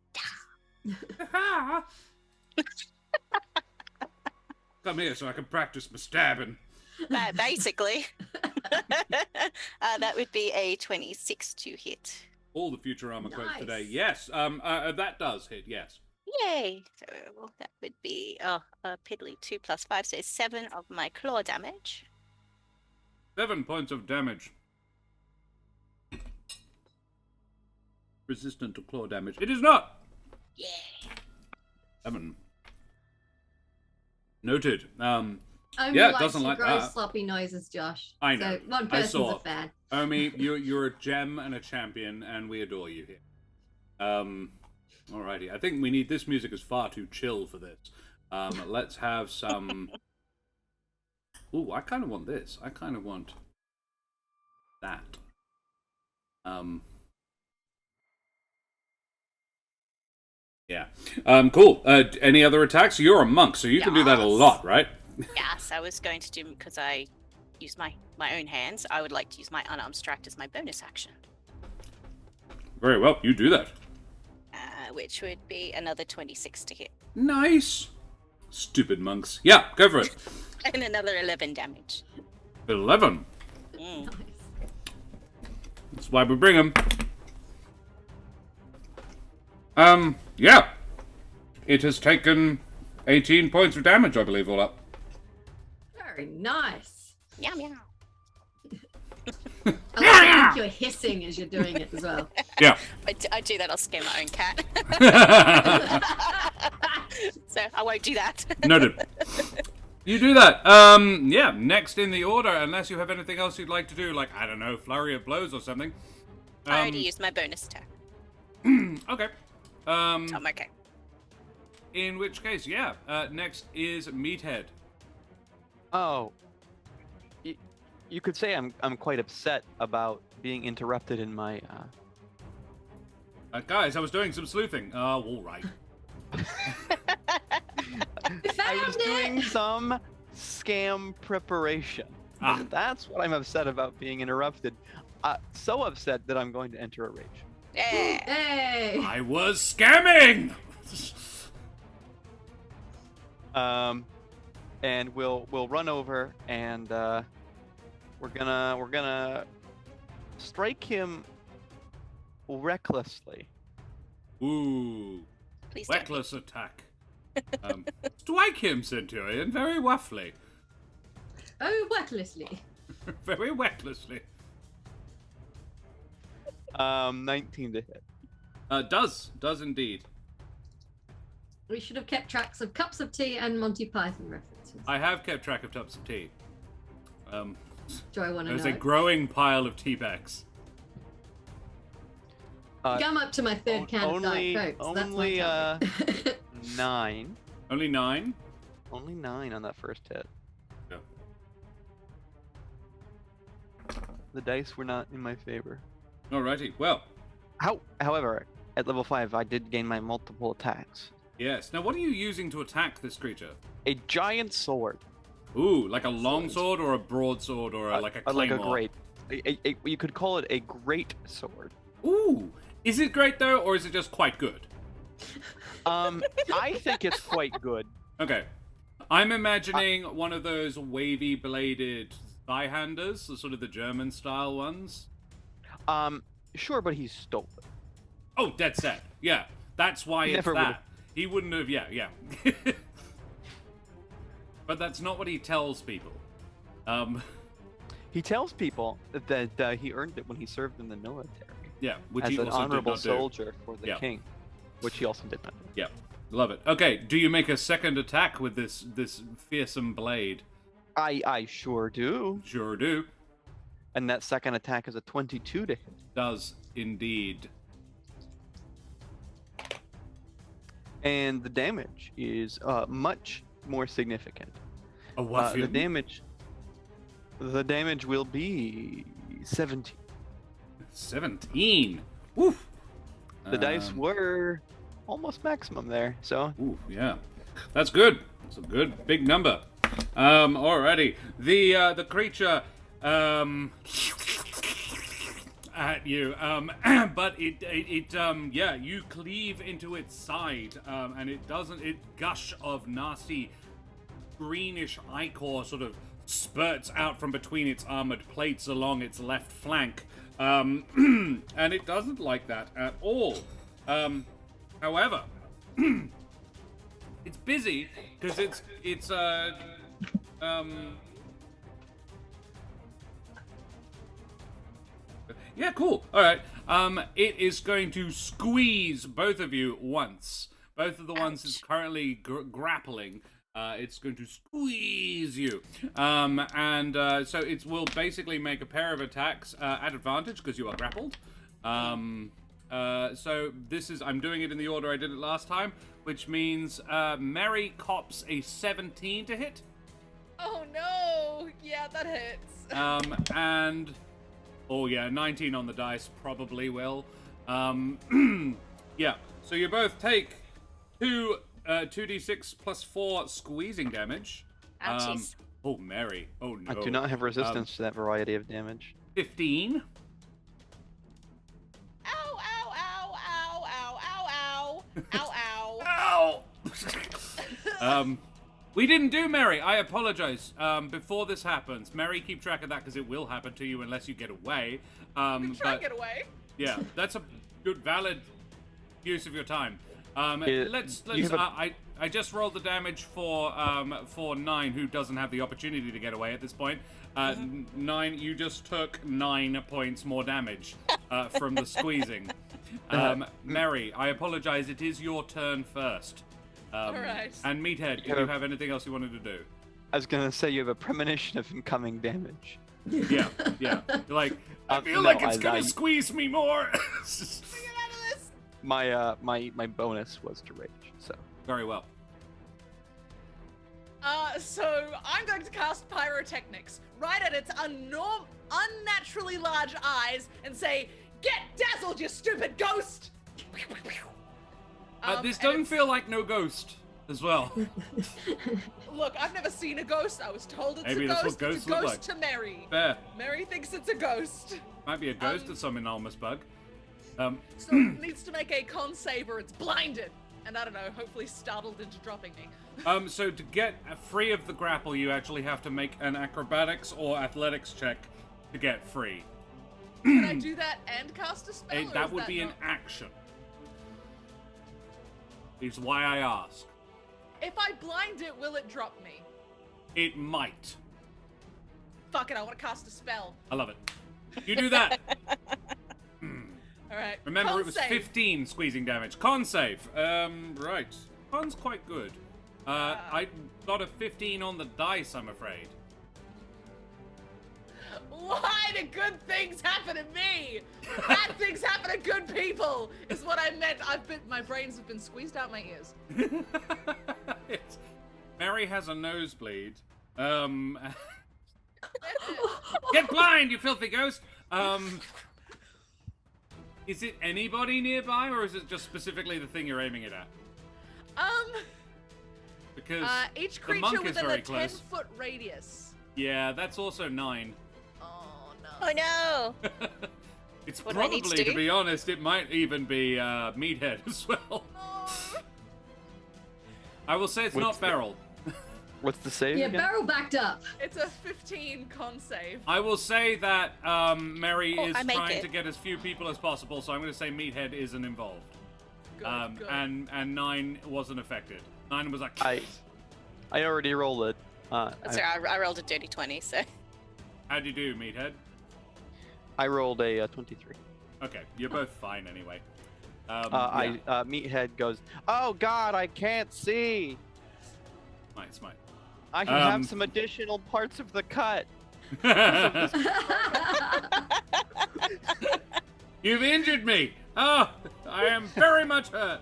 Come here so I can practice my stabbing. Basically. That would be a 26 to hit. All the Futurama quotes Nice. today. Yes, that does hit, yes. Yay! So that would be a piddly 2 plus 5, so 7 of my claw damage. 7 points of damage. Resistant to claw damage. It is not! Yeah. 7. Noted. Omi Yeah, it likes doesn't to like grow that. sloppy noises, Josh. I know. So one I person's saw. a fan. Omi, you're a gem and a champion, and we adore you here. Alrighty. I think we need... This music is far too chill for this. Let's have some... Ooh, I kind of want this. I kind of want... that. Yeah. Cool. Any other attacks? You're a monk, so you can do that a Yes. lot, right? Yes, I was going to do, because I use my own hands, I would like to use my unarmed strike as my bonus action. Very well. You do that. Which would be another 26 to hit. Nice. Stupid monks. Yeah, go for it. And another 11 damage. 11. Mm. Nice. That's why we bring them. Yeah. It has taken 18 points of damage, I believe, all up. Very nice. Meow meow. I like to think you're hissing as you're doing it as well. Yeah. I do that, I'll scare my own cat. So I won't do that. Noted. You do that. Yeah, next in the order, unless you have anything else you'd like to do, like, I don't know, flurry of blows or something. I already used my bonus attack. Okay. So I'm okay. In which case, yeah, next is Meathead. Oh, you could say I'm quite upset about being interrupted in my. Guys, I was doing some sleuthing. Oh, all right. I was doing some scam preparation. Ah. That's what I'm upset about being interrupted. So upset that I'm going to enter a rage. Yeah. Hey! I was scamming. And we'll run over and we're gonna strike him recklessly. Ooh, Please don't. reckless attack. Strike him, Centurion, very roughly. Oh, recklessly. Very recklessly. 19 to hit. Does indeed. We should have kept tracks of cups of tea and Monty Python references. I have kept track of cups of tea. Do I want to There's know? a growing pile of tea bags. Come up to my third can of Diet Cokes. That's my target. 9. Only 9. Only 9 on that first hit. Yeah. The dice were not in my favor. Alrighty. Well, However, at level 5, I did gain my multiple attacks. Yes. Now, what are you using to attack this creature? A giant sword. Ooh, like a long sword or a broadsword or like a claymore? Like a great. You could call it a great sword. Ooh. Is it great, though, or is it just quite good? I think it's quite good. Okay. I'm imagining one of those wavy-bladed Zweihanders, sort of the German-style ones. Sure, but he stole it. Oh, dead set. Yeah, that's why it's Never that. would've. He wouldn't have, yeah. But that's not what he tells people. He tells people that he earned it when he served in the military. Yeah, which as he an also honorable did not do. soldier for the king, which he also did not do. Yeah, love it. Okay, do you make a second attack with this fearsome blade? I sure do. Sure do. And that second attack is a 22 to hit. Does indeed. And the damage is much more significant. Oh, what? The damage will be 17. 17. Woof. The dice were almost maximum there, so. Ooh, yeah. That's good. That's a good big number. Alrighty. The creature at you. But it you cleave into its side, and it gush of nasty greenish ichor sort of spurts out from between its armored plates along its left flank. And it doesn't like that at all. However, it's busy because it's yeah, cool. All right. It is going to squeeze both of you once. Both of the ones it's currently grappling. It's going to squeeze you. So it will basically make a pair of attacks at advantage because you are grappled. So this is, I'm doing it in the order I did it last time, which means Mary cops a 17 to hit. Oh no! Yeah, that hits. And oh yeah, 19 on the dice probably will. Yeah. So you both take 2d6 plus 4 squeezing damage. Ouchies. Oh Mary. Oh no. I do not have resistance to that variety of damage. 15. Ow! Ow! Ow! Ow! Ow! Ow! Ow! Ow! Ow! We didn't do Mary. I apologize. Before this happens, Mary, keep track of that because it will happen to you unless you get away. Try and get away. Yeah, that's a good, valid use of your time. Let's. I just rolled the damage for 9, who doesn't have the opportunity to get away at this point. 9, you just took 9 points more damage from the squeezing. Mary, I apologize. It is your turn first. Alright. And Meathead, did you have anything else you wanted to do? I was gonna say you have a premonition of incoming damage. Yeah. You're like, I feel like it's gonna squeeze me more. Get out of this. My bonus was to rage, so. Very well. So I'm going to cast Pyrotechnics right at its unnaturally large eyes and say, "Get dazzled, you stupid ghost!" This doesn't feel like no ghost as well. Look, I've never seen a ghost. I was told it's Maybe a that's ghost. what It's ghosts a look ghost like. to Mary. Fair. Mary thinks it's a ghost. Might be a ghost of some enormous bug. So it needs to make a con save or it's blinded. And I don't know, hopefully startled into dropping me. So to get free of the grapple, you actually have to make an acrobatics or athletics check to get free. Can I do that and cast a spell? That would be an action. Is why I ask. If I blind it, will it drop me? It might. Fuck it, I want to cast a spell. I love it. You do that. Alright. Remember, con it was save. 15 squeezing damage. Con save. Right. Con's quite good. I got a 15 on the dice, I'm afraid. Why do good things happen to me? Bad things happen to good people, is what I meant. My brains have been squeezed out my ears. Mary has a nosebleed. Get blind, you filthy ghost! Is it anybody nearby, or is it just specifically the thing you're aiming it at? Because Each the monk creature is within a very close. 10-foot radius. Yeah, that's also 9. Oh no. Oh no! It's What do I need to probably, to do? be honest, it might even be Meathead as well. Oh. I will say it's What's not Beryl. What's the save Yeah, again? Beryl backed up. It's a 15 con save. I will say that Mary Oh, is I make trying it. to get as few people as possible, so I'm going to say Meathead isn't involved. Good, good. And 9 wasn't affected. 9 was like... I already rolled it. That's right, I rolled a dirty 20, so. How'd you do, Meathead? I rolled a 23. Okay, you're both fine anyway. Yeah. Meathead goes, "Oh God, I can't see. Smite. I have some additional parts of the cut." You've injured me! Oh, I am very much hurt.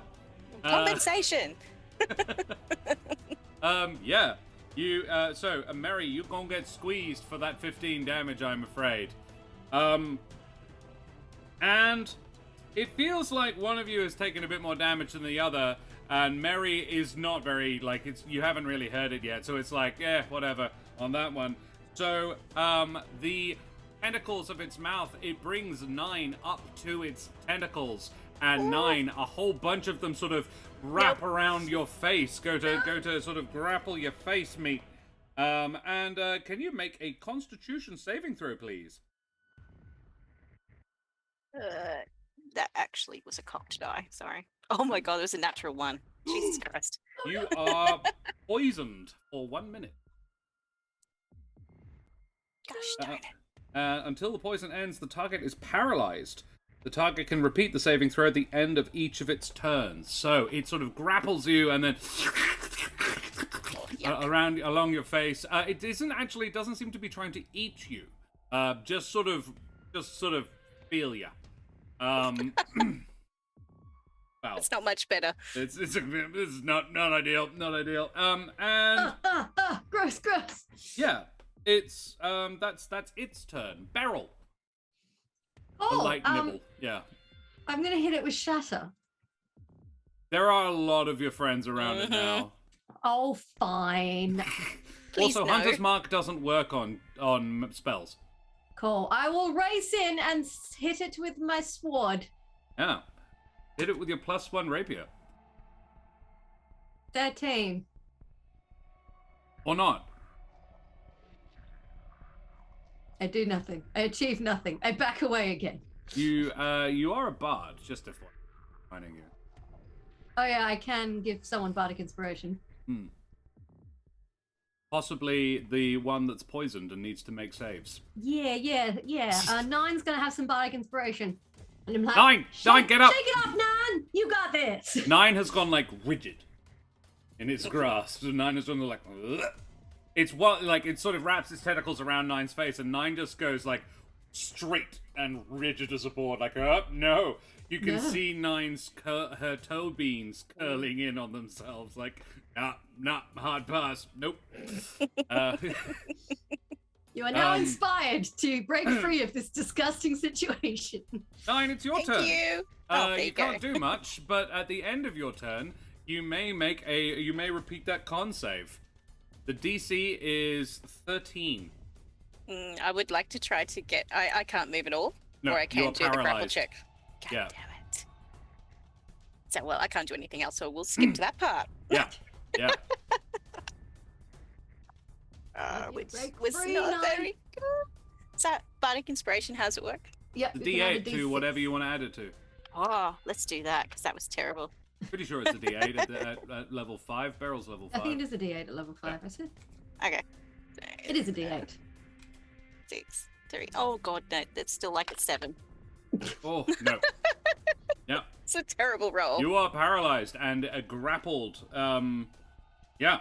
Compensation! Yeah. You, Mary, you gonna get squeezed for that 15 damage, I'm afraid. And it feels like one of you has taken a bit more damage than the other, and Mary is not very, you haven't really heard it yet, so it's like, yeah, whatever, on that one. So, the tentacles of its mouth, it brings 9 up to its tentacles, and 9, a whole bunch of them sort of wrap around your face, go to sort of grapple your face meat. Can you make a Constitution saving throw, please? That actually was a cocked die, sorry. Oh my god, it was a natural 1. Jesus Christ. You are poisoned for 1 minute. Gosh darn it. Until the poison ends, the target is paralyzed. The target can repeat the saving throw at the end of each of its turns. So it sort of grapples you and then along your face. It doesn't seem to be trying to eat you. Just sort of feel you. Wow. It's not much better. This is not ideal. Not ideal. Gross. Yeah. It's that's its turn. Beryl. A light nibble. Yeah. I'm gonna hit it with Shatter. There are a lot of your friends around it now. Oh, fine. Please Also, no. Hunter's Mark doesn't work on spells. Cool. I will race in and hit it with my sword. Yeah. Hit it with your +1 rapier. 13. Or not. I do nothing. I achieve nothing. I back away again. You are a bard, just a finding you. Oh yeah, I can give someone bardic inspiration. Possibly the one that's poisoned and needs to make saves. Yeah. 9's gonna have some bardic inspiration. And I'm like, 9, get up! Shake it off, 9! You got this! 9 has gone rigid in its grasp. So 9 has gone like, ugh. It sort of wraps its tentacles around 9's face, and 9 just goes straight and rigid as a board. Oh no! You can see 9's her toe beans curling in on themselves. Nah, hard pass. Nope. You are now inspired to break free of this disgusting situation. 9, it's your Thank turn. you. You can't do much, but at the end of your turn, you may repeat that con save. The DC is 13. I would like to try to get. I can't move at all, No, or I can you're do the grapple paralyzed. check. God Yeah. damn it! So I can't do anything else, so we'll skip to that part. Yeah. Which Break was free, not 9. very good. So bardic inspiration, how's it work? Yep. The you can add a D8 to D6. whatever you want to add it to. Oh, let's do that because that was terrible. Pretty sure it's a D8 at level 5. Beryl's level 5. I think it is a D8 at level 5, I said. Okay. It is a D8. 6, 3. Oh god, no, that's still like a 7. Oh, no. Yeah. It's a terrible roll. You are paralyzed and grappled. Yeah.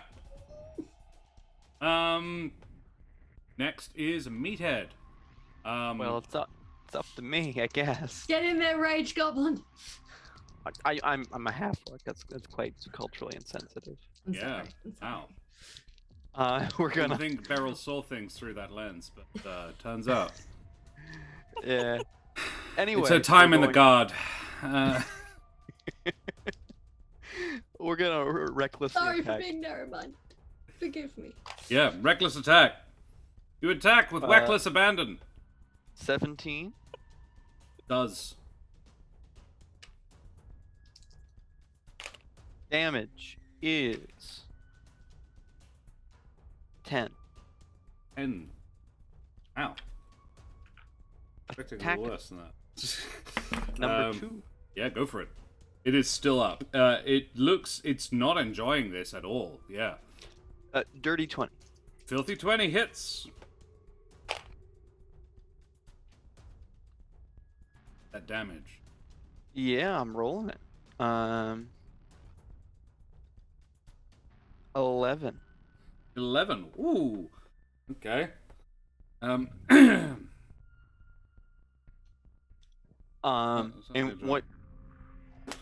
Next is Meathead. Well, it's up to me, I guess. Get in there, Rage Goblin. I'm a half-orc. That's quite culturally insensitive. I'm Yeah. sorry. Wow. We're I gonna. think Beryl saw things through that lens, but turns out. Yeah. Anyway, It's her time we're in the going- guard. We're gonna recklessly Sorry for attack. being narrow-minded. Forgive me. Yeah, reckless attack. You attack with reckless abandon. 17. Does. Damage is 10. 10. Ow. Expecting a Attack. little worse than that. Number 2. Yeah, go for it. It is still up. It's not enjoying this at all. Yeah. Dirty 20. Filthy 20 hits. That damage. Yeah, I'm rolling it. 11. 11. Ooh. Okay. And good what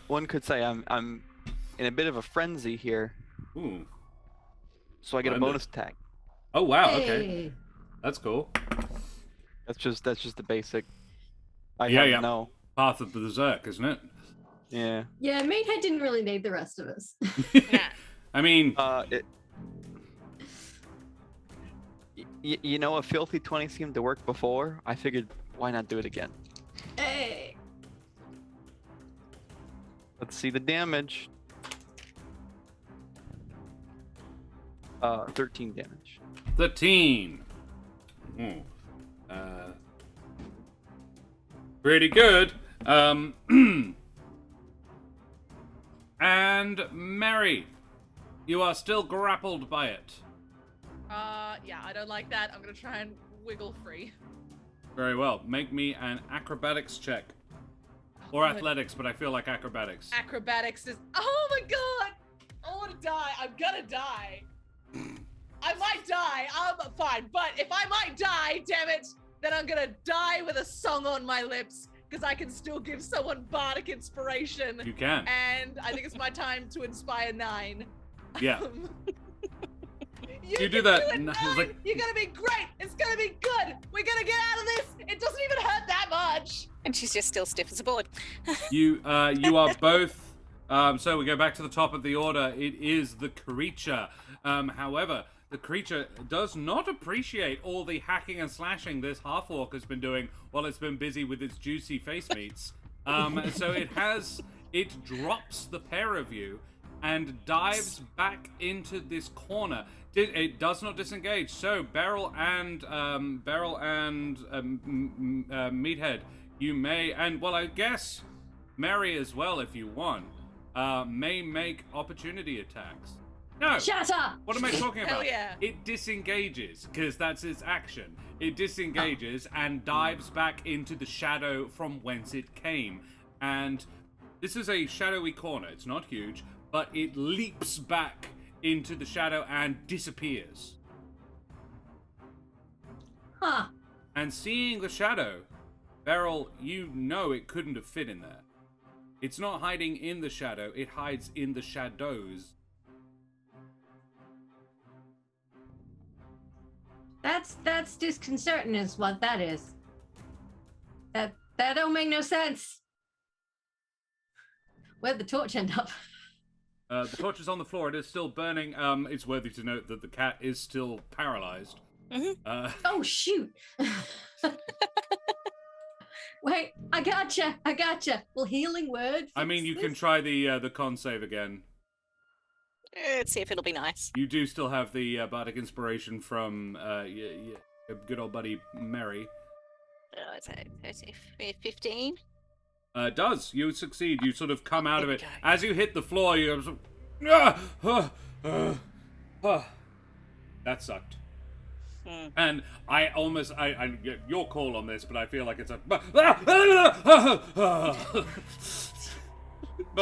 one could say, I'm in a bit of a frenzy here, Ooh. so I get a Splendid. bonus attack. Oh wow. Okay. Hey. That's cool. That's just the basic. I Yeah, have yeah. no. Path of Berserk, isn't it? Yeah. Yeah, Meathead didn't really need the rest of us. I mean, You know, a filthy 20 seemed to work before. I figured, why not do it again? Hey. Let's see the damage. 13 damage. 13. Ooh. Pretty good. And Mary, you are still grappled by it. Yeah, I don't like that. I'm gonna try and wiggle free. Very well. Make me an acrobatics check. Or athletics, but I feel like acrobatics. Acrobatics is. Oh my god! I want to die. I'm gonna die. I might die. I'm fine. But if I might die, damn it, then I'm gonna die with a song on my lips because I can still give someone bardic inspiration. You can. And I think it's my time to inspire 9. Yeah. You You do can that. Do it, No, 9. like- You're gonna be great. It's gonna be good. We're gonna get out of this. It doesn't even hurt that much. And she's just still stiff as a board. You are both. So we go back to the top of the order. It is the creature. However, the creature does not appreciate all the hacking and slashing this half-orc has been doing while it's been busy with its juicy face meats. So it drops the pair of you and dives back into this corner. It does not disengage. So Beryl and Meathead, you may, and well, I guess Mary as well, if you want, may make opportunity attacks. No. Shut up! What am I talking Hell about? yeah. It disengages, because that's its action. It disengages and dives back into the shadow from whence it came. And this is a shadowy corner. It's not huge, but it leaps back into the shadow and disappears. Huh. And seeing the shadow, Beryl, you know it couldn't have fit in there. It's not hiding in the shadow, it hides in the shadows. That's disconcerting is what that is. That don't make no sense. Where'd the torch end up? The torch is on the floor, it is still burning. It's worthy to note that the cat is still paralyzed. Mhm. Oh shoot. Wait, I gotcha. Well, healing word. I mean, you can fix try the con save again. Let's see if it'll be nice. You do still have the bardic inspiration from your good old buddy Mary. Let's see, 15. It does. You succeed. You sort of come out of there it. we go. As you hit the floor, you sort of, that sucked. And I your call on this, but I feel like it's a my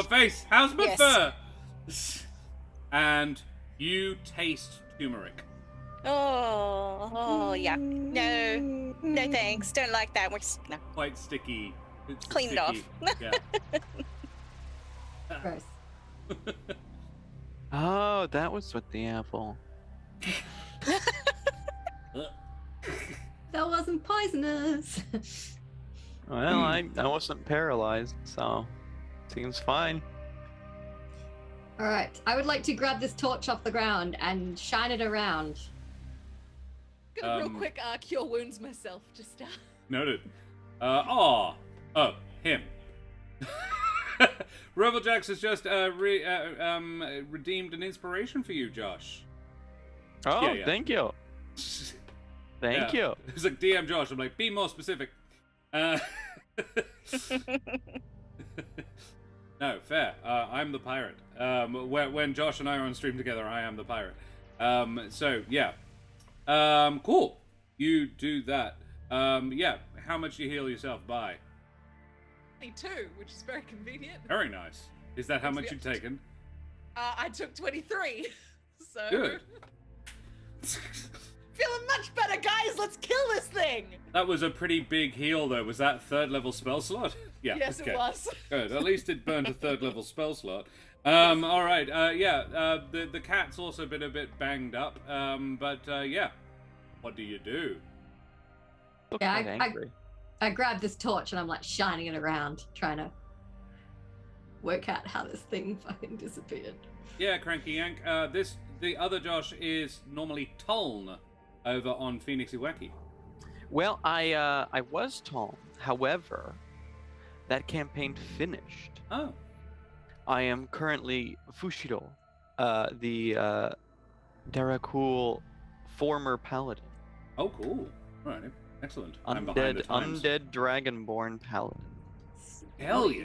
face. How's my Yes. fur? And you taste turmeric. Oh, yeah. No thanks. Don't like that. No. Quite sticky. It's Cleaned sticky. Yeah. Gross. Oh, that was with the apple. That wasn't poisonous. Well, I wasn't paralyzed, so seems fine. All right. I would like to grab this torch off the ground and shine it around. Gonna real quick cure wounds myself. Just Noted. Him. Reveljax has just redeemed an inspiration for you, Josh. Oh, Yeah. thank you. Thank you. It's like DM Josh. I'm like, be more specific. No, fair. I'm the pirate. When Josh and I are on stream together, I am the pirate. So yeah. Cool. You do that. Yeah. How much do you heal yourself by? 22, which is very convenient. Very nice. Is that how much you've taken? I took 23. So Good. feeling much better, guys. Let's kill this thing. That was a pretty big heal, though. Was that 3rd level spell slot? Yeah. Yes, okay. it was. Good. At least it burned a 3rd level spell slot. All right. The cat's also been a bit banged up. Yeah. What do you do? Look Yeah, quite angry. I grab this torch and I'm like shining it around, trying to work out how this thing fucking disappeared. Yeah, Cranky Yank. The other Josh is normally Tuln over on Pheonixiwaki. Well, I was told. However, that campaign finished. Oh. I am currently Fushiro, the Darakul former paladin. Oh, cool. All right. Excellent. I'm behind the Undead, times. undead dragonborn paladin. Hell yeah.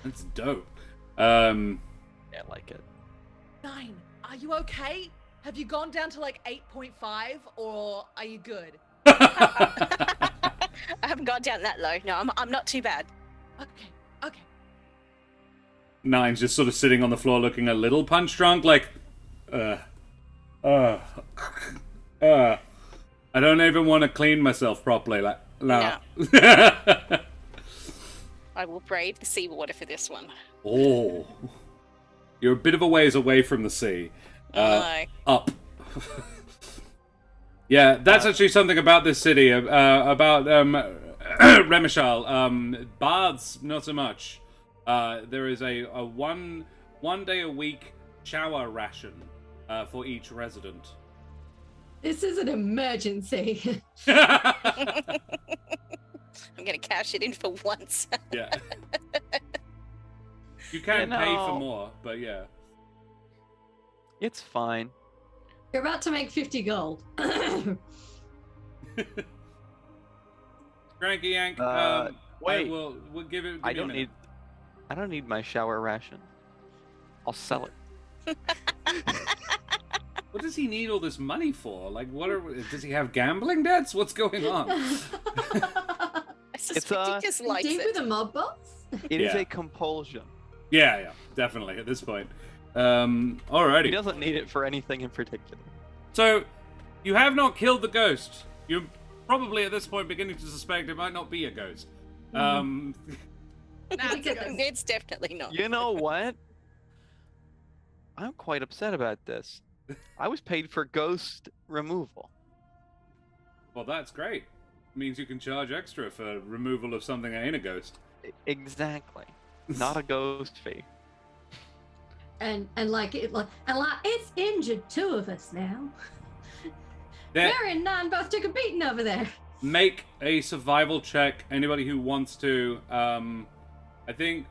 That's dope. Yeah, I like it. 9. Are you okay? Have you gone down to like 8.5, or are you good? I haven't gone down that low. No, I'm not too bad. Okay. Nine's just sort of sitting on the floor looking a little punch drunk, like, I don't even want to clean myself properly, like, no. I will brave the seawater for this one. Oh. You're a bit of a ways away from the sea. No. Up. Yeah, that's actually something about this city, about Remimshal. Baths, not so much. There is a one day a week shower ration for each resident. This is an emergency. I'm gonna cash it in for once. Yeah. You can pay for more, but yeah. It's fine. You're about to make 50 gold. Cranky Yank, wait. we'll give it. I don't need my shower ration. I'll sell it. What does he need all this money for? Like, does he have gambling debts? What's going on? I suspect he just likes Deep it. with a mob boss? It is Yeah. a compulsion. Yeah, definitely at this point. He Alrighty. doesn't need it for anything in particular. So, you have not killed the ghost. You're probably at this point beginning to suspect it might not be a ghost. Nah, it's a ghost. It's definitely not. You know what? I'm quite upset about this. I was paid for ghost removal. Well, that's great. Means you can charge extra for removal of something that ain't a ghost. Exactly. Not a ghost fee. And it's injured 2 of us now. There- Mary and Nan both took a beating over there. Make a survival check. Anybody who wants to. I think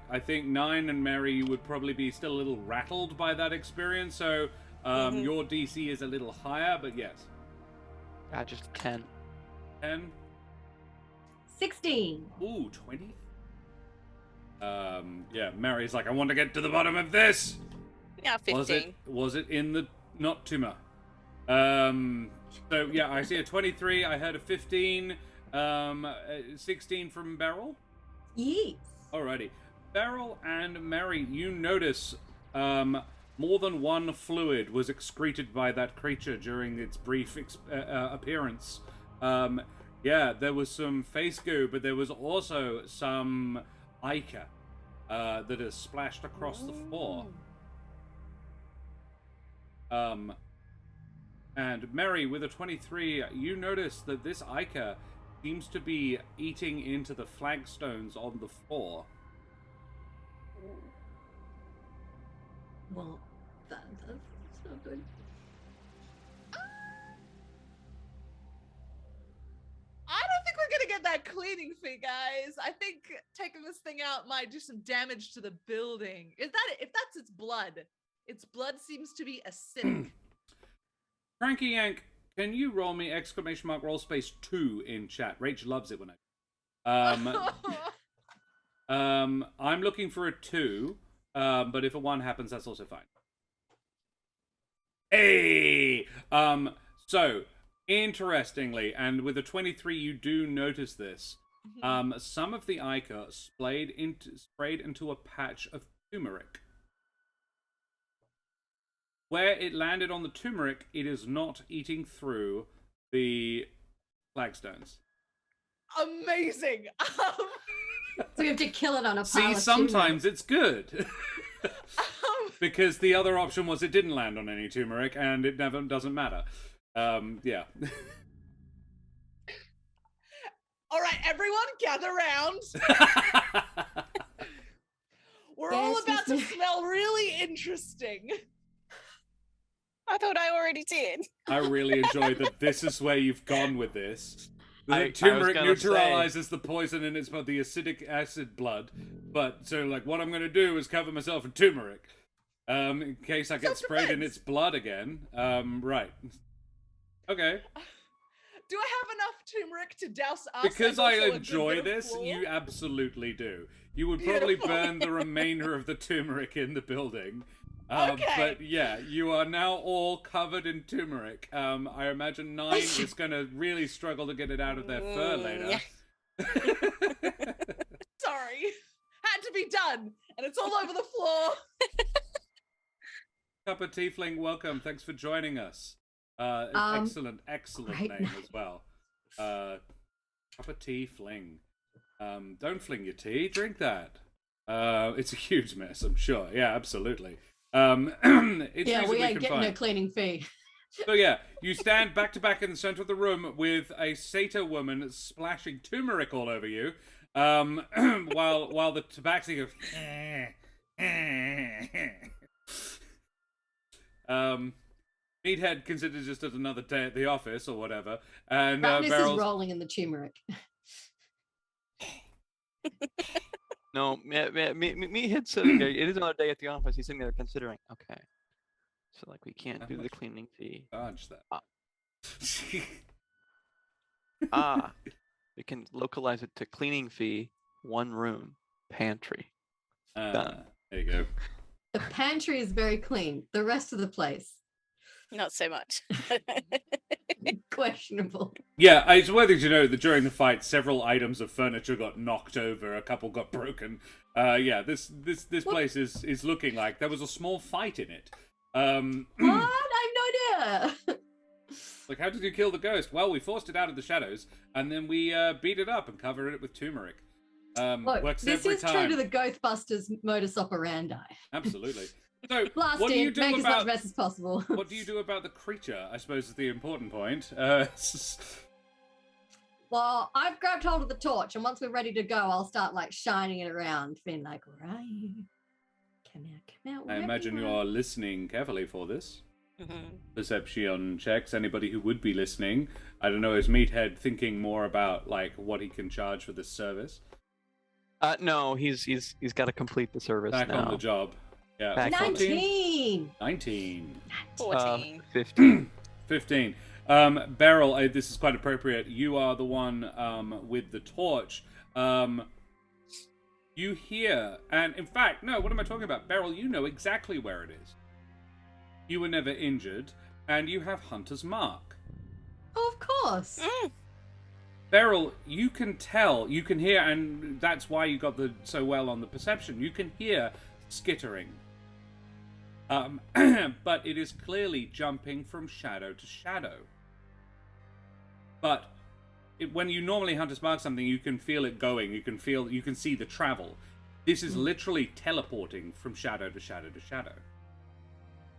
9 and Mary, you would probably be still a little rattled by that experience. So your DC is a little higher, but yes. Just 10. 10. 16. Ooh, 20. Yeah, Mary's like, I want to get to the bottom of this. Yeah, 15. Was it in the not tumor? So yeah, I see a 23. I heard a 15. 16 from Beryl. Yes. Alrighty, Beryl and Mary, you notice more than one fluid was excreted by that creature during its brief appearance. Yeah, there was some face goo, but there was also some ichor that has splashed across the floor. And Mary, with a 23, you notice that this ichor seems to be eating into the flagstones on the floor. Well, that's not good. I don't think we're gonna get that cleaning fee, guys. I think taking this thing out might do some damage to the building. If that's its blood seems to be acidic. Frankie Yank, can you roll me ! roll space 2 in chat? Rachel loves it when I. I'm looking for a 2, but if a 1 happens, that's also fine. Hey! So, interestingly, and with a 23, you do notice this. Some of the ichor sprayed into a patch of turmeric. Where it landed on the turmeric, it is not eating through the flagstones. Amazing. So we have to kill it on a pile See, of sometimes turmeric. it's good. Because the other option was it didn't land on any turmeric, and it never doesn't matter. Yeah. All right, everyone, gather round. We're all Yes, about to Miss- smell really interesting. I thought I already did. I really enjoy that this is where you've gone with this. I The was turmeric gonna neutralizes the poison in its blood, the acidic acid blood. But, so, like, what I'm going to do is cover myself in turmeric. In case I get sprayed in Self-defense. its blood again. Right. Okay. Do I have enough turmeric to douse us? Because and I also a good enjoy bit of this, floor? you absolutely do. You would probably Beautiful. burn the remainder of the turmeric in the building. Okay. But yeah, you are now all covered in turmeric. I imagine 9 is going to really struggle to get it out of their fur later. Sorry. Had to be done. And it's all over the floor. Cup of Tiefling, welcome. Thanks for joining us. Excellent great name as well. Cup of tea fling. Don't fling your tea, drink that. It's a huge mess, I'm sure. Yeah, absolutely. It's Yeah, we reasonably ain't getting a confined. cleaning fee. So yeah, you stand back to back in the center of the room with a satyr woman splashing turmeric all over you, while the tabaxi goes. Meathead considers just as another day at the office or whatever, and Ratness is Barrel's rolling in the turmeric. No, Meathead said okay, it is another day at the office. He's sitting there considering. Okay, so like we can't do the cleaning fee. dodge that. We can localize it to cleaning fee, 1 room, pantry. Done. There you go. The pantry is very clean. The rest of the place, Not so much. questionable. Yeah, it's worthy to note that during the fight, several items of furniture got knocked over, a couple got broken. Yeah, this place is looking like there was a small fight in it. What? I have no idea. Like, how did you kill the ghost? Well, we forced it out of the shadows, and then we beat it up and covered it with turmeric. Look, Works this every is time. true to the Ghostbusters modus operandi. Absolutely. So, Blast what do you in, do make as much about mess as possible. what do you do about the creature? I suppose is the important point. Well, I've grabbed hold of the torch, and once we're ready to go, I'll start like shining it around, being like, "Where are you? Come out." I imagine wherever you you're listening carefully for this. Mhm. Perception checks. Anybody who would be listening, I don't know, is Meathead thinking more about like what he can charge for this service? No, he's got to complete the service Back now. on the job. Yeah. Back on the- 19. 19. 14. 15. 15. Beryl, this is quite appropriate. You are the one with the torch. You hear, and in fact, no, what am I talking about? Beryl, you know exactly where it is. You were never injured, and you have Hunter's Mark. Oh, of course. Beryl, you can tell, you can hear, and that's why you got so well on the perception. You can hear skittering. But it is clearly jumping from shadow to shadow. But when you normally Hunter's Mark something, you can feel it going. You can see the travel. This is literally teleporting from shadow to shadow to shadow.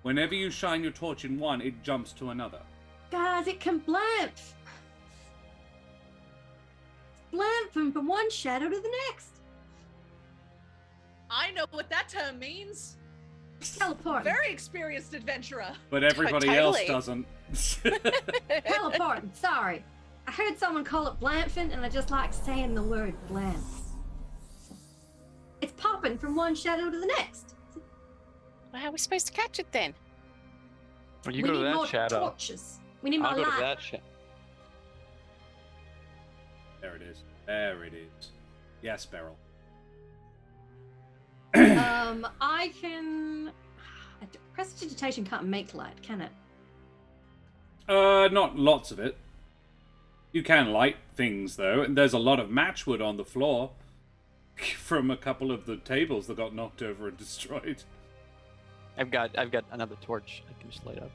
Whenever you shine your torch in one, it jumps to another. Guys, it can blamp. Blamp from one shadow to the next. I know what that term means. Teleporting. Very experienced adventurer. But everybody else Totally. doesn't. Teleporting. Sorry. I heard someone call it blanfing, and I just like saying the word blanf. It's popping from one shadow to the next. Well, how are we supposed to catch it then? Well, you we go to need that more shadow. torches. We need I'll more go to light. that shadow. There it is. There it is. Yes, Beryl. I can. Prestidigitation can't make light, can it? Not lots of it. You can light things though, and there's a lot of matchwood on the floor from a couple of the tables that got knocked over and destroyed. I've got another torch I can just light up.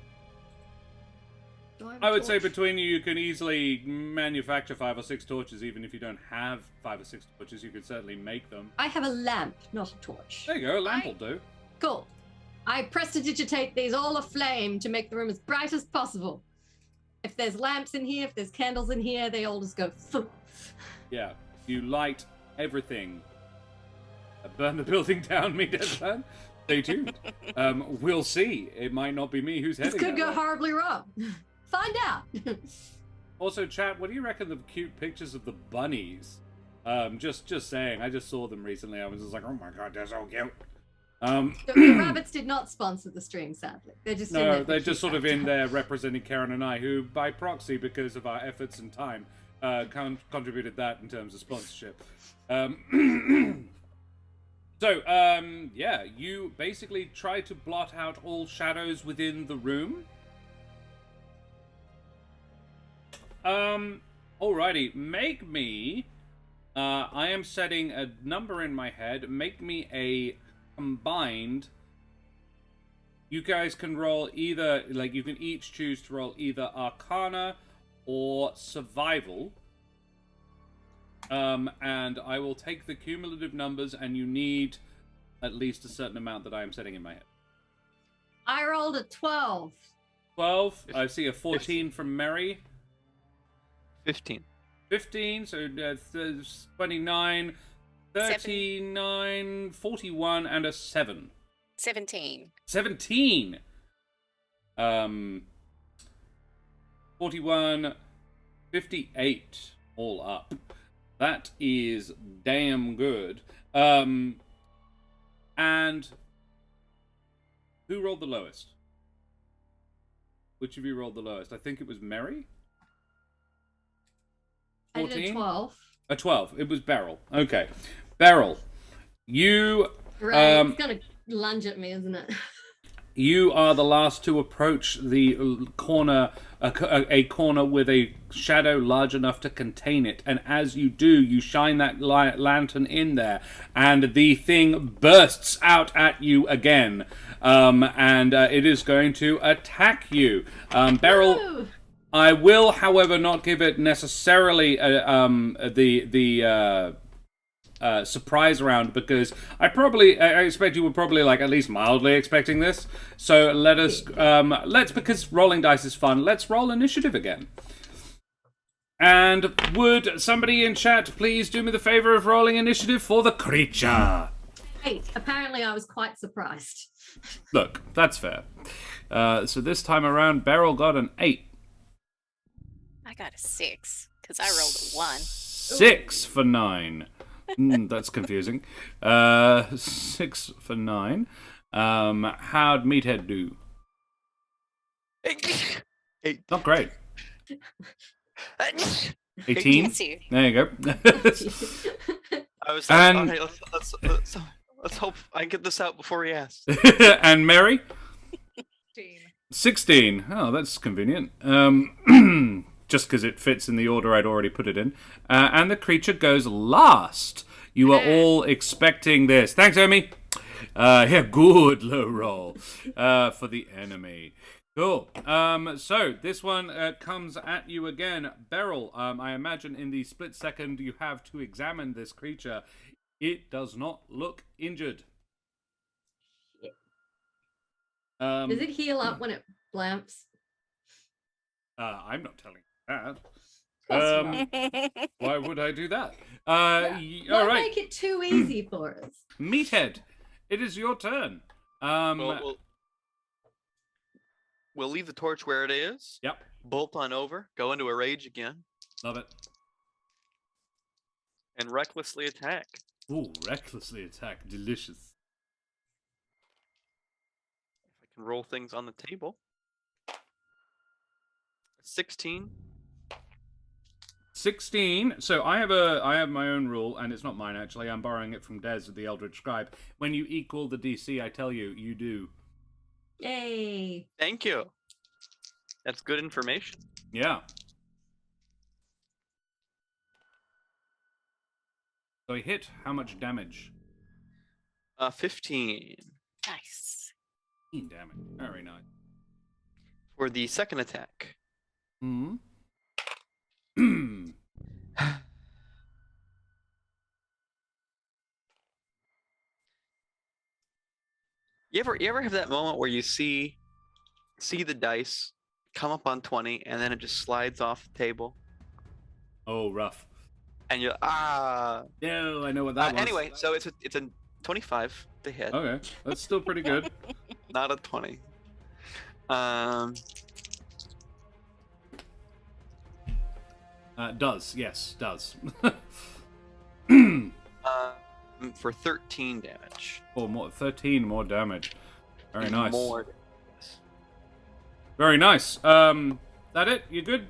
Do have a I would say torch? between you can easily manufacture 5 or 6 torches, even if you don't have 5 or 6 torches. You could certainly make them. I have a lamp, not a torch. There you go. A lamp will do. Cool. I prestidigitate these all aflame to make the room as bright as possible. If there's lamps in here, if there's candles in here, they all just go. Yeah. You light everything. Burn the building down, me deadpan. Stay tuned. We'll see. It might not be me who's This heading could that go way. horribly wrong. Find out. Also, chat, what do you reckon of the cute pictures of the bunnies? Just saying. I just saw them recently. I was just like, oh my god, they're so cute. The rabbits did not sponsor the stream, sadly. They're just in No, there for they're cute just sort of in factor. there representing Keren and I, who, by proxy, because of our efforts and time, contributed that in terms of sponsorship. So, yeah, you basically try to blot out all shadows within the room. Alrighty, make me, I am setting a number in my head, make me a combined, you guys can roll either, like, you can each choose to roll either Arcana or Survival. And I will take the cumulative numbers, and you need at least a certain amount that I am setting in my head. I rolled a 12. 12, I see a 14 from Mary. 15. 15, so 29, 39, 41, and a 7. 17. 17! 41, 58, all up. That is damn good. And who rolled the lowest? Which of you rolled the lowest? I think it was Mary? I did a 14? 12. A 12. It was Beryl. Okay. Beryl, you Right, it's gonna lunge at me, isn't it? you are the last to approach the corner, a corner with a shadow large enough to contain it. And as you do, you shine that lantern in there, and the thing bursts out at you again. And it is going to attack you. Beryl, Woo! I will, however, not give it necessarily the surprise round, because I expect you were probably like at least mildly expecting this. So let us because rolling dice is fun, let's roll initiative again. And would somebody in chat please do me the favor of rolling initiative for the creature? 8. Apparently, I was quite surprised. Look, that's fair. So this time around, Beryl got an 8. I got a 6 because I rolled a 1. 6 for 9. That's confusing. 6 for 9. How'd Meathead do? 8. Not great. 18. Bless you. There you go. I was And- like, all right, let's hope I can get this out before he asks. And Mary? 15. 16. Oh, that's convenient. Just because it fits in the order I'd already put it in. And the creature goes last. You are all expecting this. Thanks, Omi. Yeah, good low roll for the enemy. Cool. So this one comes at you again. Beryl, I imagine in the split second you have to examine this creature. It does not look injured. Does it heal up when it blamps? I'm not telling you that. Of course not. Why would I do that? Why All right. make it too easy for us? Meathead, it is your turn. We'll leave the torch where it is. Yep. Bolt on over. Go into a rage again. Love it. And recklessly attack. Ooh, recklessly attack. Delicious. If I can roll things on the table. 16. 16. So I have my own rule, and it's not mine actually. I'm borrowing it from Des, the Eldritch Scribe. When you equal the DC, I tell you, you do. Yay. Thank you. That's good information. Yeah. So he hit how much damage? 15. Nice. 15 damage. Very nice. For the second attack. Hmm. You ever have that moment where you see the dice come up on 20 and then it just slides off the table Oh, rough. and you're No, I know what that was. anyway, so it's a 25 to hit, Okay, that's still pretty good. not a 20. Does, yes, does. For 13 damage. Oh, more 13 more damage. Very nice. More damage. Very nice. That it? You good?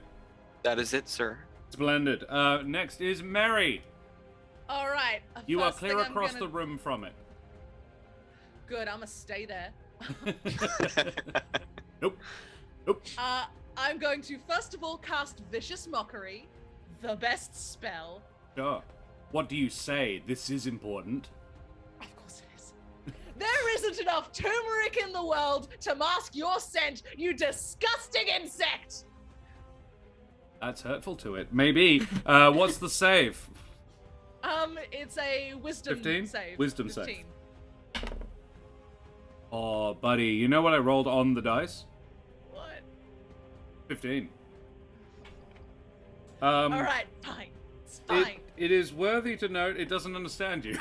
That is it, sir. Splendid. Next is Mary. All right. You are first clear thing I'm across gonna- the room from it. Good, I'm gonna stay there. Nope. Nope. I'm going to first of all cast Vicious Mockery, the best spell. Sure. What do you say? This is important. Of course it is. There isn't enough turmeric in the world to mask your scent, you disgusting insect! That's hurtful to it. Maybe. What's the save? It's a wisdom 15? save. Wisdom 15. save. Oh, buddy. You know what I rolled on the dice? What? 15. All right, fine. It's fine. It is worthy to note it doesn't understand you.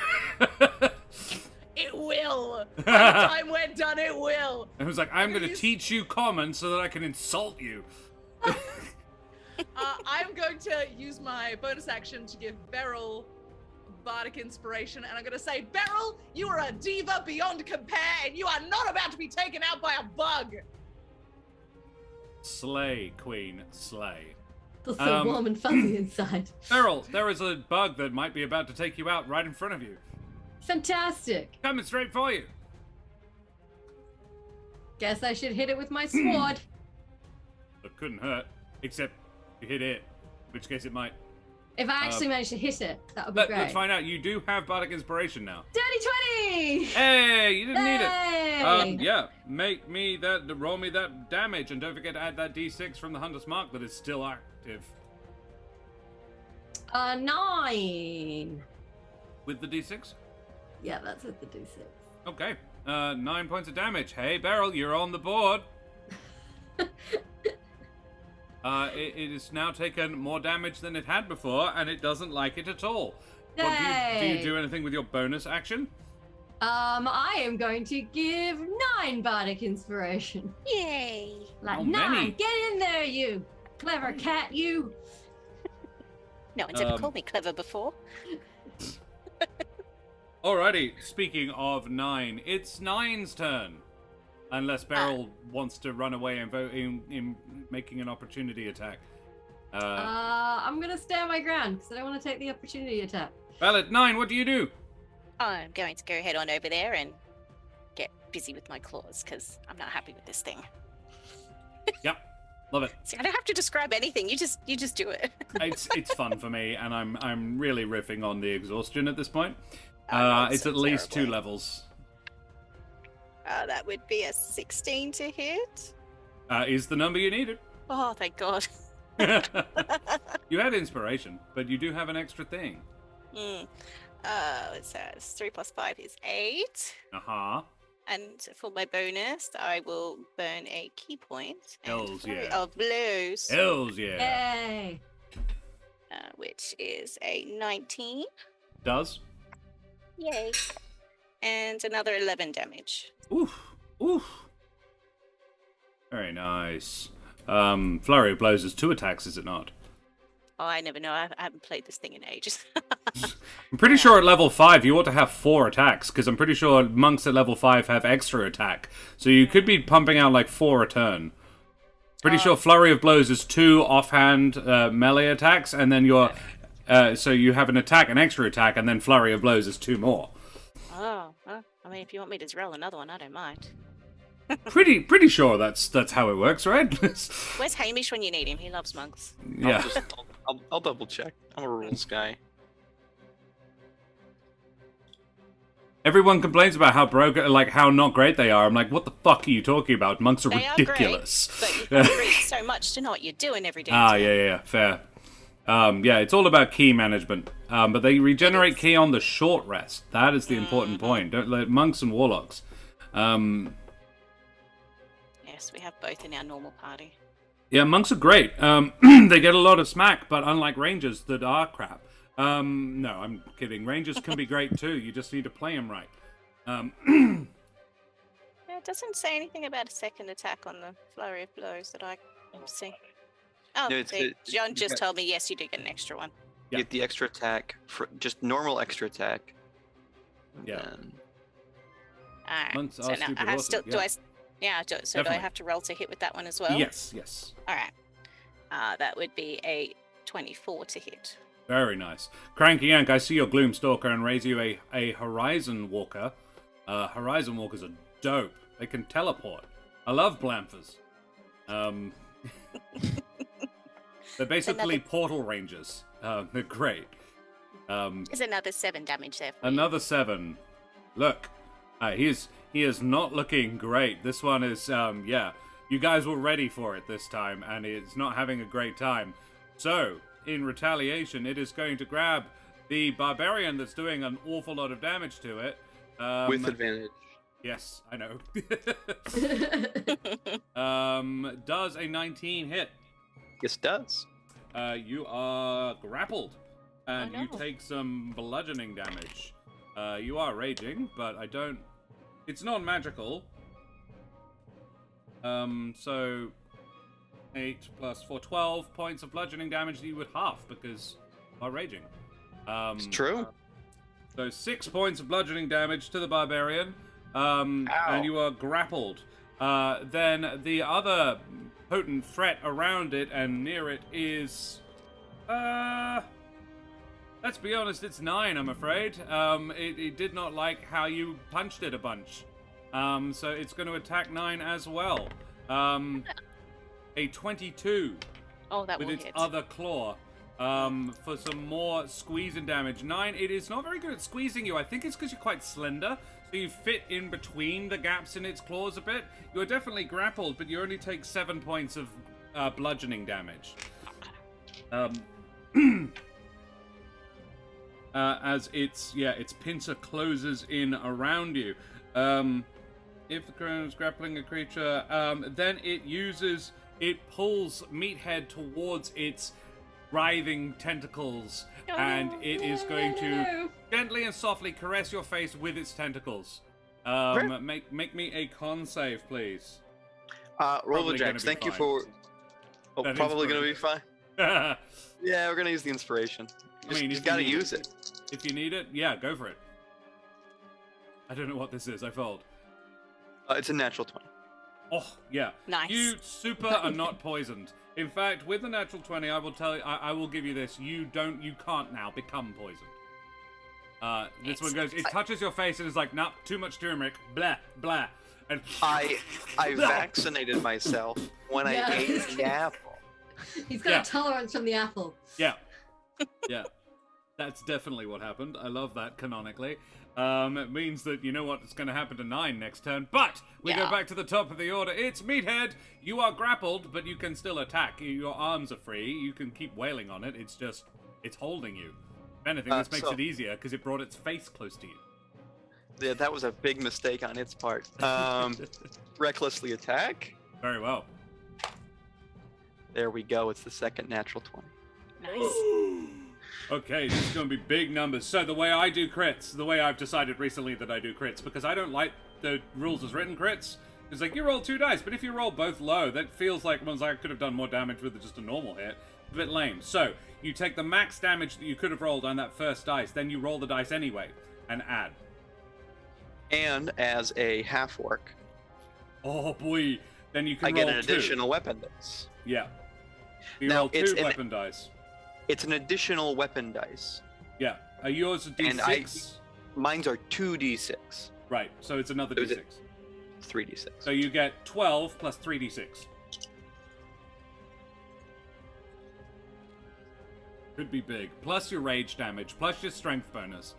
It will. By the time we're done, it will. It was like, I'm going to use- teach you common so that I can insult you. I'm going to use my bonus action to give Beryl bardic inspiration, and I'm going to say, Beryl, you are a diva beyond compare, and you are not about to be taken out by a bug. Slay, queen, slay. Feels so warm and fuzzy inside. Beryl, there is a bug that might be about to take you out right in front of you. Fantastic. Coming straight for you. Guess I should hit it with my sword. It couldn't hurt, except you hit it, in which case it might. If I actually manage to hit it, that would be great. Let's find out. You do have bardic inspiration now. Dirty 20! Hey, you didn't need it. Hey! Yeah, roll me that damage, and don't forget to add that d6 from the Hunter's Mark that is still active. 9. With the d6? Yeah, that's with the D6. Okay, 9 points of damage. Hey, Beryl, you're on the board. It has now taken more damage than it had before, and it doesn't like it at all. Do you do anything with your bonus action? I am going to give 9 bardic inspiration. Yay! Like, How 9, many? get in there, you clever cat, you. No one's ever called me clever before. Alrighty, speaking of 9, it's 9's turn. Unless Beryl wants to run away and vote in making an opportunity attack. I'm gonna stand my ground because I don't want to take the opportunity attack. Valid 9, what do you do? I'm going to go head on over there and get busy with my claws because I'm not happy with this thing. Yep, love it. See, I don't have to describe anything. You just do it. It's fun for me, and I'm really riffing on the exhaustion at this point. Oh, It's so at least 2 terribly. levels. That would be a 16 to hit. Is the number you needed. Oh, thank God. You had inspiration, but you do have an extra thing. It says 3 plus 5 is 8. Uh-huh. And for my bonus, I will burn a key point. and Hells three yeah. of blows, Hells yeah. Yay! which is a 19. Does? Yay. and another 11 damage. Oof. Oof. Very nice. Flurry of Blows is 2 attacks, is it not? Oh, I never know. I haven't played this thing in ages. I'm pretty sure at level 5 you ought to have 4 attacks, because I'm pretty sure monks at level 5 have extra attack. So you could be pumping out like 4 a turn. Pretty sure Flurry of Blows is 2 offhand melee attacks, and then your so you have an attack, an extra attack, and then Flurry of Blows is 2 more. Oh, well, I mean, if you want me to roll another one, I don't mind. Pretty sure that's how it works, right? Where's Hamish when you need him? He loves monks. Yeah. I'll double check. I'm a rules guy. Everyone complains about how broken, like how not great they are. I'm like, what the fuck are you talking about? Monks are They ridiculous. are great, but you can read so much to know what you're doing every day. Yeah, fair. Yeah, it's all about key management. But they regenerate key on the short rest. That is the important point. Don't let monks and warlocks. Yes, we have both in our normal party. Yeah, monks are great. They get a lot of smack, but unlike rangers that are crap. No, I'm kidding. Rangers can be great too. You just need to play them right. Yeah, it doesn't say anything about a second attack on the Flurry of Blows that I can see. Oh, No, John just told me, yes, you do get an extra one. Yeah. You get the extra attack, for just normal extra attack. Yeah. And Alright, Monks so are now stupid I have awesome, do I Definitely. have to roll to hit with that one as well? Yes. Alright. That would be a 24 to hit. Very nice. Cranky Yank, I see your Gloomstalker and raise you a Horizon Walker. Horizon Walkers are dope. They can teleport. I love Blamphers. They're basically portal rangers. They're great. There's another 7 damage there for you. Another 7. Look, he is not looking great. This one is, yeah. You guys were ready for it this time, and it's not having a great time. So, in retaliation, it is going to grab the barbarian that's doing an awful lot of damage to it. with advantage. Yes, I know. Does a 19 hit? Yes, it does. You are grappled, and Oh, no. you take some bludgeoning damage. You are raging, but I don't... It's non-magical. So... 8 plus 4, 12 points of bludgeoning damage that you would half, because you are raging. It's true. So 6 points of bludgeoning damage to the barbarian, and you are grappled. Then the other potent threat around it and near it is... let's be honest, it's 9, I'm afraid. It did not like how you punched it a bunch. So it's going to attack 9 as well. A 22 Oh, that with will its hit. other claw. For some more squeezing damage. 9, it is not very good at squeezing you. I think it's because you're quite slender, so you fit in between the gaps in its claws a bit. You're definitely grappled, but you only take 7 points of bludgeoning damage. As its pincer closes in around you. If the Keren is grappling a creature, then it pulls Meathead towards its writhing tentacles, and it is going to gently and softly caress your face with its tentacles. Make me a con save, please. Roll Probably the gonna jacks. be Thank you fine. for... Oh, That probably going to be inspiration. fine. Yeah, we're going to use the inspiration. I mean, You if got to you need use it. If you need it, yeah, go for it. I don't know what this is. I fold. It's a natural 20. Oh, yeah. Nice. You super are not poisoned. In fact, with the natural 20, I will tell you, I will give you this. You can't now become poisoned. This one goes, it touches your face and is like, nah, too much turmeric, blah, blah. And I vaccinated myself when Yeah. I ate the apple. He's got Yeah. a tolerance from the apple. Yeah. Yeah. That's definitely what happened. I love that canonically. It means that you know what's going to happen to 9 next turn. But we go Yeah. back to the top of the order. It's Meathead. You are grappled, but you can still attack. Your arms are free. You can keep wailing on it. It's just, it's holding you. If anything, this makes it easier because it brought its face close to you. Yeah, that was a big mistake on its part. Recklessly attack. Very well. There we go. It's the second natural 20. Nice. Okay, this is going to be big numbers. So the way I do crits, the way I've decided recently that I do crits, because I don't like the rules as written crits. It's like, you roll 2 dice, but if you roll both low, that feels like I could have done more damage with just a normal hit. A bit lame. So, you take the max damage that you could have rolled on that first dice, then you roll the dice anyway, and add. And as a half-orc, Oh boy, then you can I roll get an 2. additional weapon dice. Yeah. You Now, roll 2 it's an- weapon dice. It's an additional weapon dice. Yeah. Are yours a And d6? Mine's are 2d6. Right, so it's another So is d6. it- 3d6. So you get 12 plus 3d6. Could be big. Plus your rage damage, plus your strength bonus.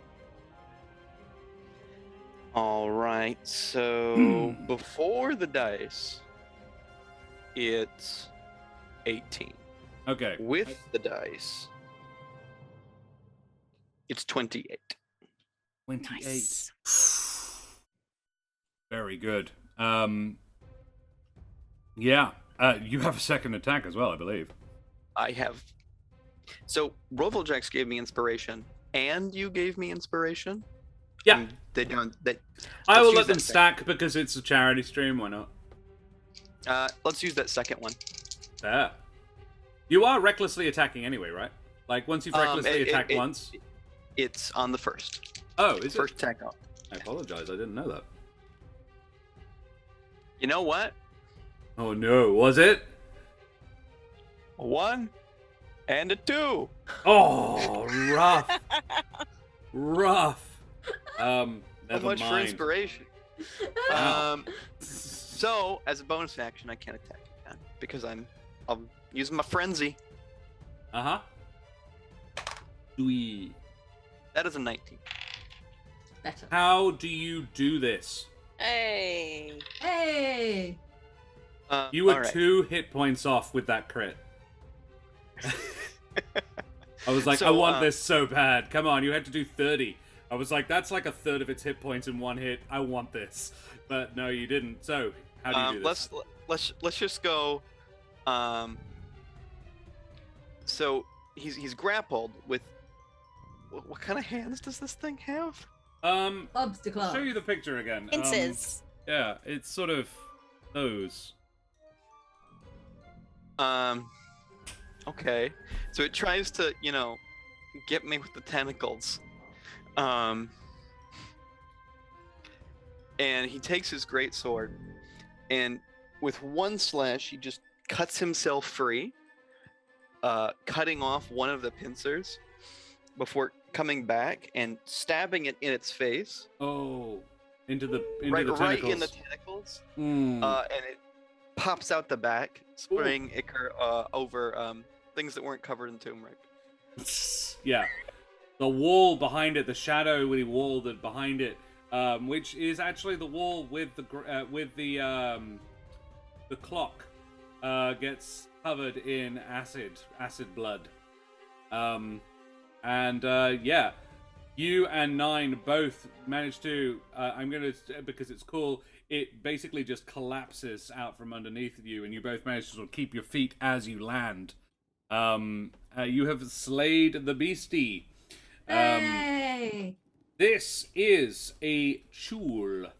All right, so before the dice, it's 18. Okay. With the dice, it's 28. 28. Nice. Very good. Yeah. You have a second attack as well, I believe. I have. So, Rovaljax gave me inspiration, and you gave me inspiration? Yeah. They don't. I will let's let use them that stack because it's a charity stream, why not? Let's use that second one. There. You are recklessly attacking anyway, right? Like, once you've recklessly attacked it- once... It's on the first. Oh, is First it? attack on. I apologize, I didn't know that. You know what? Oh no, was it? A 1 and a 2. Oh, rough. Rough. How Never much for mind. inspiration? Wow. So, as a bonus action, I can't attack again because I'll use my frenzy. Uh-huh. Dwee. That is a 19. Better. How do you do this? Hey. Hey! You were alright. 2 hit points off with that crit. I was like, So, I want this so bad. Come on, you had to do 30. I was like, that's like a third of its hit points in one hit. I want this. But no, you didn't. So, how do you do this? Let's just go. So he's grappled with. What kind of hands does this thing have? Bob's to I'll show you the picture again. Pincers. Yeah, it's sort of those. Okay. So it tries to, get me with the tentacles. And he takes his great sword, and with one slash, he just cuts himself free, cutting off one of the pincers before coming back and stabbing it in its face. Oh, into the Right tentacles. in the tentacles. Mm. And it pops out the back, spraying ichor over things that weren't covered in turmeric. Yeah. The wall behind it, the shadowy wall that behind it, which is actually the wall with the clock, gets covered in acid blood. Yeah, you and Nine both managed to. I'm gonna, because it's cool. It basically just collapses out from underneath you, and you both manage to sort of keep your feet as you land. You have slayed the beastie. Hey! This is a chul.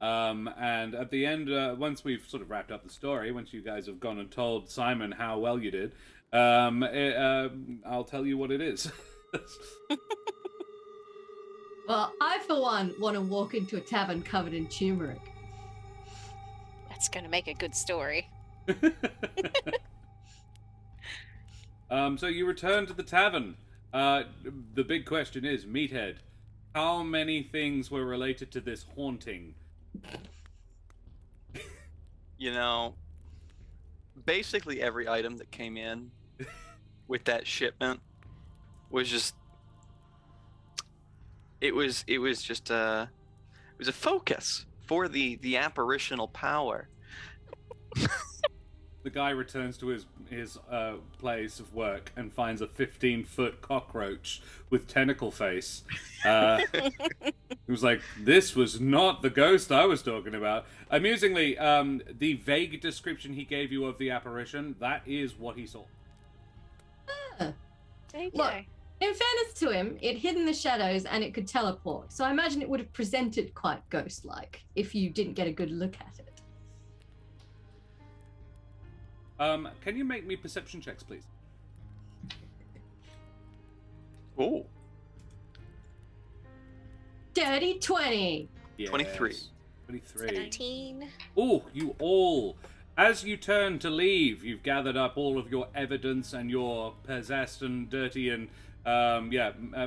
And at the end, once we've sort of wrapped up the story, once you guys have gone and told Simon how well you did, I'll tell you what it is. Well, I, for one, want to walk into a tavern covered in turmeric. That's going to make a good story. So you return to the tavern. The big question is, Meathead, how many things were related to this haunting? Basically every item that came in with that shipment was just it was a focus for the apparitional power. The guy returns to his place of work and finds a 15-foot cockroach with tentacle face. He was like, "This was not the ghost I was talking about." Amusingly, the vague description he gave you of the apparition, that is what he saw. There you Look, go. in fairness to him, it hid in the shadows and it could teleport. So I imagine it would have presented quite ghost-like if you didn't get a good look at it. Can you make me perception checks, please? Oh, Dirty 20. Yes. 23. 23. 17. Oh, you all. As you turn to leave, you've gathered up all of your evidence and your possessed and dirty and,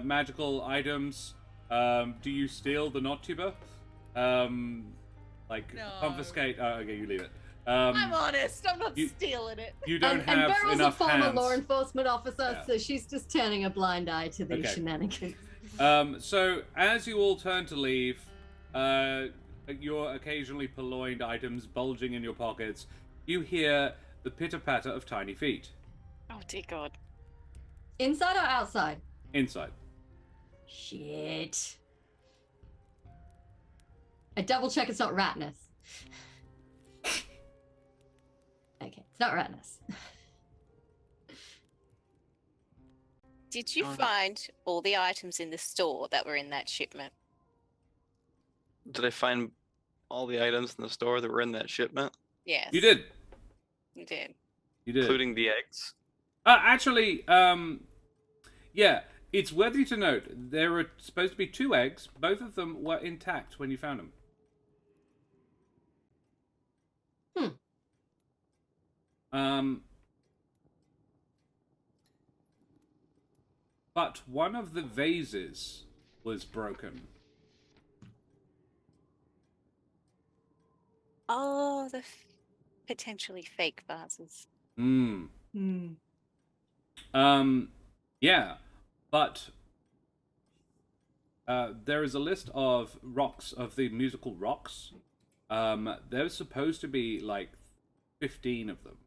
magical items. Do you steal the knot tuber? No. Confiscate? Okay, you leave it. I'm honest. I'm not stealing it. You don't And have Beryl's enough a former hands. law enforcement officer, Yeah. so she's just turning a blind eye to these Okay. shenanigans. So as you all turn to leave, your occasionally purloined items bulging in your pockets, you hear the pitter-patter of tiny feet. Oh, dear God. Inside or outside? Inside. Shit. I double check it's not ratness. Okay, it's not ratness. Did you Oh, no. find all the items in the store that were in that shipment? did I find all the items in the store that were in that shipment, Yes. You did. You did. You did. including the eggs? Actually, yeah, it's worthy to note there were supposed to be 2 eggs. Both of them were intact when you found them. But one of the vases was broken. Oh, the potentially fake vases. Hmm. Yeah, but there is a list of rocks, of the musical rocks. There's supposed to be like 15 of them,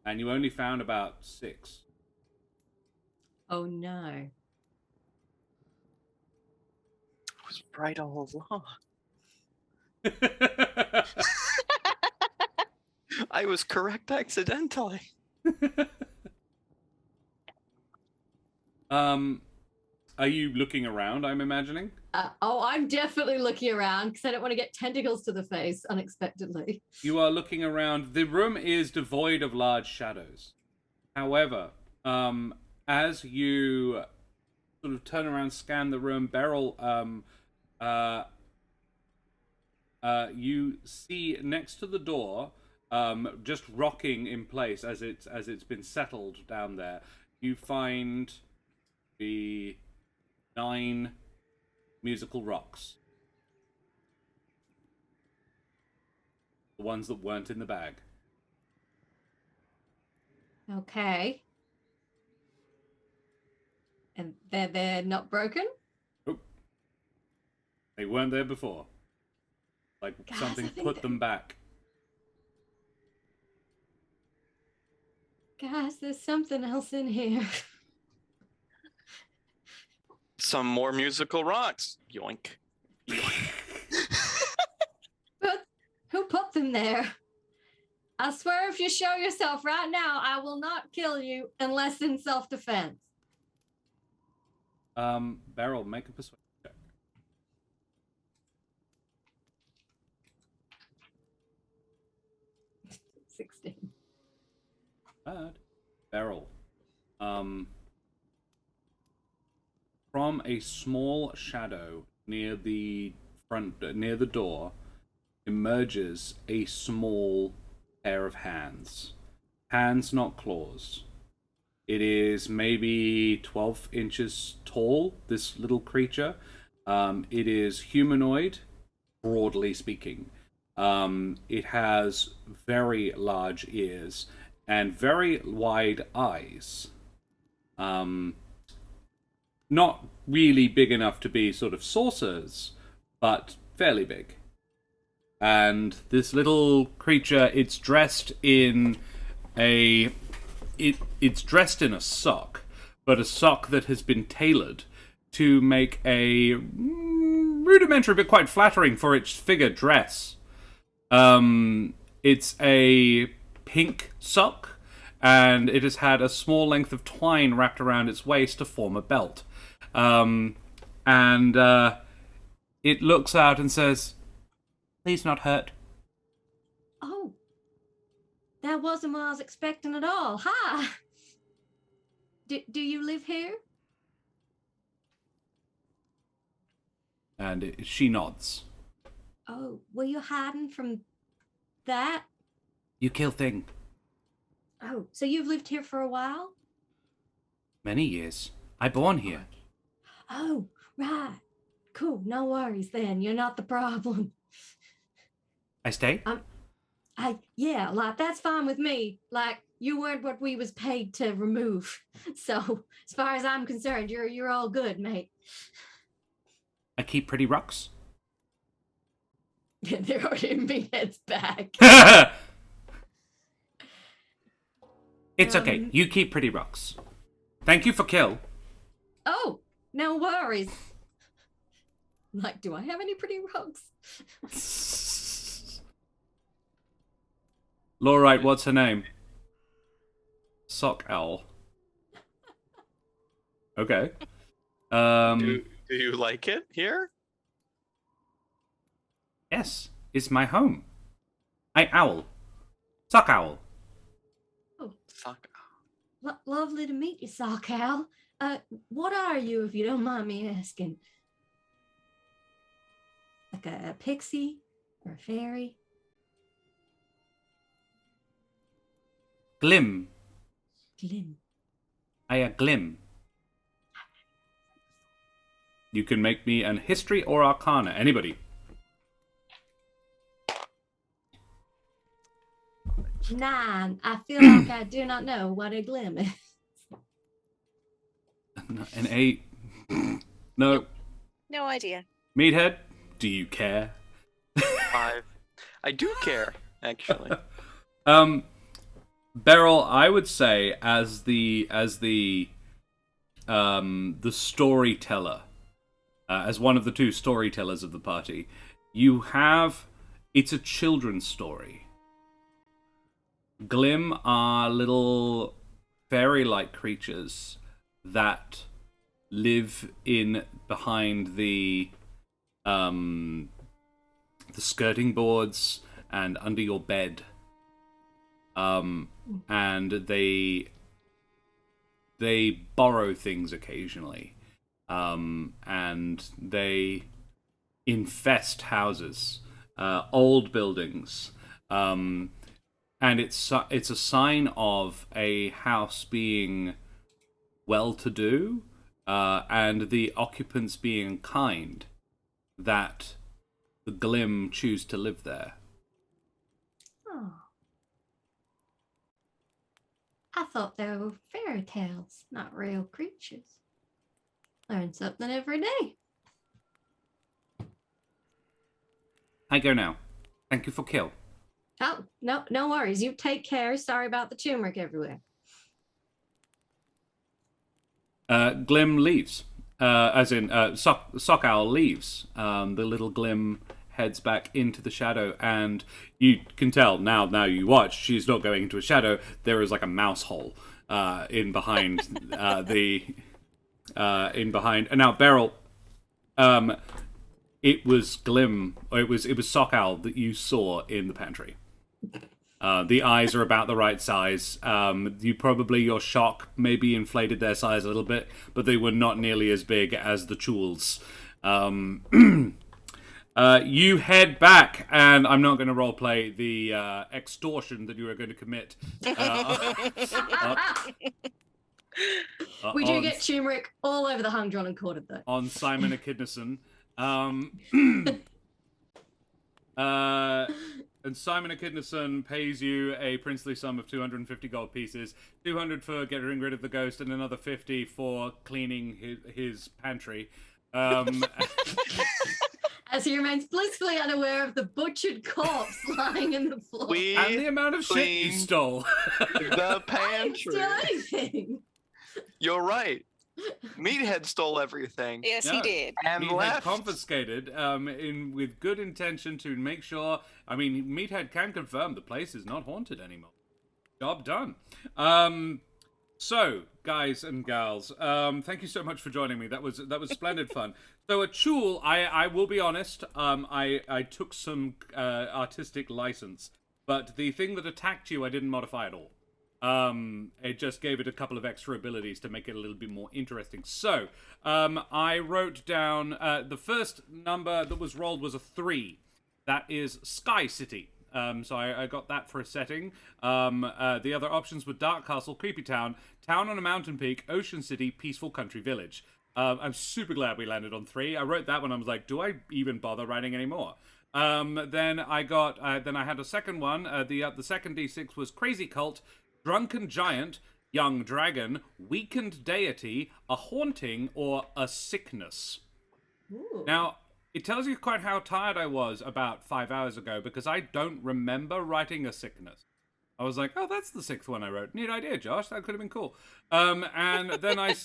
and you only found about 6. Oh no. I was right all along. I was correct accidentally. Are you looking around, I'm imagining? I'm definitely looking around because I don't want to get tentacles to the face unexpectedly. You are looking around. The room is devoid of large shadows. However, as you sort of turn around, scan the room, Beryl, you see next to the door, just rocking in place as it's been settled down there, you find the 9 musical rocks. The ones that weren't in the bag. Okay. And they're not broken? Oh. They weren't there before. Like Guys, something I think put that- them back. Guys, there's something else in here. Some more musical rocks. Yoink. Yoink. But who put them there? I swear if you show yourself right now, I will not kill you unless in self-defense. Beryl, make a persuasion check. $16. Bad. Beryl. From a small shadow near the door, emerges a small pair of hands. Hands, not claws. It is maybe 12 inches tall, this little creature. It is humanoid, broadly speaking. It has very large ears and very wide eyes. Not really big enough to be sort of saucers, but fairly big. And this little creature, it's dressed in a sock, but a sock that has been tailored to make a rudimentary but quite flattering for its figure dress. It's a pink sock, and it has had a small length of twine wrapped around its waist to form a belt. It looks out and says, "Please not hurt." Oh, that wasn't what I was expecting at all. Hi. Do you live here? And she nods. Oh, were you hiding from that? You kill thing. Oh, so you've lived here for a while? Many years. I born here. Oh, right. Cool, no worries then. You're not the problem. I stay? Yeah, like, that's fine with me. Like, you weren't what we was paid to remove. So, as far as I'm concerned, you're all good, mate. I keep pretty rocks. They're already in me head's back. It's okay. You keep pretty rocks. Thank you for kill. Oh, no worries. Like, do I have any pretty rocks? Laurite, what's her name? Sock Owl. Okay. Do you like it here? Yes, it's my home. I owl. Sock Owl. Oh, Fuck. lovely to meet you, Sock Owl. What are you, if you don't mind me asking? Like a pixie or a fairy? Glim. Glim. I a glim. You can make me an history or arcana. Anybody. 9. I feel like I do not know what a glim is. An 8. No. No idea. Meathead, do you care? 5. I do care, actually. Beryl, I would say as the storyteller, as one of the two storytellers of the party, it's a children's story. Glim are little fairy-like creatures that live behind the skirting boards and under your bed. And they borrow things occasionally. And they infest houses, old buildings. And it's a sign of a house being well-to-do, and the occupants being kind, that the Glim choose to live there. Oh. I thought they were fairy tales, not real creatures. Learn something every day. I go now. Thank you for kill. Oh, no worries. You take care. Sorry about the turmeric everywhere. Glim leaves. As in, Sock Owl leaves. The little Glim heads back into the shadow, and you can tell now you watch, she's not going into a shadow. There is like a mouse hole in behind in behind. And now, Beryl, it was Glim, or it was Sock Owl that you saw in the pantry. The eyes are about the right size. Your shock maybe inflated their size a little bit, but they were not nearly as big as the Chewels. You head back, and I'm not going to roleplay the extortion that you are going to commit. We do get turmeric all over the hung, drawn, and quartered, though. On Simon Echidnison. And Simon Echidnison pays you a princely sum of 250 gold pieces, 200 for getting rid of the ghost, and another 50 for cleaning his pantry. As he remains blissfully unaware of the butchered corpse lying in the floor. And the amount of shit you stole. The I pantry. didn't steal anything. You're right. Meathead stole everything. Yes, No. he did. And Meathead left. confiscated with good intention to make sure. I mean, Meathead can confirm the place is not haunted anymore. Job done. So, guys and gals, thank you so much for joining me. That was splendid fun. So, a Chul, I will be honest, I took some artistic license, but the thing that attacked you, I didn't modify at all. It just gave it a couple of extra abilities to make it a little bit more interesting. So, I wrote down the first number that was rolled was a 3. That is Sky City. So I got that for a setting. The other options were Dark Castle, Creepy Town, Town on a Mountain Peak, Ocean City, Peaceful Country Village. I'm super glad we landed on 3. I wrote that one. I was like, do I even bother writing any more? Then I had a second one. The second D6 was Crazy Cult, Drunken Giant, Young Dragon, Weakened Deity, a Haunting, or a Sickness. Ooh. Now, it tells you quite how tired I was about 5 hours ago, because I don't remember writing a sickness. I was like, oh, that's the 6th one I wrote. Neat idea, Josh. That could have been cool. And then I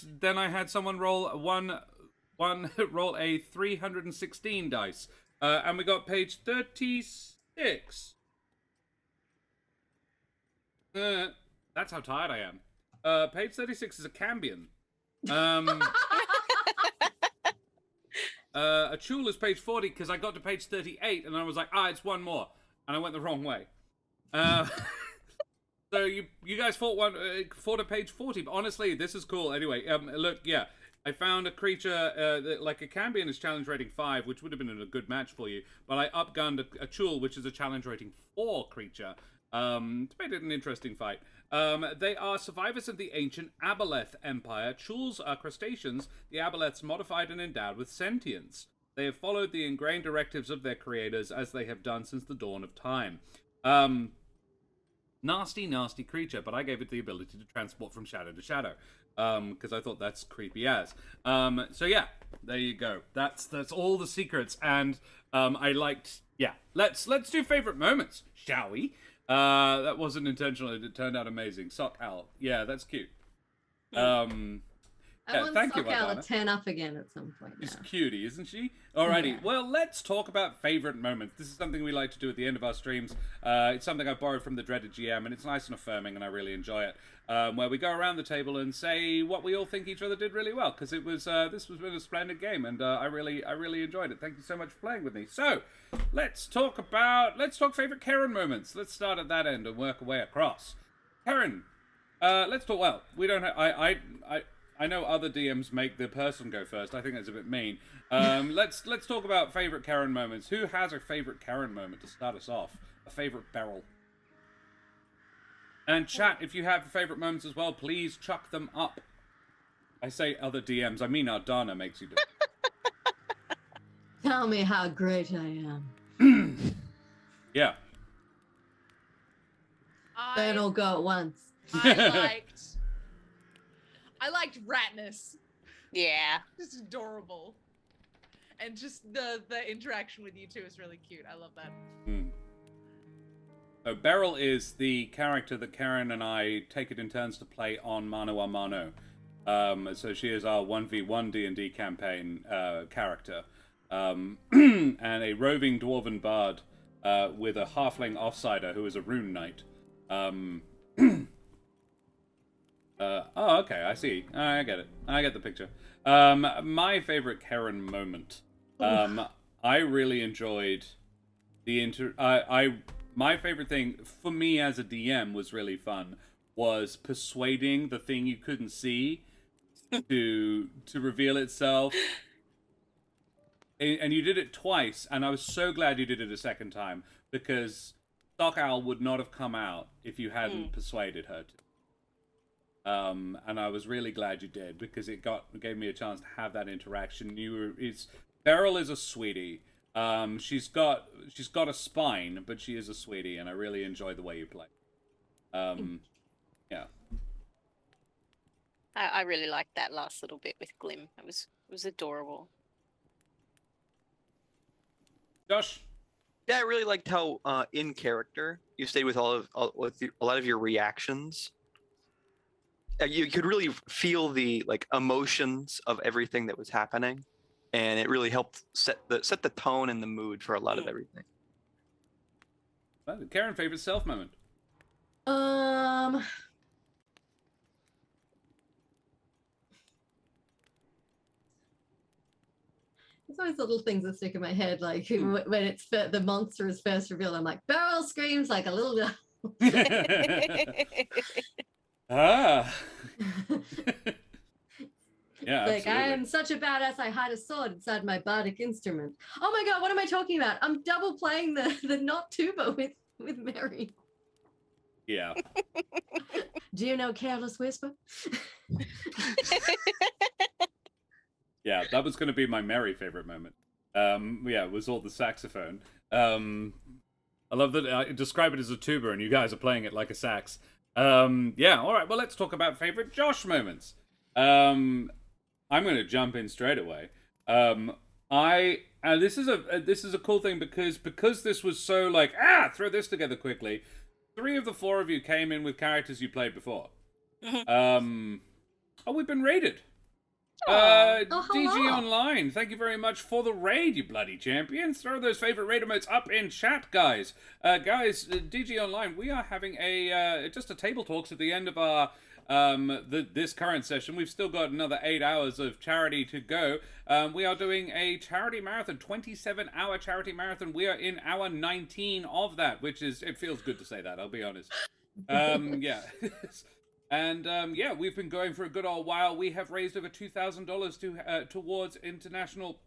had someone roll roll a 316 dice, and we got page 36. That's how tired I am. Page 36 is a Cambion. A Chul is page 40 because I got to page 38 and I was like, it's one more, and I went the wrong way. So you guys fought a page 40, but honestly, this is cool. Anyway, look, yeah, I found a creature like a Cambion is challenge rating 5, which would have been a good match for you, but I upgunned a Chul, which is a challenge rating 4 creature. To make it an interesting fight. They are survivors of the ancient Aboleth Empire. Chuls are crustaceans, the Aboleths modified and endowed with sentience. They have followed the ingrained directives of their creators, as they have done since the dawn of time. Nasty, nasty creature, but I gave it the ability to transport from shadow to shadow, because I thought that's creepy as. So yeah, there you go. That's all the secrets, and I liked. Yeah, let's do favorite moments, shall we? That wasn't intentional. It turned out amazing. Sock Owl. Yeah, that's cute. I want thank you, Sock Owl Ivana. to turn up again at some point. She's now. cutie, isn't she? Alrighty. Yeah. Well, let's talk about favorite moments. This is something we like to do at the end of our streams. It's something I've borrowed from the Dreaded GM, and it's nice and affirming, and I really enjoy it. Where we go around the table and say what we all think each other did really well, because it was this was been a splendid game, and I really enjoyed it. Thank you so much for playing with me. So, let's talk favorite Keren moments. Let's start at that end and work our way across. Keren, let's talk. Well, we don't. I know other DMs make the person go first. I think that's a bit mean. Let's talk about favorite Keren moments. Who has a favorite Keren moment to start us off? A favorite barrel. And chat, if you have favorite moments as well, please chuck them up. I say other DMs. I mean Ardana makes you do it. Tell me how great I am. Yeah. Don't all go at once. I liked Ratness. Yeah. Just adorable. And just the interaction with you two is really cute. I love that. So Beryl is the character that Keren and I take it in turns to play on Mano a Mano. So she is our 1v1 D&D campaign character. And a roving dwarven bard with a halfling offsider who is a rune knight. Okay, I see. I get it. I get the picture. My favorite Keren moment. I really enjoyed the my favorite thing for me as a DM was really fun was persuading the thing you couldn't see to reveal itself. And you did it twice, and I was so glad you did it a second time, because Sock Owl would not have come out if you hadn't persuaded her to. And I was really glad you did, because it gave me a chance to have that interaction. Beryl is a sweetie. She's got a spine, but she is a sweetie, and I really enjoy the way you play. Yeah. I really liked that last little bit with Glim. It was adorable. Josh? Yeah, I really liked how in character you stayed with a lot of your reactions. You could really feel the emotions of everything that was happening, and it really helped set the tone and the mood for a lot of everything. Keren, favorite self moment? There's always little things that stick in my head, like when it's the monster is first revealed. I'm like, Beryl screams like a little girl. Ah. Yeah, Like, absolutely. I am such a badass, I hide a sword inside my bardic instrument. Oh my god, what am I talking about? I'm double playing the not tuba with Mary. Yeah. Do you know Careless Whisper? Yeah, that was going to be my Mary favorite moment. Yeah, it was all the saxophone. I love that I describe it as a tuba and you guys are playing it like a sax. Yeah, all right, well, let's talk about favorite Josh moments. I'm going to jump in straight away. This is a cool thing because this was so like, throw this together quickly. 3 of the 4 of you came in with characters you played before. We've been raided. DG Online, thank you very much for the raid, you bloody champions. Throw those favorite raid emotes up in chat, guys. DG Online, we are having just a table talks at the end of our this current session. We've still got another 8 hours of charity to go. We are doing a charity marathon, 27-hour charity marathon. We are in hour 19 of that, which is, it feels good to say that, I'll be honest. Yeah. And yeah, we've been going for a good old while. We have raised over $2,000 towards International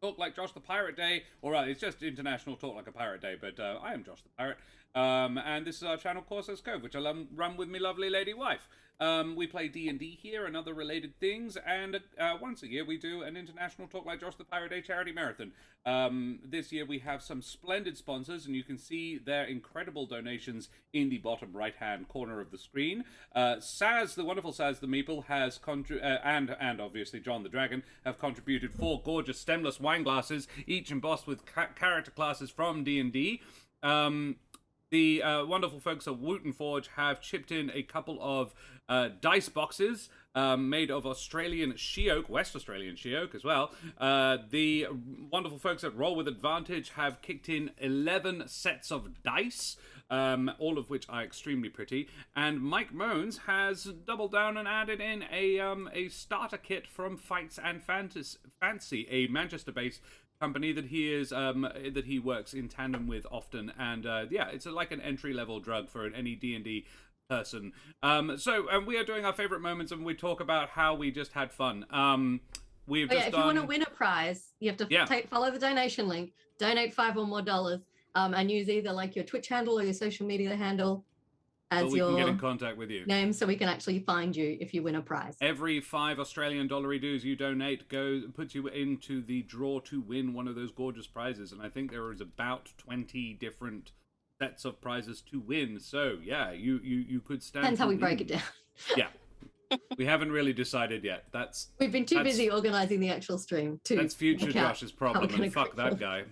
Talk Like Josh the Pirate Day. Or it's just International Talk Like a Pirate Day, but I am Josh the Pirate. And this is our channel, Corsair's Cove, which I run with me lovely lady wife. We play D&D here and other related things, and once a year we do an International Talk Like Josh the Pirate Day charity marathon. This year we have some splendid sponsors, and you can see their incredible donations in the bottom right-hand corner of the screen. Saz, the wonderful Saz the Meeple, has and obviously John the Dragon, have contributed 4 gorgeous stemless wine glasses, each embossed with character classes from D&D. The wonderful folks at Wooten Forge have chipped in a couple of dice boxes made of Australian she oak, West Australian she oak as well. The wonderful folks at Roll with Advantage have kicked in 11 sets of dice, all of which are extremely pretty. And Mike Moans has doubled down and added in a starter kit from Fights and Fancy, a Manchester-based company that he works in tandem with often, and yeah, it's like an entry-level drug for any D&D person. So we are doing our favorite moments, and we talk about how we just had fun. We've just if you want to win a prize, you have to follow the donation link, donate $5 or more, and use either like your Twitch handle or your social media handle as we your can get in contact with you. Name, so we can actually find you if you win a prize. Every $5 Australian dues you donate puts you into the draw to win one of those gorgeous prizes, and I think there is about 20 different sets of prizes to win. So yeah, you could stand. Depends how we break it down. Yeah. We haven't really decided yet. We've been too busy organizing the actual stream too. That's future Josh's problem, and fuck that guy.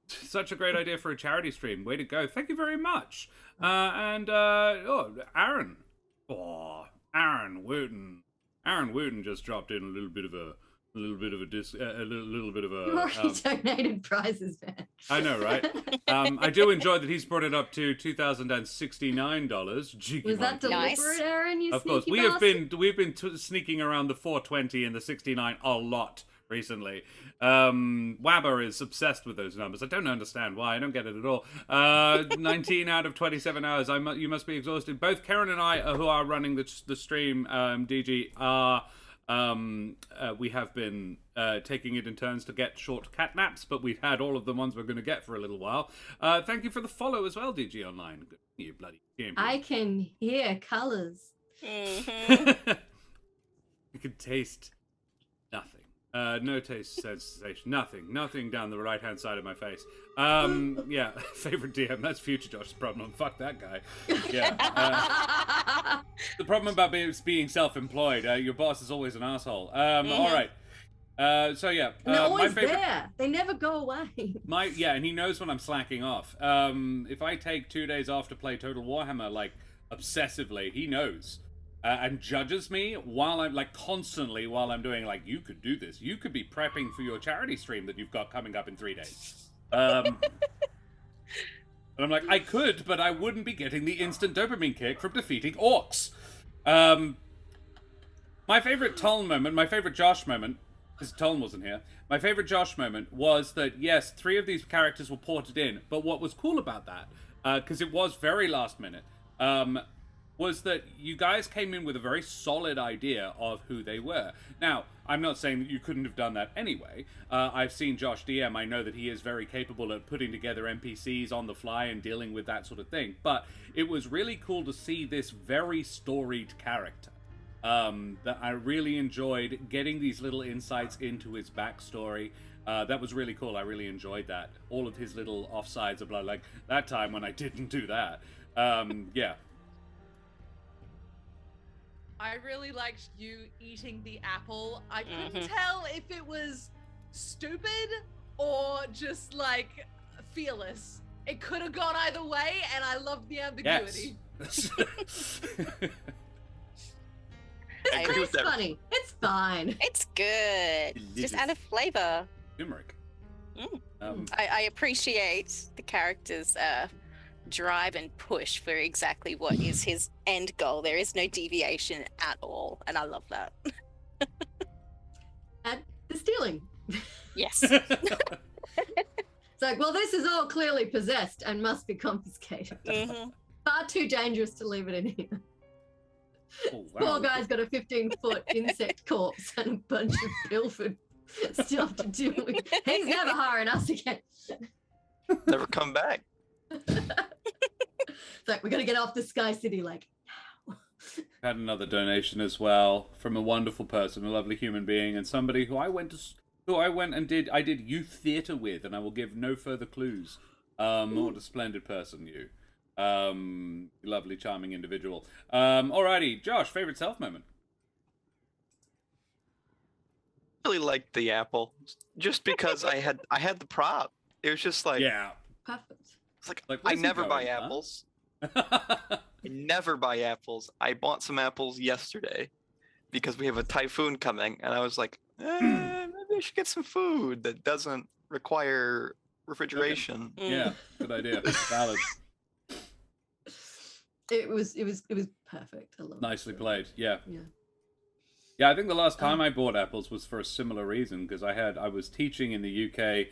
Such a great idea for a charity stream. Way to go. Thank you very much. Aaron. Aaron Wooten. Aaron Wooten just dropped in a little bit of a You already donated prizes, man. I know, right? I do enjoy that he's brought it up to $2,069. Was that deliberate, Aaron? You of course, we've been sneaking around the 420 and the 69 a lot recently. Wabber is obsessed with those numbers. I don't understand why. I don't get it at all. 19 out of 27 hours. You must be exhausted. Both Keren and I, who are running the stream, DG, are. We have been taking it in turns to get short cat naps, but we've had all of the ones we're going to get for a little while. Thank you for the follow as well, DG Online. Good, you bloody champion. I can hear colors. Mm-hmm. You can taste nothing. No taste sensation. Nothing down the right-hand side of my face. Yeah, favorite DM. That's future Josh's problem. Fuck that guy. Yeah. The problem about being self-employed, your boss is always an asshole. All right. So yeah, and they're always my favorite... there. They never go away. And he knows when I'm slacking off. If I take 2 days off to play Total Warhammer, like obsessively, he knows. And judges me while I'm constantly while I'm doing you could do this. You could be prepping for your charity stream that you've got coming up in 3 days. And I'm like, I could, but I wouldn't be getting the instant dopamine kick from defeating orcs. My favorite Tuln moment, my favorite Josh moment, because Tuln wasn't here, my favorite Josh moment was that, yes, 3 of these characters were ported in, but what was cool about that, because it was very last minute, was that you guys came in with a very solid idea of who they were. Now, I'm not saying that you couldn't have done that anyway. I've seen Josh DM. I know that he is very capable at putting together NPCs on the fly and dealing with that sort of thing. But it was really cool to see this very storied character. That I really enjoyed getting these little insights into his backstory. That was really cool. I really enjoyed that. All of his little offsides of blood, like that time when I didn't do that. Yeah. I really liked you eating the apple. I couldn't tell if it was stupid or just like fearless. It could have gone either way, and I loved the ambiguity. Yes. I agree with It's that. funny. It's fine. It's good. Just add a flavor. Turmeric. I appreciate the character's drive and push for exactly what is his end goal. There is no deviation at all, and I love that. And the stealing. Yes. It's like, well, this is all clearly possessed and must be confiscated. Far too dangerous to leave it in here. Oh, wow. Poor guy's got a 15-foot insect corpse and a bunch of pilfered stuff to deal with. He's never hiring us again. Never come back. It's like, we're going to get off the Sky City, like, now. Had another donation as well from a wonderful person, a lovely human being, and somebody who I went and did youth theatre with, and I will give no further clues. What a splendid person, you. Lovely, charming individual. Alrighty, Josh, favorite self moment. Really liked the apple, just because I had the prop. It was just like, Yeah. Perfect. it's like, Like, I where's he never buy going, huh? apples. I never buy apples. I bought some apples yesterday because we have a typhoon coming, and I was like, maybe I should get some food that doesn't require refrigeration. Yeah, good idea. Valid. It was perfect. I love it. Nicely played. Yeah. Yeah. Yeah, I think the last time I bought apples was for a similar reason, because I was teaching in the UK.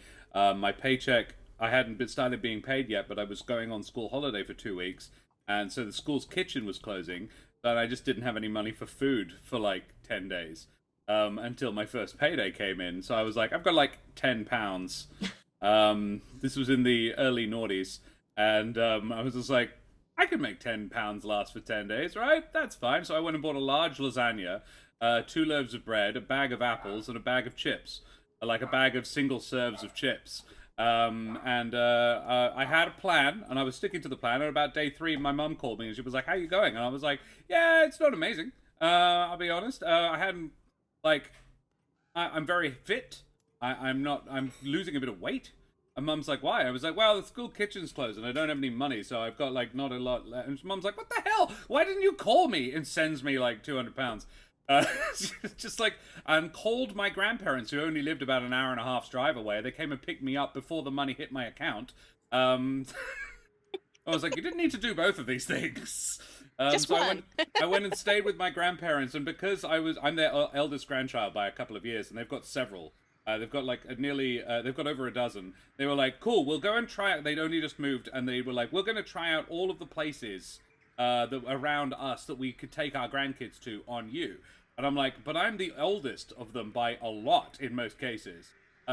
My paycheck, I hadn't started being paid yet, but I was going on school holiday for 2 weeks, and so the school's kitchen was closing, and I just didn't have any money for food for like 10 days until my first payday came in. So I was like, I've got like £10. This was in the early noughties, and I was just like, I could make £10 last for 10 days, right? That's fine. So I went and bought a large lasagna, 2 loaves of bread, a bag of apples, and a bag of chips, like a bag of single serves of chips. I had a plan, and I was sticking to the plan. And about day 3, my mum called me, and she was like, "How are you going?" And I was like, "Yeah, it's not amazing. I'll be honest. I hadn't I'm very fit. I'm losing a bit of weight." And Mum's like, "Why?" I was like, "Well, the school kitchen's closed, and I don't have any money, so I've got like not a lot left." And Mum's like, "What the hell? Why didn't you call me?" And sends me like £200. Just like, and called my grandparents, who only lived about an hour and a half's drive away. They came and picked me up before the money hit my account. I was like, you didn't need to do both of these things. Just so one. I went and stayed with my grandparents, and because I'm their eldest grandchild by a couple of years, and they've got several. They've got like they've got over a dozen. They were like, cool, we'll go and try out. They'd only just moved, and they were like, we're going to try out all of the places that around us that we could take our grandkids to on you. And I'm like, but I'm the oldest of them by a lot in most cases.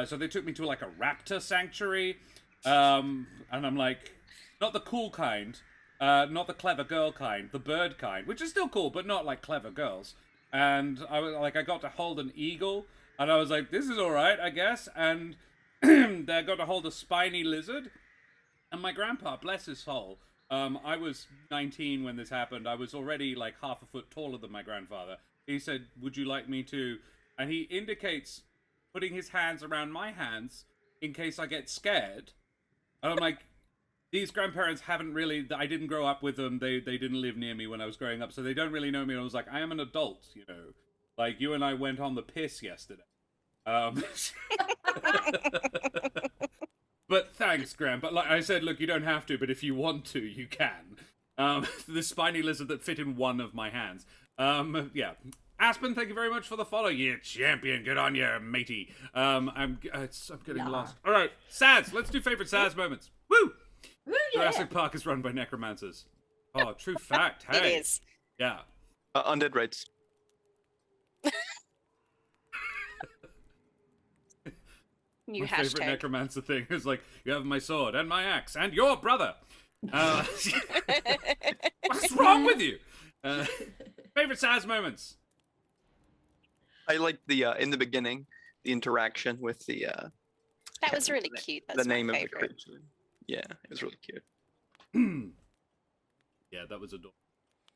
So they took me to like a raptor sanctuary. And I'm like, not the cool kind, not the clever girl kind, the bird kind, which is still cool, but not like clever girls. And I was like, I got to hold an eagle, and I was like, this is all right, I guess. And I got to hold a spiny lizard. And my grandpa, bless his soul, I was 19 when this happened. I was already like half a foot taller than my grandfather. He said, would you like me to? And he indicates putting his hands around my hands in case I get scared. And I'm like, these grandparents haven't really, I didn't grow up with them. They didn't live near me when I was growing up, so they don't really know me. And I was like, I am an adult, you know. Like, you and I went on the piss yesterday. But thanks, Graham. But like I said, look, you don't have to, but if you want to, you can. The spiny lizard that fit in one of my hands. Yeah. Aspen, thank you very much for the follow. You champion. Good on you, matey. I'm getting lost. All right, Saz. Let's do favorite Saz moments. Woo! Ooh, yeah. Jurassic Park is run by necromancers. Oh, true fact. Hey. It is. Yeah. Undead rights. New My favorite hashtag. necromancer thing is like, you have my sword and my axe and your brother. What's wrong with you? Favorite Saz moments. I like the in the beginning, the interaction with the That was really cute. That's the my name of the favorite. creature. Yeah, it was really cute. Yeah, that was adorable.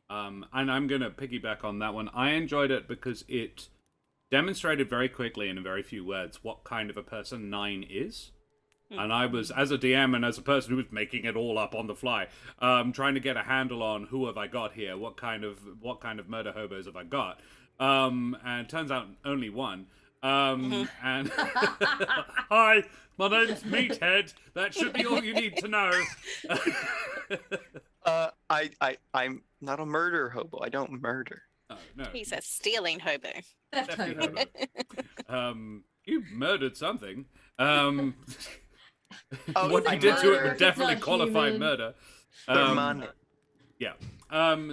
And I'm gonna piggyback on that one. I enjoyed it because it demonstrated very quickly in a very few words what kind of a person 9 is. And I was, as a DM and as a person who was making it all up on the fly, trying to get a handle on who have I got here, what kind of murder hobos have I got, and it turns out only one. And hi, my name's Meathead. That should be all you need to know. I'm not a murder hobo. I don't murder. Oh, no. He's a stealing hobo. Theft Definitely hobo. hobo. You murdered something. Oh, What I you did to it murder would if definitely it's not qualify human. murder. Money. Yeah.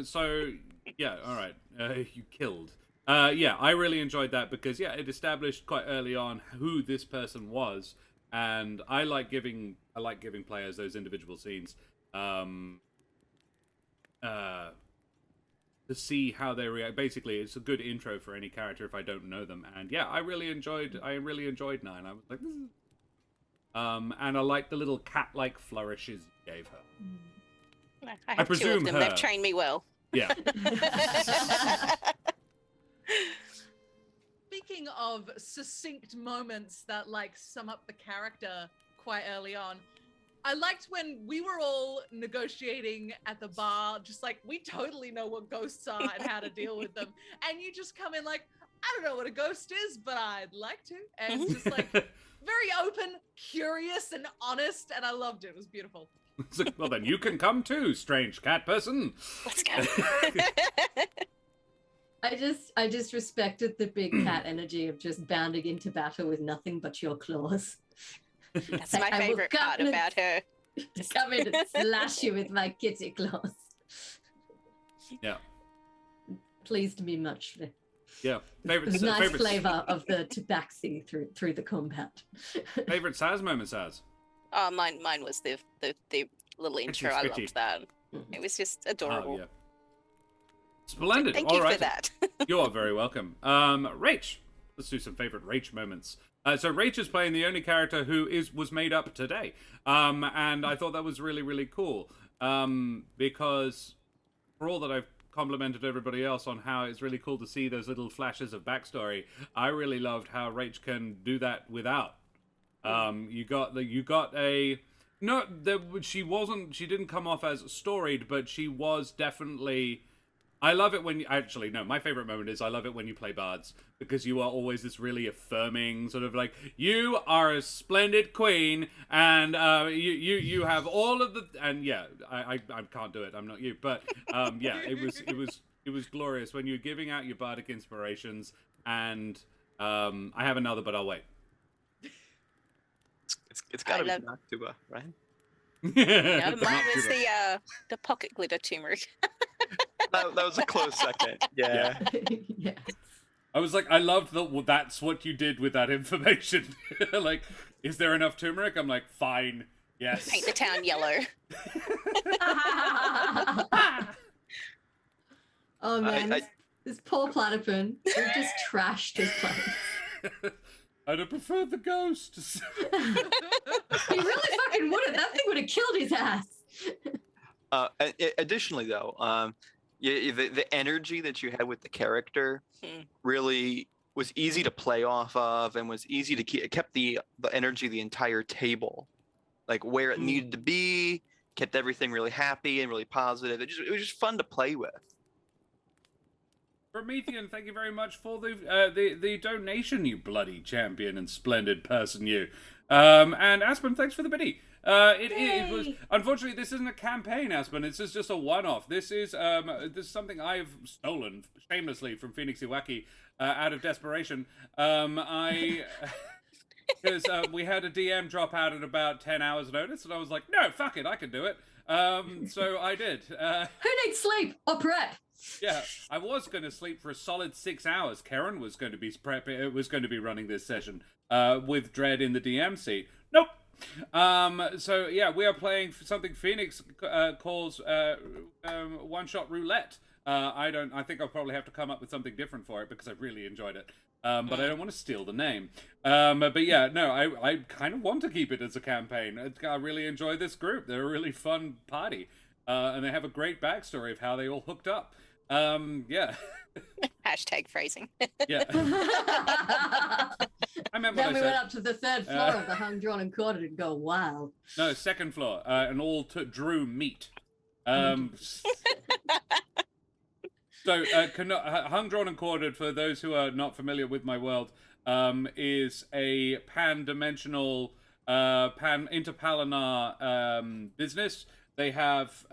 So, yeah, all right. You killed. Yeah, I really enjoyed that because, yeah, it established quite early on who this person was, and I like giving players those individual scenes to see how they react. Basically, it's a good intro for any character if I don't know them. And yeah, I really enjoyed 9. I was like, this is... and I like the little cat-like flourishes you gave her. I have 2 presume of them. her. They've trained me well. Yeah. Speaking of succinct moments that like sum up the character quite early on, I liked when we were all negotiating at the bar, just like we totally know what ghosts are and how to deal with them, and you just come in like, I don't know what a ghost is, but I'd like to, and it's just like very open, curious, and honest, and I loved it. It was beautiful. It's like, well, then you can come too, strange cat person. Let's go. I just respected the big cat energy of just bounding into battle with nothing but your claws. That's Like, my I will favorite come part and- about her. Come in and slash you with my kitty claws. Yeah. Pleased me muchly. Yeah. Favorite, The nice favorite, flavour of the tabaxi through the combat. favorite Saz moment, Saz. Oh, mine was the little intro. I Sketchy. loved that. It was just adorable. Oh, yeah. Splendid. Thank All you right. for that. You are very welcome. Rach. Let's do some favorite Rach moments. So Rach is playing the only character who was made up today. And I thought that was really, really cool. Because for all that I've complimented everybody else on how it's really cool to see those little flashes of backstory, I really loved how Rach can do that without. She didn't come off as storied, but she was definitely... I love it when my favorite moment is I love it when you play bards, because you are always this really affirming sort of like, you are a splendid queen, and you have all of the, and yeah, I can't do it, I'm not you, but yeah, it was glorious when you're giving out your bardic inspirations, and I have another, but I'll wait. It's gotta be love- Noctua, right? No, mine was the pocket glitter turmeric. That was a close second. Yeah. Yeah. I was like, I loved that. That's what you did with that information. Like, is there enough turmeric? I'm like, fine, yes. Paint the town yellow. Oh man, I- this poor platypus. We just trashed his place. I'd have preferred the ghosts. He really fucking would have. That thing would have killed his ass. Additionally, though, the energy that you had with the character really was easy to play off of, and was easy to keep. It kept the energy the entire table, like where it needed to be. Kept everything really happy and really positive. It was just fun to play with. Promethean, thank you very much for the donation, you bloody champion and splendid person, you. And Aspen, thanks for the biddy. It was Yay. unfortunately this isn't a campaign, Aspen. This is just a one-off. This is something I've stolen shamelessly from Pheonixiwaki out of desperation. I because we had a DM drop out at about 10 hours notice, and I was like, no, fuck it, I can do it. So I did. Who needs sleep or prep? Yeah, I was going to sleep for a solid 6 hours. Keren was going to be running this session with Dread in the DM seat. Nope. So yeah, we are playing something Phoenix calls one-shot roulette. I think I'll probably have to come up with something different for it because I really enjoyed it. But I don't want to steal the name. But yeah, no, I kind of want to keep it as a campaign. I really enjoy this group. They're a really fun party. And they have a great backstory of how they all hooked up. Yeah. Hashtag phrasing. Yeah. I meant what Then I we said. went up to the third floor of the hung, drawn, and quartered and go wild. No, second floor. And all drew meat. So, hung, drawn, and quartered, for those who are not familiar with my world, is a pan-dimensional, interpalanar business. They have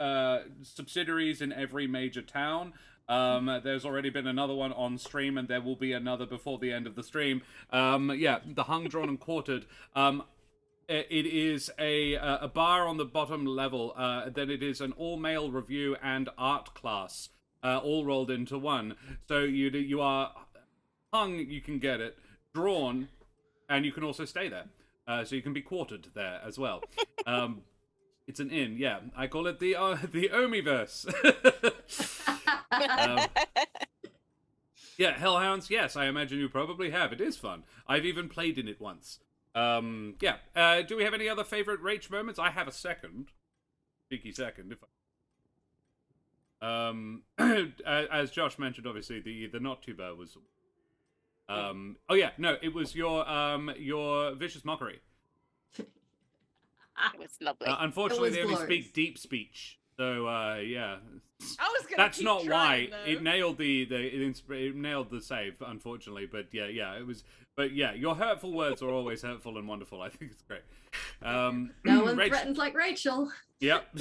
subsidiaries in every major town. There's already been another one on stream, and there will be another before the end of the stream. Yeah, the hung, drawn, and quartered. It is a bar on the bottom level. Then it is an all-male review and art class. All rolled into one. So you are hung, you can get it, drawn, and you can also stay there. So you can be quartered there as well. It's an inn, yeah. I call it the Omiverse. Yeah, Hellhounds, yes, I imagine you probably have. It is fun. I've even played in it once. Yeah. Do we have any other favorite Rach moments? I have a second. Cheeky second, if I... as Josh mentioned, obviously the not too bad was. Oh yeah, no, it was your vicious mockery. It was lovely. Unfortunately, they only glorious. speak deep speech, so yeah. I was gonna That's keep not trying, why though. it nailed it nailed the save, unfortunately. But yeah, it was. But yeah, your hurtful words are always hurtful and wonderful. I think it's great. No one threatens like Rachel. Yep.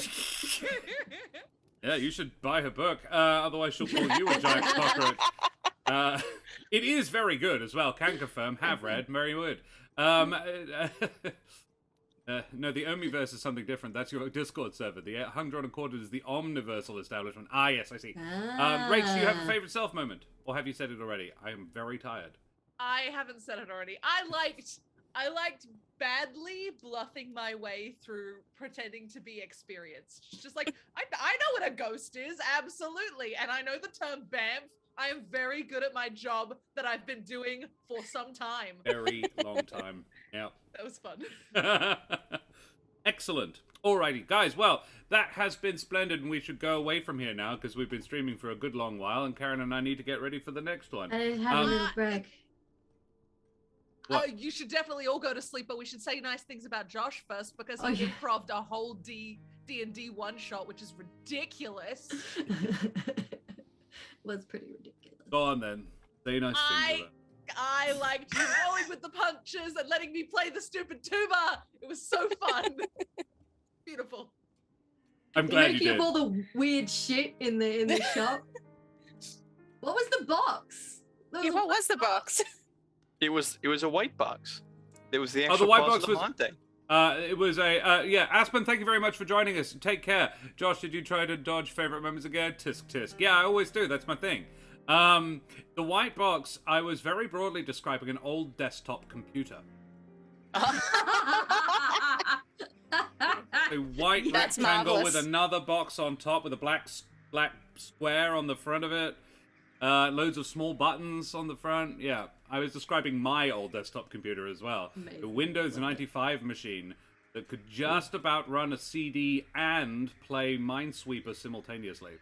Yeah, you should buy her book. Otherwise, she'll call you a giant cockroach. It is very good as well. Can confirm. Have read. Very good. No, the Omiverse is something different. That's your Discord server. The Hung, Drawn, and Quartered is the Omniversal establishment. Ah, yes, I see. Rach, do you have a favorite self moment? Or have you said it already? I am very tired. I haven't said it already. I liked badly bluffing my way through pretending to be experienced. Just like, I know what a ghost is, absolutely. And I know the term BAMF. I am very good at my job that I've been doing for some time. Very long time. Yeah. That was fun. Excellent. Alrighty, guys. Well, that has been splendid, and we should go away from here now because we've been streaming for a good long while, and Karen and I need to get ready for the next one. And have a little break. What? You should definitely all go to sleep, but we should say nice things about Josh first because he yeah. improv'd a whole D&D one-shot, which is ridiculous. Was pretty ridiculous. Go on then. Say nice things. About I liked you rolling with the punches and letting me play the stupid tuba. It was so fun. Beautiful. I'm glad you making did. up all the weird shit in the shop. What was the box? Yeah, what was the box? It was a white box. It was the the actual white box box of the was- haunting. It was a yeah. Aspen, thank you very much for joining us. Take care. Josh, did you try to dodge favorite moments again? Tisk tisk. Yeah, I always do. That's my thing. The white box. I was very broadly describing an old desktop computer. A white That's rectangle marvelous. with another box on top with a black square on the front of it. Loads of small buttons on the front. Yeah, I was describing my old desktop computer as well. Amazing. The Windows 95 machine that could just about run a CD and play Minesweeper simultaneously.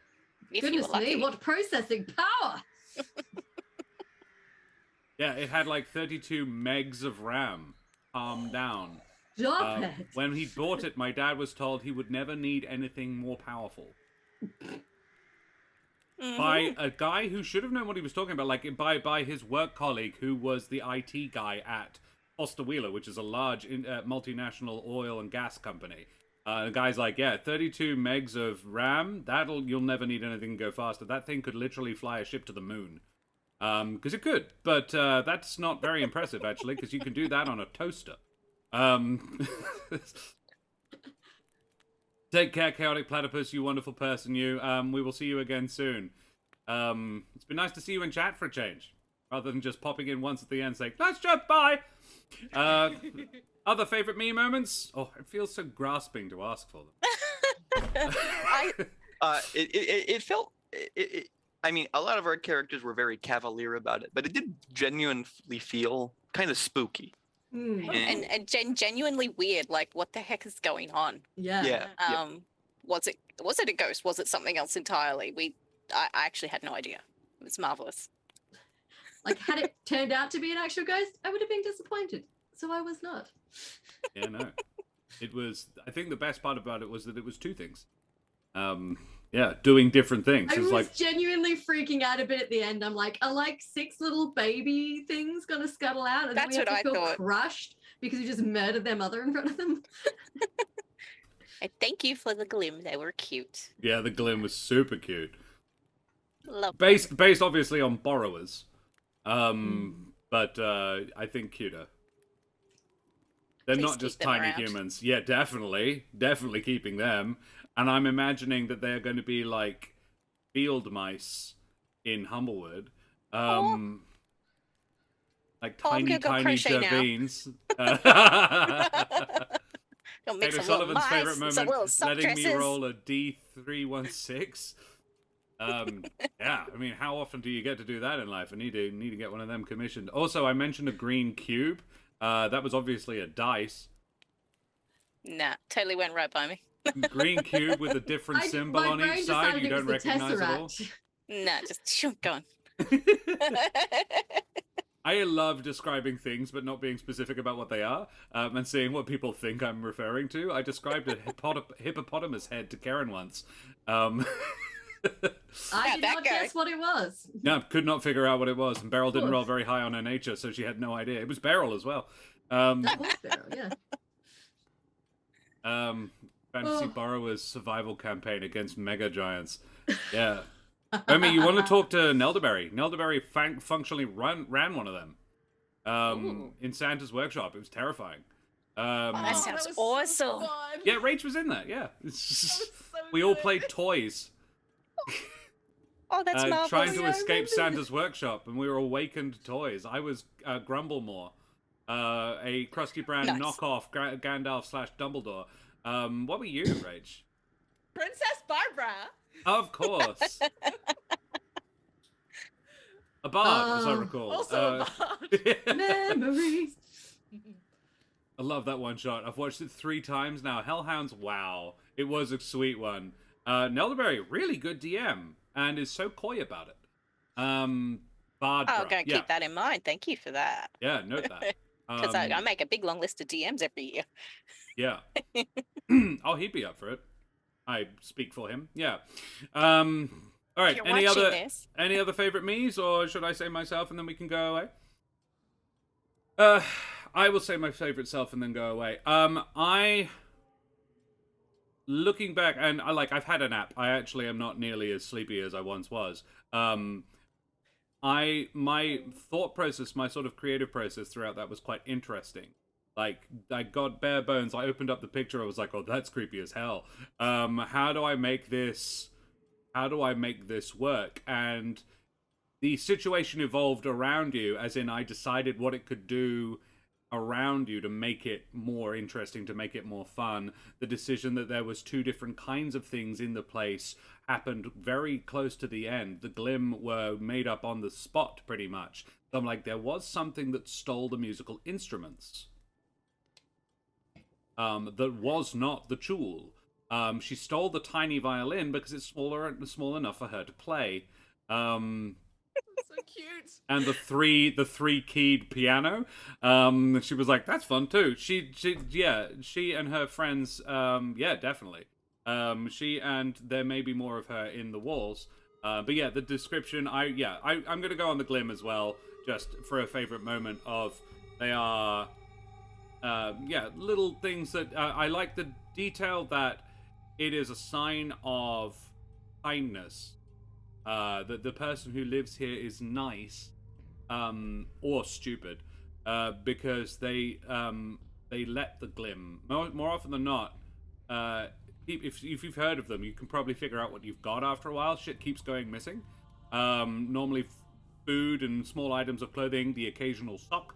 If you Goodness were lucky. me, what processing power! Yeah, it had like 32 megs of RAM. Calm down. Stop it! When he bought it, my dad was told he would never need anything more powerful. By a guy who should have known what he was talking about, like by his work colleague who was the IT guy at Foster Wheeler, which is a large multinational oil and gas company. The guy's like, yeah, 32 megs of RAM, you'll never need anything to go faster. That thing could literally fly a ship to the moon. Because it could, but that's not very impressive, actually, because you can do that on a toaster. Take care, Chaotic Platypus, you wonderful person, you. We will see you again soon. It's been nice to see you in chat for a change, rather than just popping in once at the end saying, nice chat, bye! Other favorite me moments? Oh, it feels so grasping to ask for them. It felt... I mean, a lot of our characters were very cavalier about it, but it did genuinely feel kind of spooky. And genuinely weird. Like, what the heck is going on? Yeah. Was it a ghost? Was it something else entirely? I actually had no idea. It was marvelous. Like, had it turned out to be an actual ghost, I would have been disappointed. So I was not. Yeah, no. It was... I think the best part about it was that it was two things. Yeah, doing different things. I was like genuinely freaking out a bit at the end. I'm like, are like 6 little baby things gonna scuttle out? And That's then we have what to I feel thought. crushed because we just murdered their mother in front of them. And thank you for the glim. They were cute. Yeah, the Glim was super cute. Love Based obviously on borrowers. But I think cuter. They're Please not just keep them tiny around. humans. Yeah, definitely keeping them. And I'm imagining that they're going to be like field mice in Humblewood. Like I'm tiny, gonna go tiny crochet now. Gerbines. Gonna make Taylor some little Sullivan's mice, favorite some moment, little sock letting me dresses. roll a D316. Yeah, I mean, how often do you get to do that in life? I need to get one of them commissioned. Also, I mentioned a green cube. That was obviously a dice. Nah, totally went right by me. Green cube with a different symbol my on brain each side. decided You it don't was the recognize at all. Tesseract. Nah, just go on. I love describing things but not being specific about what they are, and seeing what people think I'm referring to. I described a hippopotamus head to Keren once. I How'd did that not go? guess what it was. Yeah, could not figure out what it was, and Beryl didn't Cool. roll very high on her nature, so she had no idea. It was Beryl as well. Horse barrel, yeah. Fantasy Oh. Borrower's survival campaign against mega giants. Yeah. Remy, you want to talk to Nelderberry? Nelderberry functionally ran one of them in Santa's workshop. It was terrifying. That sounds was awesome. So fun. Yeah, Rach was in there. Yeah. It's just- That was so we all good. played toys. Oh, that's marvelous. Trying to Yeah, I escape remember Santa's workshop, and we were awakened toys. I was Grumblemore, a Krusty Brand Nice. knockoff Gandalf/Dumbledore. What were you, Rach? Princess Barbara. Of course. A bard, as I Oh. recall. Also a bard. Memories. I love that one shot. I've watched it 3 times now. Hellhounds, wow. It was a sweet one. Nelderberry, really good DM, and is so coy about it. Bard. I'll go yeah. keep that in mind. Thank you for that. Yeah, note that. Because I make a big long list of DMs every year. Yeah. Oh, he'd be up for it. I speak for him. Yeah. All right. If you're Any watching other this. any other favorite me's, or should I say myself and then we can go away? I will say my favorite self and then go away. Looking back, and I've had a nap. I actually am not nearly as sleepy as I once was. My thought process, my sort of creative process throughout that was quite interesting. Like, I got bare bones. I opened up the picture. I was like, oh, that's creepy as hell. How do I make this work? And the situation evolved around you, as in I decided what it could do around you to make it more interesting, to make it more fun. The decision that there was 2 different kinds of things in the place happened very close to the end. The Glim were made up on the spot, pretty much. So I'm like, there was something that stole the musical instruments. That was not the Chul. She stole the tiny violin because it's small enough for her to play. So cute. And the three keyed piano. She was like, that's fun too. She and her friends, yeah, definitely. She and there may be more of her in the walls. But yeah, the description, I'm gonna go on the Glim as well, just for a favorite moment of they are yeah, little things that I like the detail that it is a sign of kindness. That the person who lives here is nice, or stupid, because they let the glim. More often than not, if you've heard of them, you can probably figure out what you've got after a while. Shit keeps going missing. Normally, food and small items of clothing, the occasional sock.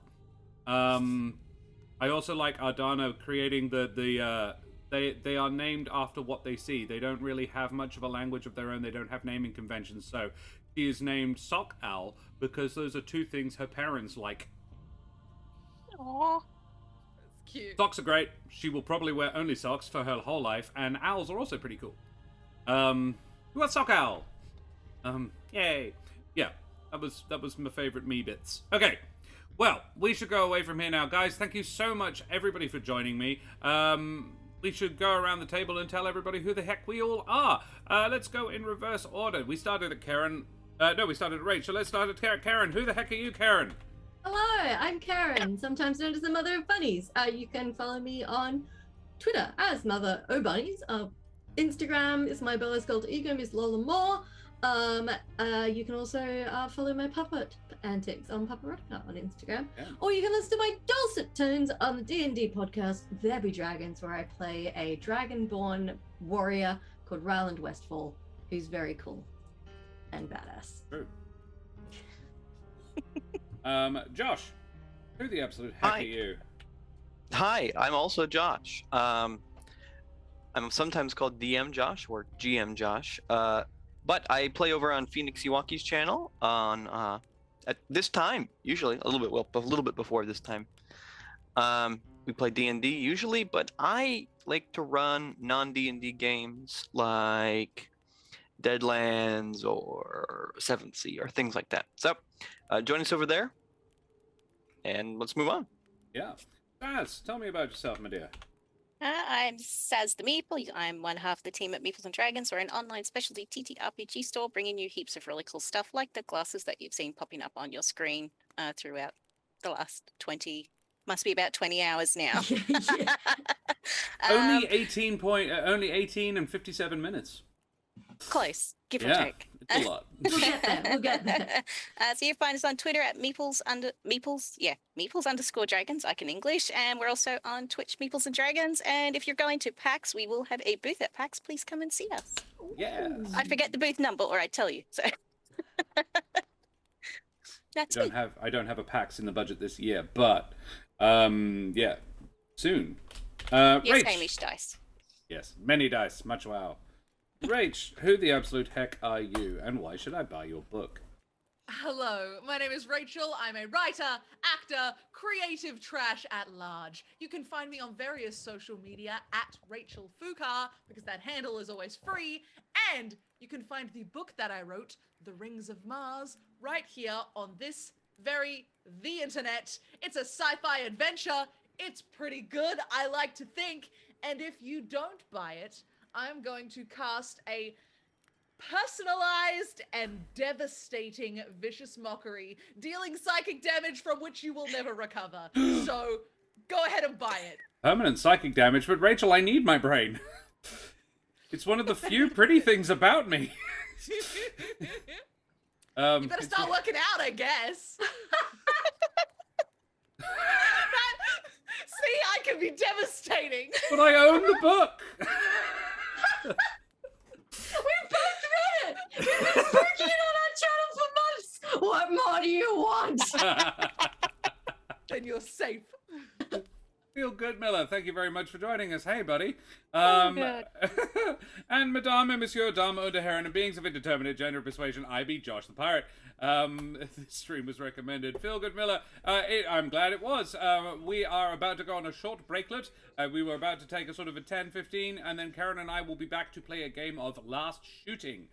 I also like Ardana creating they are named after what they see. They don't really have much of a language of their own. They don't have naming conventions. So she is named Sock Owl because those are two things her parents like. Aww. That's cute. Socks are great. She will probably wear only socks for her whole life, and owls are also pretty cool. Who got Sock Owl? Yay. Yeah, that was my favorite me bits. Okay. Well, we should go away from here now. Guys, thank you so much, everybody, for joining me. We should go around the table and tell everybody who the heck we all are. Let's go in reverse order. We started at Keren. No, we started at Rachel. Let's start at Keren. Who the heck are you, Keren? Hello, I'm Keren, sometimes known as the Mother of Bunnies. You can follow me on Twitter as Mother of Bunnies. Instagram is my Bella's Gold Ego, Miss Lola Moore. You can also follow my puppet antics on Pupperotica on Instagram. Yeah. Or you can listen to my dulcet tones on the D&D podcast, There Be Dragons, where I play a dragonborn warrior called Ryland Westfall, who's very cool and badass. True. Josh, who the absolute heck Hi. are you? Hi, I'm also Josh. I'm sometimes called DM Josh or GM Josh. But I play over on Pheonixiwaki's channel on at this time, usually a little bit before this time. We play D&D usually, but I like to run non-D&D games like Deadlands or Seventh Sea or things like that. So join us over there, and let's move on. Yeah. Saz, tell me about yourself, my dear. I'm Saz the Meeple. I'm one half of the team at Meeples and Dragons. We're an online specialty TTRPG store bringing you heaps of really cool stuff like the glasses that you've seen popping up on your screen throughout the last 20, must be about 20 hours now. Yeah. Only 18 and 57 minutes. Close, give or Yeah, take. it's a lot. We'll get there. We'll get there. So you find us on Twitter at Meeples_Dragons. I can English, and we're also on Twitch, Meeples and Dragons. And if you're going to PAX, we will have a booth at PAX. Please come and see us. Yeah. I'd forget the booth number, or I'd tell you. So that's me. I don't have a PAX in the budget this year, but yeah, soon. Yes, Rach. Hamish dice. Yes, many dice, much wow. Rach, who the absolute heck are you, and why should I buy your book? Hello, my name is Rachel. I'm a writer, actor, creative trash at large. You can find me on various social media at Rachel Foucar, because that handle is always free. And you can find the book that I wrote, The Rings of Mars, right here on the internet. It's a sci-fi adventure. It's pretty good, I like to think. And if you don't buy it, I'm going to cast a personalized and devastating vicious mockery, dealing psychic damage from which you will never recover. So go ahead and buy it. Permanent psychic damage, but Rachel, I need my brain. It's one of the few pretty things about me. You better start working out, I guess. See, I can be devastating. But I own the book. We've both read it. We've been working on our channel for months. What more do you want? Then you're safe. Feel good, Miller. Thank you very much for joining us. Hey, buddy. God. And Madame and Monsieur, Dame, Underheron, and beings of indeterminate gender persuasion, I be Josh the Pirate. This stream was recommended. Feel good, Miller. I'm glad it was. We are about to go on a short breaklet. We were about to take a sort of a 10-15, and then Keren and I will be back to play a game of Last Shooting.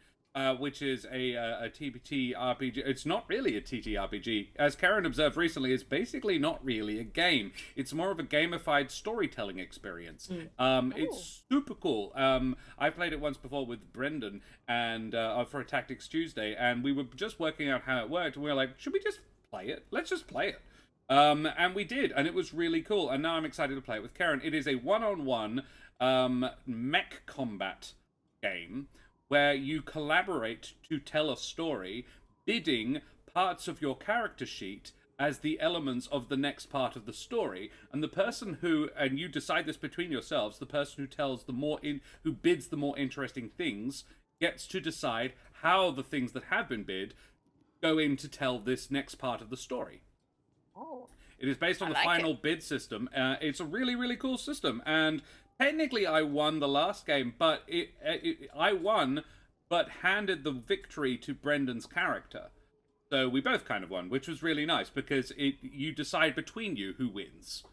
Which is a TPT RPG. It's not really a TTRPG. As Keren observed recently, it's basically not really a game. It's more of a gamified storytelling experience. It's super cool. I played it once before with Brendan and for a Tactics Tuesday, and we were just working out how it worked, and we were like, should we just play it? Let's just play it. And we did, and it was really cool. And now I'm excited to play it with Keren. It is a one-on-one mech combat game where you collaborate to tell a story, bidding parts of your character sheet as the elements of the next part of the story. And the person and you decide this between yourselves, the person who tells who bids the more interesting things gets to decide how the things that have been bid go in to tell this next part of the story. Oh. It is based on the final bid system. It's a really, really cool system. And technically I won the last game, but I won, but handed the victory to Brendan's character. So we both kind of won, which was really nice, because you decide between you who wins.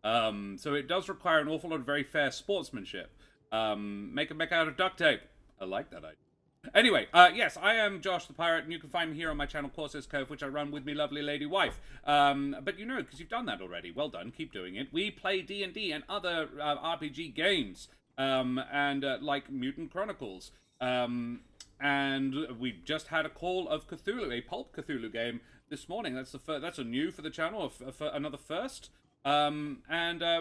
So it does require an awful lot of very fair sportsmanship. Make a mech out of duct tape. I like that idea. Anyway, yes, I am Josh the Pirate, and you can find me here on my channel, Corsair's Cove, which I run with me lovely lady wife. But you know, because you've done that already. Well done, keep doing it. We play D&D and other RPG games, like Mutant Chronicles. And we just had a Call of Cthulhu, a Pulp Cthulhu game this morning. That's a new for the channel, another first. And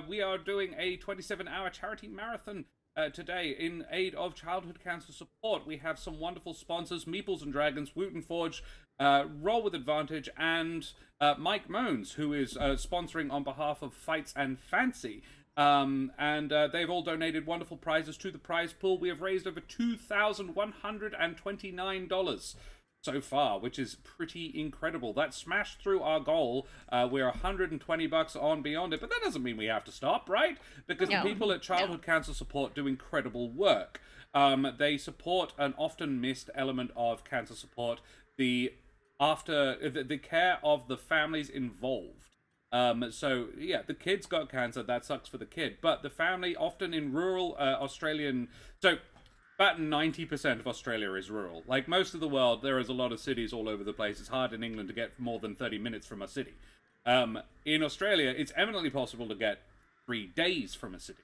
we are doing a 27-hour charity marathon today in aid of childhood cancer support. We have some wonderful sponsors: Meeples and Dragons, Wooten Forge, Roll with Advantage, and Mike Moans, who is sponsoring on behalf of Fights and Fancy. And they've all donated wonderful prizes to the prize pool. We have raised over $2,129 so far, which is pretty incredible. That smashed through our goal. We're $120 on beyond it, but that doesn't mean we have to stop, right? Because the people at Childhood Cancer Support do incredible work. They support an often missed element of cancer support, the care of the families involved. So yeah, the kid's got cancer, that sucks for the kid, but the family, often in rural Australian, so about 90% of Australia is rural. Like most of the world, there is a lot of cities all over the place. It's hard in England to get more than 30 minutes from a city. In Australia, it's eminently possible to get 3 days from a city.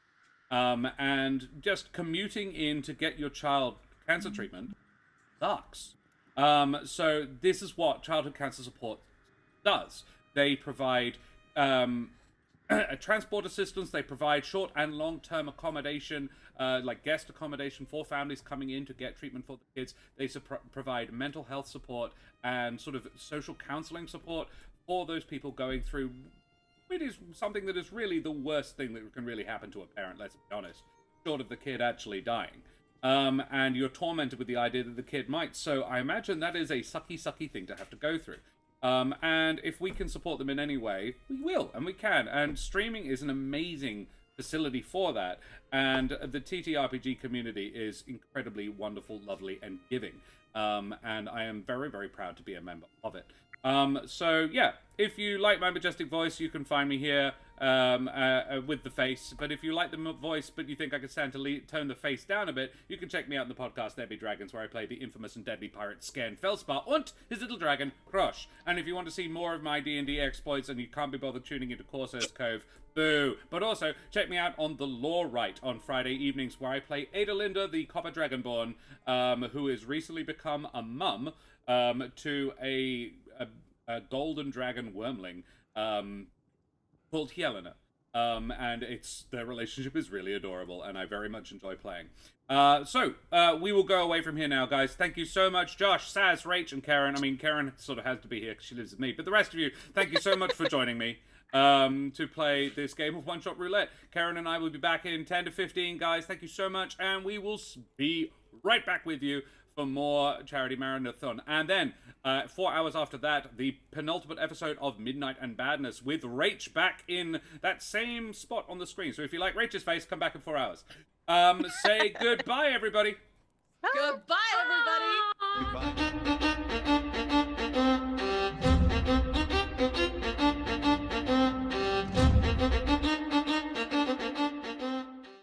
And just commuting in to get your child cancer treatment sucks. So this is what Childhood Cancer Support does. They provide transport assistance. They provide short and long-term accommodation, like guest accommodation for families coming in to get treatment for the kids. They provide mental health support and sort of social counseling support for those people going through. It is something that is really the worst thing that can really happen to a parent, let's be honest, short of the kid actually dying. And you're tormented with the idea that the kid might. So I imagine that is a sucky, sucky thing to have to go through. And if we can support them in any way, we will, and we can. And streaming is an amazing facility for that. And the TTRPG community is incredibly wonderful, lovely, and giving. And I am very, very proud to be a member of it. So yeah, if you like my majestic voice, you can find me here with the face. But if you like the voice, but you think I could stand to tone the face down a bit, you can check me out in the podcast There Be Dragons, where I play the infamous and deadly pirate Skern Felspar and his little dragon, Krosh. And if you want to see more of my D&D exploits and you can't be bothered tuning into Corsair's Cove, boo. But also, check me out on The Lore Right on Friday evenings, where I play Adelinda, the Copper Dragonborn, who has recently become a mum to a golden dragon wormling called Helena. And their relationship is really adorable, and I very much enjoy playing. So we will go away from here now, guys. Thank you so much, Josh, Saz, Rach, and Keren. I mean, Keren sort of has to be here because she lives with me, but the rest of you, thank you so much for joining me to play this game of one-shot roulette. Keren and I will be back in 10 to 15, guys. Thank you so much, and we will be right back with you for more Charity Marathon. And then, 4 hours after that, the penultimate episode of Midnight and Badness with Rach back in that same spot on the screen. So if you like Rach's face, come back in 4 hours. Say goodbye, everybody. Goodbye, everybody. Goodbye.